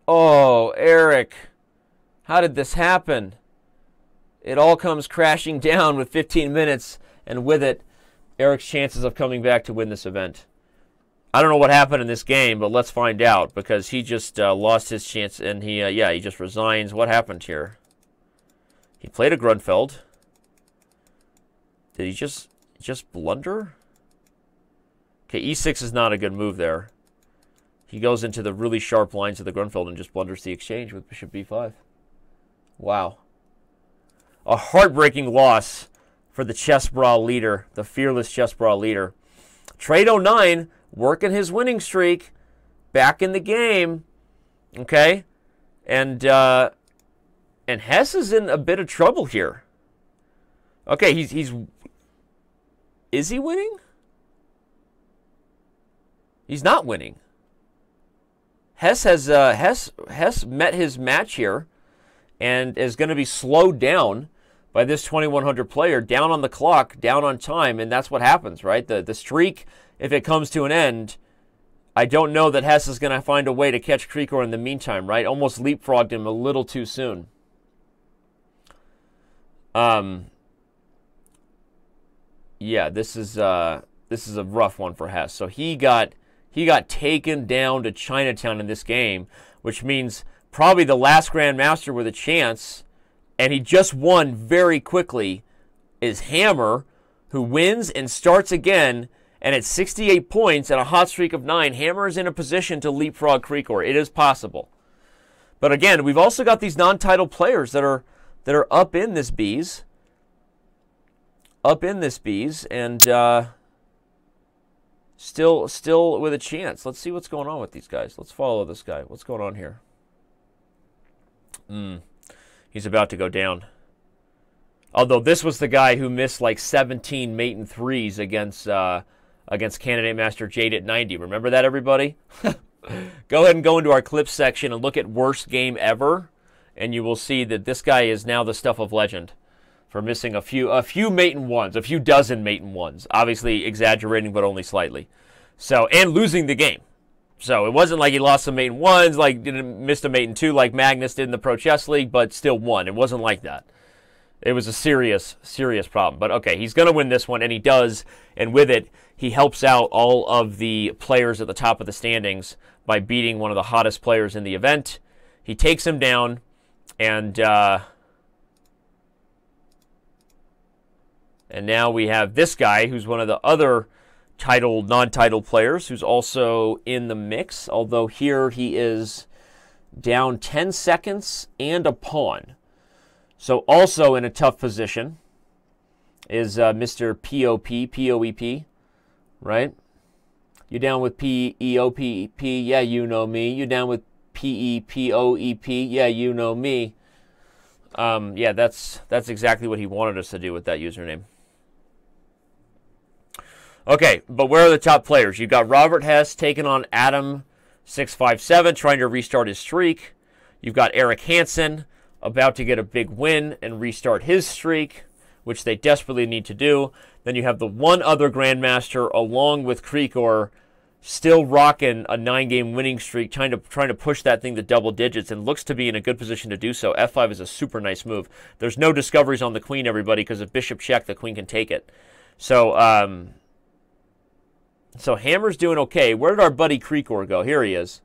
Oh, Eric. How did this happen? It all comes crashing down with 15 minutes, and with it, Eric's chances of coming back to win this event. I don't know what happened in this game, but let's find out, because he just lost his chance, and he just resigns. What happened here? He played a Grunfeld. Did he just blunder? Okay, e6 is not a good move there. He goes into the really sharp lines of the Grunfeld and just blunders the exchange with bishop b5. Wow. A heartbreaking loss for the chess brawl leader, the fearless chess brawl leader. Trade 09, working his winning streak, back in the game. Okay? And Hess is in a bit of trouble here. Okay, is he winning? He's not winning. Hess met his match here and is going to be slowed down by this 2100 player, down on the clock, down on time, and that's what happens, right? The streak, if it comes to an end, I don't know that Hess is going to find a way to catch Krikor in the meantime, right? Almost leapfrogged him a little too soon. Yeah, this is a rough one for Hess. So he got taken down to Chinatown in this game, which means probably the last Grandmaster with a chance, and he just won very quickly, is Hammer, who wins and starts again, and at 68 points and a hot streak of 9, Hammer is in a position to leapfrog Krikor. It is possible. But again, we've also got these non-title players that are up in this bees. And still with a chance. Let's see what's going on with these guys. Let's follow this guy. What's going on here? He's about to go down. Although this was the guy who missed like 17 mate and threes against Candidate Master Jade at 90. Remember that, everybody? Go ahead and go into our clips section and look at worst game ever, and you will see that this guy is now the stuff of legend for missing a few mate and ones, a few dozen mate and ones. Obviously exaggerating, but only slightly. So, and losing the game. So it wasn't like he lost some mate and ones, like missed a mate and two like Magnus did in the Pro Chess League, but still won. It wasn't like that. It was a serious, serious problem. But okay, he's going to win this one, and he does. And with it, he helps out all of the players at the top of the standings by beating one of the hottest players in the event. He takes him down, and now we have this guy who's one of the other non-title players who's also in the mix, although here he is down 10 seconds and a pawn. So also in a tough position is Mr. POEP, right? You down with PEOPP? Yeah, you know me. You down with PEPOEP? Yeah, you know me. Yeah, that's exactly what he wanted us to do with that username. Okay, but where are the top players? You've got Robert Hess taking on Adam657, trying to restart his streak. You've got Eric Hansen about to get a big win and restart his streak, which they desperately need to do. Then you have the one other Grandmaster, along with Krikor, still rocking a 9-game winning streak, trying to push that thing to double digits, and looks to be in a good position to do so. F5 is a super nice move. There's no discoveries on the queen, everybody, because if bishop check, the queen can take it. So, so Hammer's doing okay. Where did our buddy Krikor go? Here he is.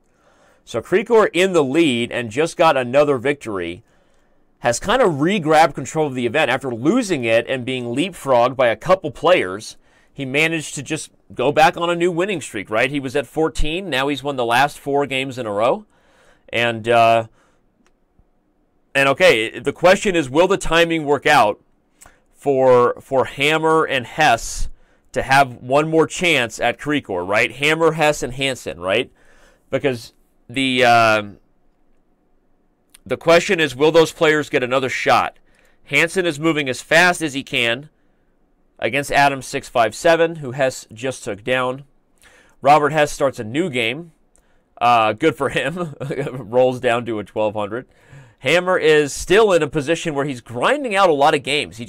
So Krikor in the lead and just got another victory. Has kind of re-grabbed control of the event. After losing it and being leapfrogged by a couple players, he managed to just go back on a new winning streak, right? He was at 14. Now he's won the last 4 games in a row. And okay, the question is, will the timing work out for Hammer and Hess to have one more chance at Krikor, right? Hammer, Hess, and Hansen, right? Because the question is, will those players get another shot Hansen is moving as fast as he can against Adam 657, who Hess just took down. Robert Hess starts a new game. Good for him. Rolls down to a 1200. Hammer is still in a position where he's grinding out a lot of games.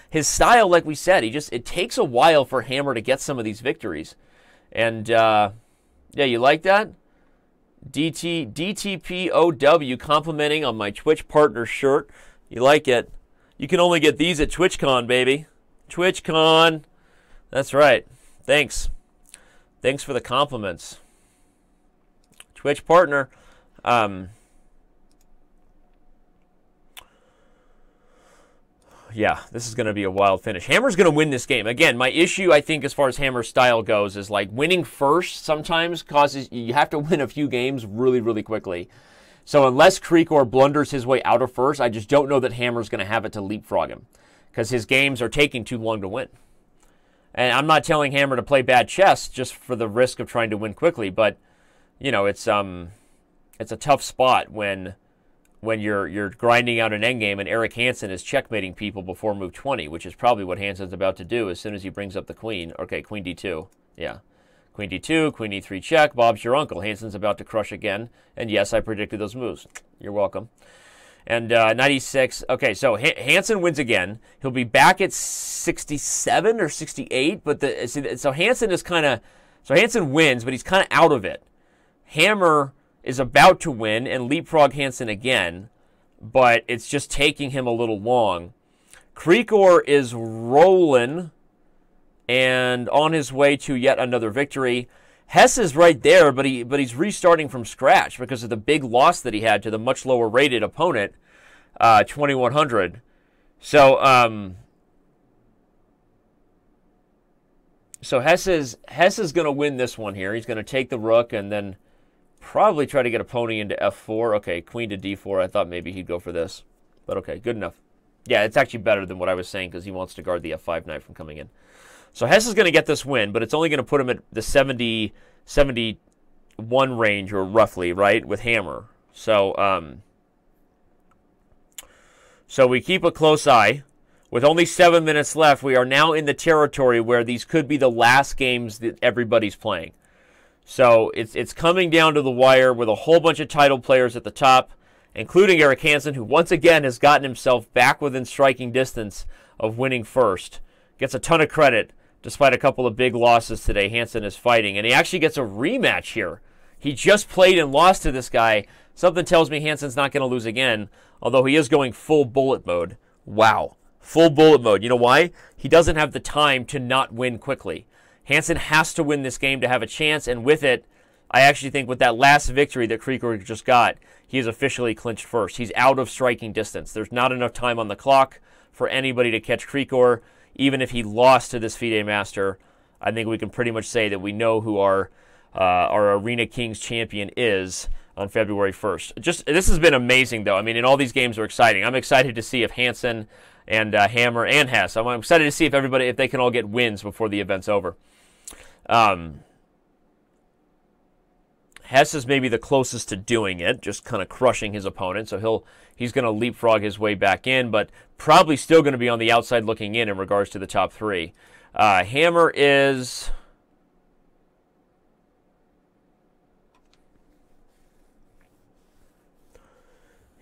His style, like we said, it takes a while for Hammer to get some of these victories. And, yeah, you like that? DTPOW complimenting on my Twitch partner shirt. You like it? You can only get these at TwitchCon, baby. TwitchCon. That's right. Thanks. Thanks for the compliments. Twitch partner. Yeah, this is going to be a wild finish. Hammer's going to win this game. Again, my issue, I think, as far as Hammer's style goes, is like winning first sometimes causes you have to win a few games really, really quickly. So unless Krikor blunders his way out of first, I just don't know that Hammer's going to have it to leapfrog him because his games are taking too long to win. And I'm not telling Hammer to play bad chess just for the risk of trying to win quickly, but you know, it's a tough spot when you're grinding out an endgame and Eric Hansen is checkmating people before move 20, which is probably what Hansen's about to do as soon as he brings up the queen. Okay, queen d2. Yeah. Queen d2, queen e3 check. Bob's your uncle. Hansen's about to crush again. And yes, I predicted those moves. You're welcome. And knight e6. Okay, so Hansen wins again. He'll be back at 67 or 68. But so Hansen is kind of... So Hansen wins, but he's kind of out of it. Hammer is about to win and leapfrog Hansen again, but it's just taking him a little long. Krikor is rolling and on his way to yet another victory. Hess is right there, but he's restarting from scratch because of the big loss that he had to the much lower rated opponent, 2100. So Hess is going to win this one here. He's going to take the rook and then probably try to get a pony into f4. Okay, queen to d4. I thought maybe he'd go for this. But okay, good enough. Yeah, it's actually better than what I was saying because he wants to guard the f5 knight from coming in. So Hess is going to get this win, but it's only going to put him at the 71 range, or roughly, right, with Hammer. So, so we keep a close eye. With only 7 minutes left, we are now in the territory where these could be the last games that everybody's playing. So it's coming down to the wire with a whole bunch of title players at the top, including Eric Hansen, who once again has gotten himself back within striking distance of winning first. Gets a ton of credit despite a couple of big losses today. Hansen is fighting, and he actually gets a rematch here. He just played and lost to this guy. Something tells me Hansen's not going to lose again, although he is going full bullet mode. Wow. Full bullet mode. You know why? He doesn't have the time to not win quickly. Hansen has to win this game to have a chance, and with it, I actually think with that last victory that Krikor just got, he is officially clinched first. He's out of striking distance. There's not enough time on the clock for anybody to catch Krikor. Even if he lost to this FIDE Master, I think we can pretty much say that we know who our Arena Kings champion is on February 1st. This has been amazing, though. I mean, and all these games are exciting. I'm excited to see if Hansen and Hammer and Hess. I'm excited to see if they can all get wins before the event's over. Hess is maybe the closest to doing it, just kind of crushing his opponent. So he's going to leapfrog his way back in, but probably still going to be on the outside looking in regards to the top three. Hammer is...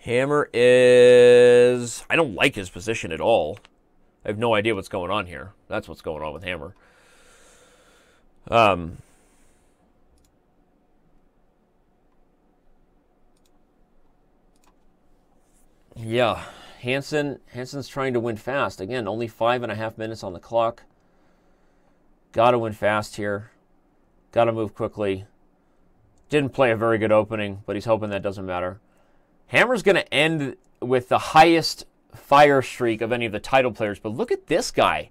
I don't like his position at all. I have no idea what's going on here. That's what's going on with Hammer. Yeah, Hansen's trying to win fast. Again, only 5.5 minutes on the clock. Got to win fast here. Got to move quickly. Didn't play a very good opening, but he's hoping that doesn't matter. Hammer's going to end with the highest fire streak of any of the title players, but look at this guy.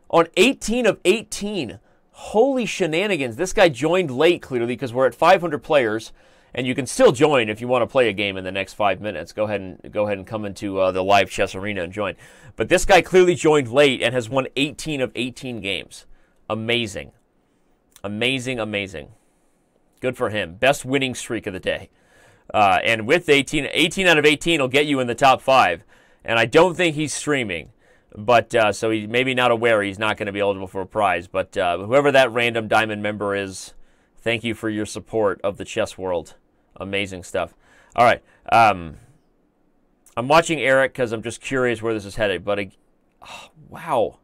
On 18 of 18. Holy shenanigans. This guy joined late, clearly, because we're at 500 players, and you can still join if you want to play a game in the next 5 minutes. Go ahead and come into the live chess arena and join. But this guy clearly joined late and has won 18 of 18 games. Amazing. Amazing, amazing. Good for him. Best winning streak of the day. And with 18 out of 18 will get you in the top 5. And I don't think he's streaming. But so he's maybe not aware he's not going to be eligible for a prize. But whoever that random diamond member is, thank you for your support of the chess world. Amazing stuff. All right. I'm watching Eric because I'm just curious where this is headed. But, oh, wow.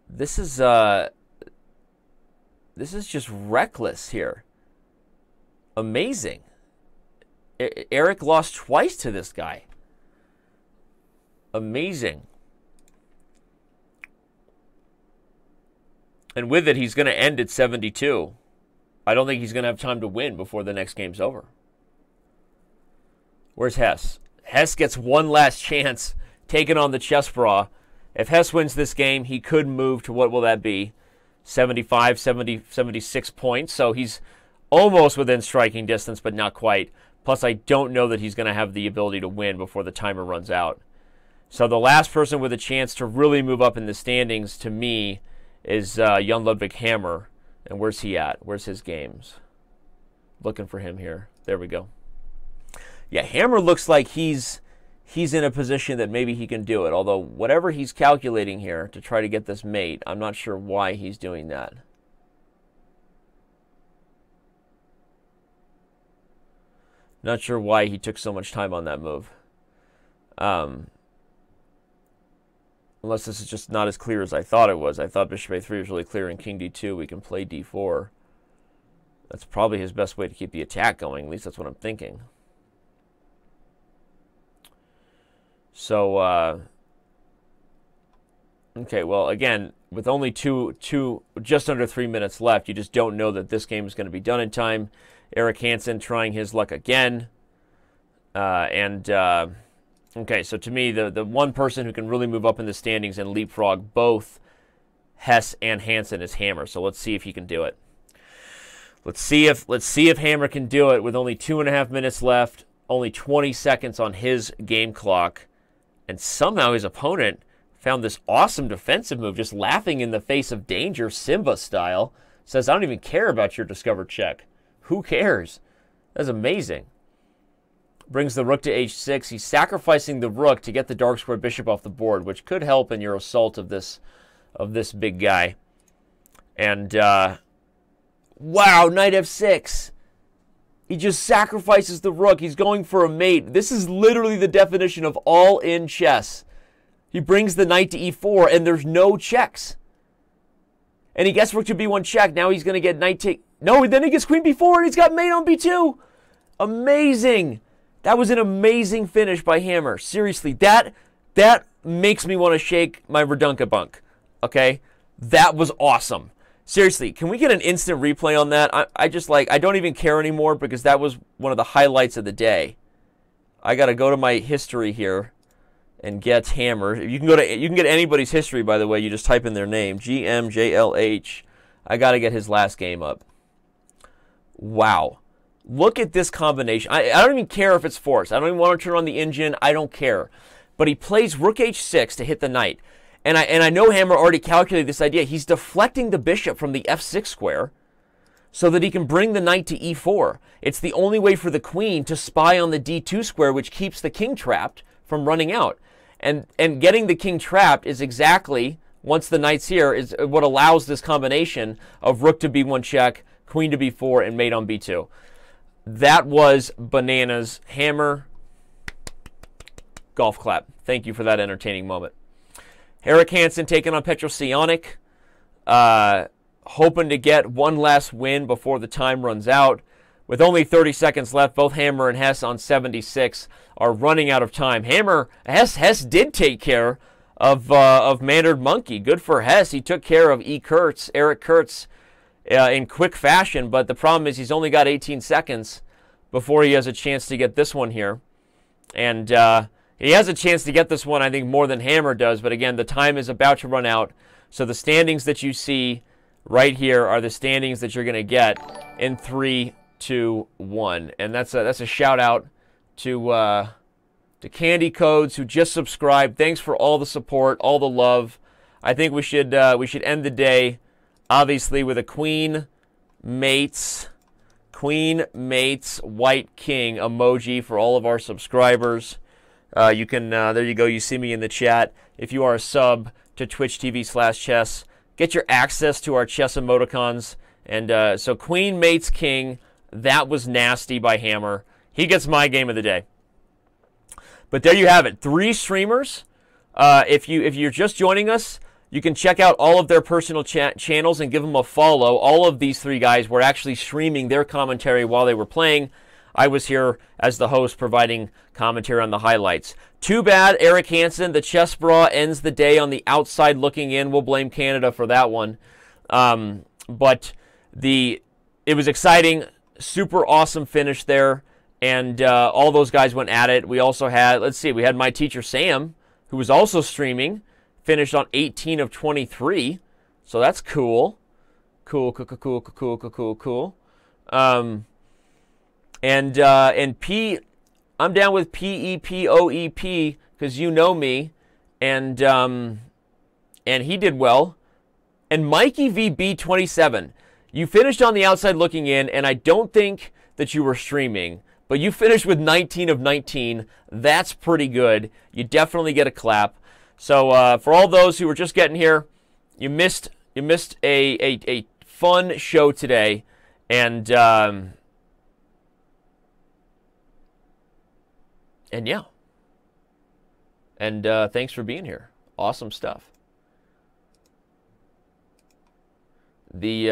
This is just reckless here. Amazing. Eric lost twice to this guy. Amazing. And with it, he's going to end at 72. I don't think he's going to have time to win before the next game's over. Where's Hess? Hess gets one last chance taking on the chess bra. If Hess wins this game, he could move to, what will that be? 75, 70, 76 points. So he's almost within striking distance, but not quite. Plus, I don't know that he's going to have the ability to win before the timer runs out. So the last person with a chance to really move up in the standings, to me, is Jon Ludvig Hammer. And where's he at? Where's his games? Looking for him here. There we go. Yeah, Hammer looks like he's in a position that maybe he can do it. Although, whatever he's calculating here to try to get this mate, I'm not sure why he's doing that. Not sure why he took so much time on that move. Unless this is just not as clear as I thought it was. I thought bishop a3 was really clear, and king d2, we can play d4. That's probably his best way to keep the attack going. At least that's what I'm thinking. So, okay, well, again, with only just under 3 minutes left, you just don't know that this game is going to be done in time. Eric Hansen trying his luck again. Okay, so to me, the one person who can really move up in the standings and leapfrog both Hess and Hansen is Hammer. So let's see if he can do it. Let's see if Hammer can do it with only 2.5 minutes left, only 20 seconds on his game clock, and somehow his opponent found this awesome defensive move, just laughing in the face of danger, Simba style. Says, I don't even care about your discovered check. Who cares? That's amazing. Brings the rook to h6. He's sacrificing the rook to get the dark square bishop off the board, which could help in your assault of this big guy. And wow, knight f6. He just sacrifices the rook. He's going for a mate. This is literally the definition of all-in chess. He brings the knight to e4, and there's no checks. And he gets rook to b1 check. Now he's going to get knight take. No, then he gets queen b4, and he's got mate on b2. Amazing. That was an amazing finish by Hammer. Seriously, that makes me want to shake my Redunka bunk. Okay? That was awesome. Seriously, can we get an instant replay on that? I don't even care anymore because that was one of the highlights of the day. I got to go to my history here and get Hammer. You can get anybody's history, by the way. You just type in their name, GMJLH. I got to get his last game up. Wow. Look at this combination. I don't even care if it's forced. I don't even want to turn on the engine. I don't care. But he plays rook h6 to hit the knight. And I know Hammer already calculated this idea. He's deflecting the bishop from the f6 square so that he can bring the knight to e4. It's the only way for the queen to spy on the d2 square, which keeps the king trapped from running out. And getting the king trapped is exactly, once the knight's here, is what allows this combination of rook to b1 check, queen to b4, and mate on b2. That was bananas. Hammer, golf clap. Thank you for that entertaining moment. Eric Hansen taking on Petrosianic, hoping to get one last win before the time runs out. With only 30 seconds left, both Hammer and Hess on 76 are running out of time. Hess did take care of Mannered Monkey. Good for Hess. He took care of Eric Kurtz, in quick fashion, but the problem is he's only got 18 seconds before he has a chance to get this one here. And he has a chance to get this one, I think, more than Hammer does, but again, the time is about to run out. So the standings that you see right here are the standings that you're going to get in 3, 2, 1. And that's a shout out to Candy Codes, who just subscribed. Thanks for all the support, all the love. I think we should end the day, obviously, with a queen mates, Queen Mates White King emoji for all of our subscribers. You can, there you go, you see me in the chat. If you are a sub to Twitch TV/chess, get your access to our chess emoticons. And so Queen Mates King, that was nasty by Hammer. He gets my game of the day. But there you have it, 3 streamers. If you're just joining us, you can check out all of their personal channels and give them a follow. All of these 3 guys were actually streaming their commentary while they were playing. I was here as the host providing commentary on the highlights. Too bad Eric Hansen, the chess bra, ends the day on the outside looking in. We'll blame Canada for that one. But it was exciting, super awesome finish there. And all those guys went at it. We also had, let's see, we had my teacher Sam, who was also streaming, finished on 18 of 23. So that's cool. Cool. And P, I'm down with PEPOEP because you know me, and he did well. And Mikey VB27, you finished on the outside looking in, and I don't think that you were streaming, but you finished with 19 of 19. That's pretty good. You definitely get a clap. So for all those who were just getting here, you missed a fun show today, and yeah. And thanks for being here. Awesome stuff. Checking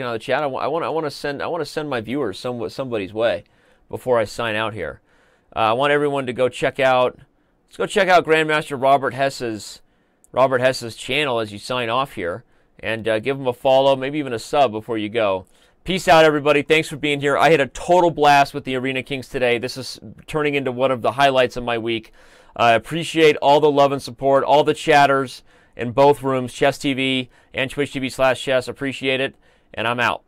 out the chat. I want to send my viewers somebody's way before I sign out here. I want everyone to go check out. Let's go check out Grandmaster Robert Hess's channel as you sign off here, and give him a follow, maybe even a sub before you go. Peace out, everybody. Thanks for being here. I had a total blast with the Arena Kings today. This is turning into one of the highlights of my week. I appreciate all the love and support, all the chatters in both rooms, Chess TV and Twitch TV/chess. Appreciate it, and I'm out.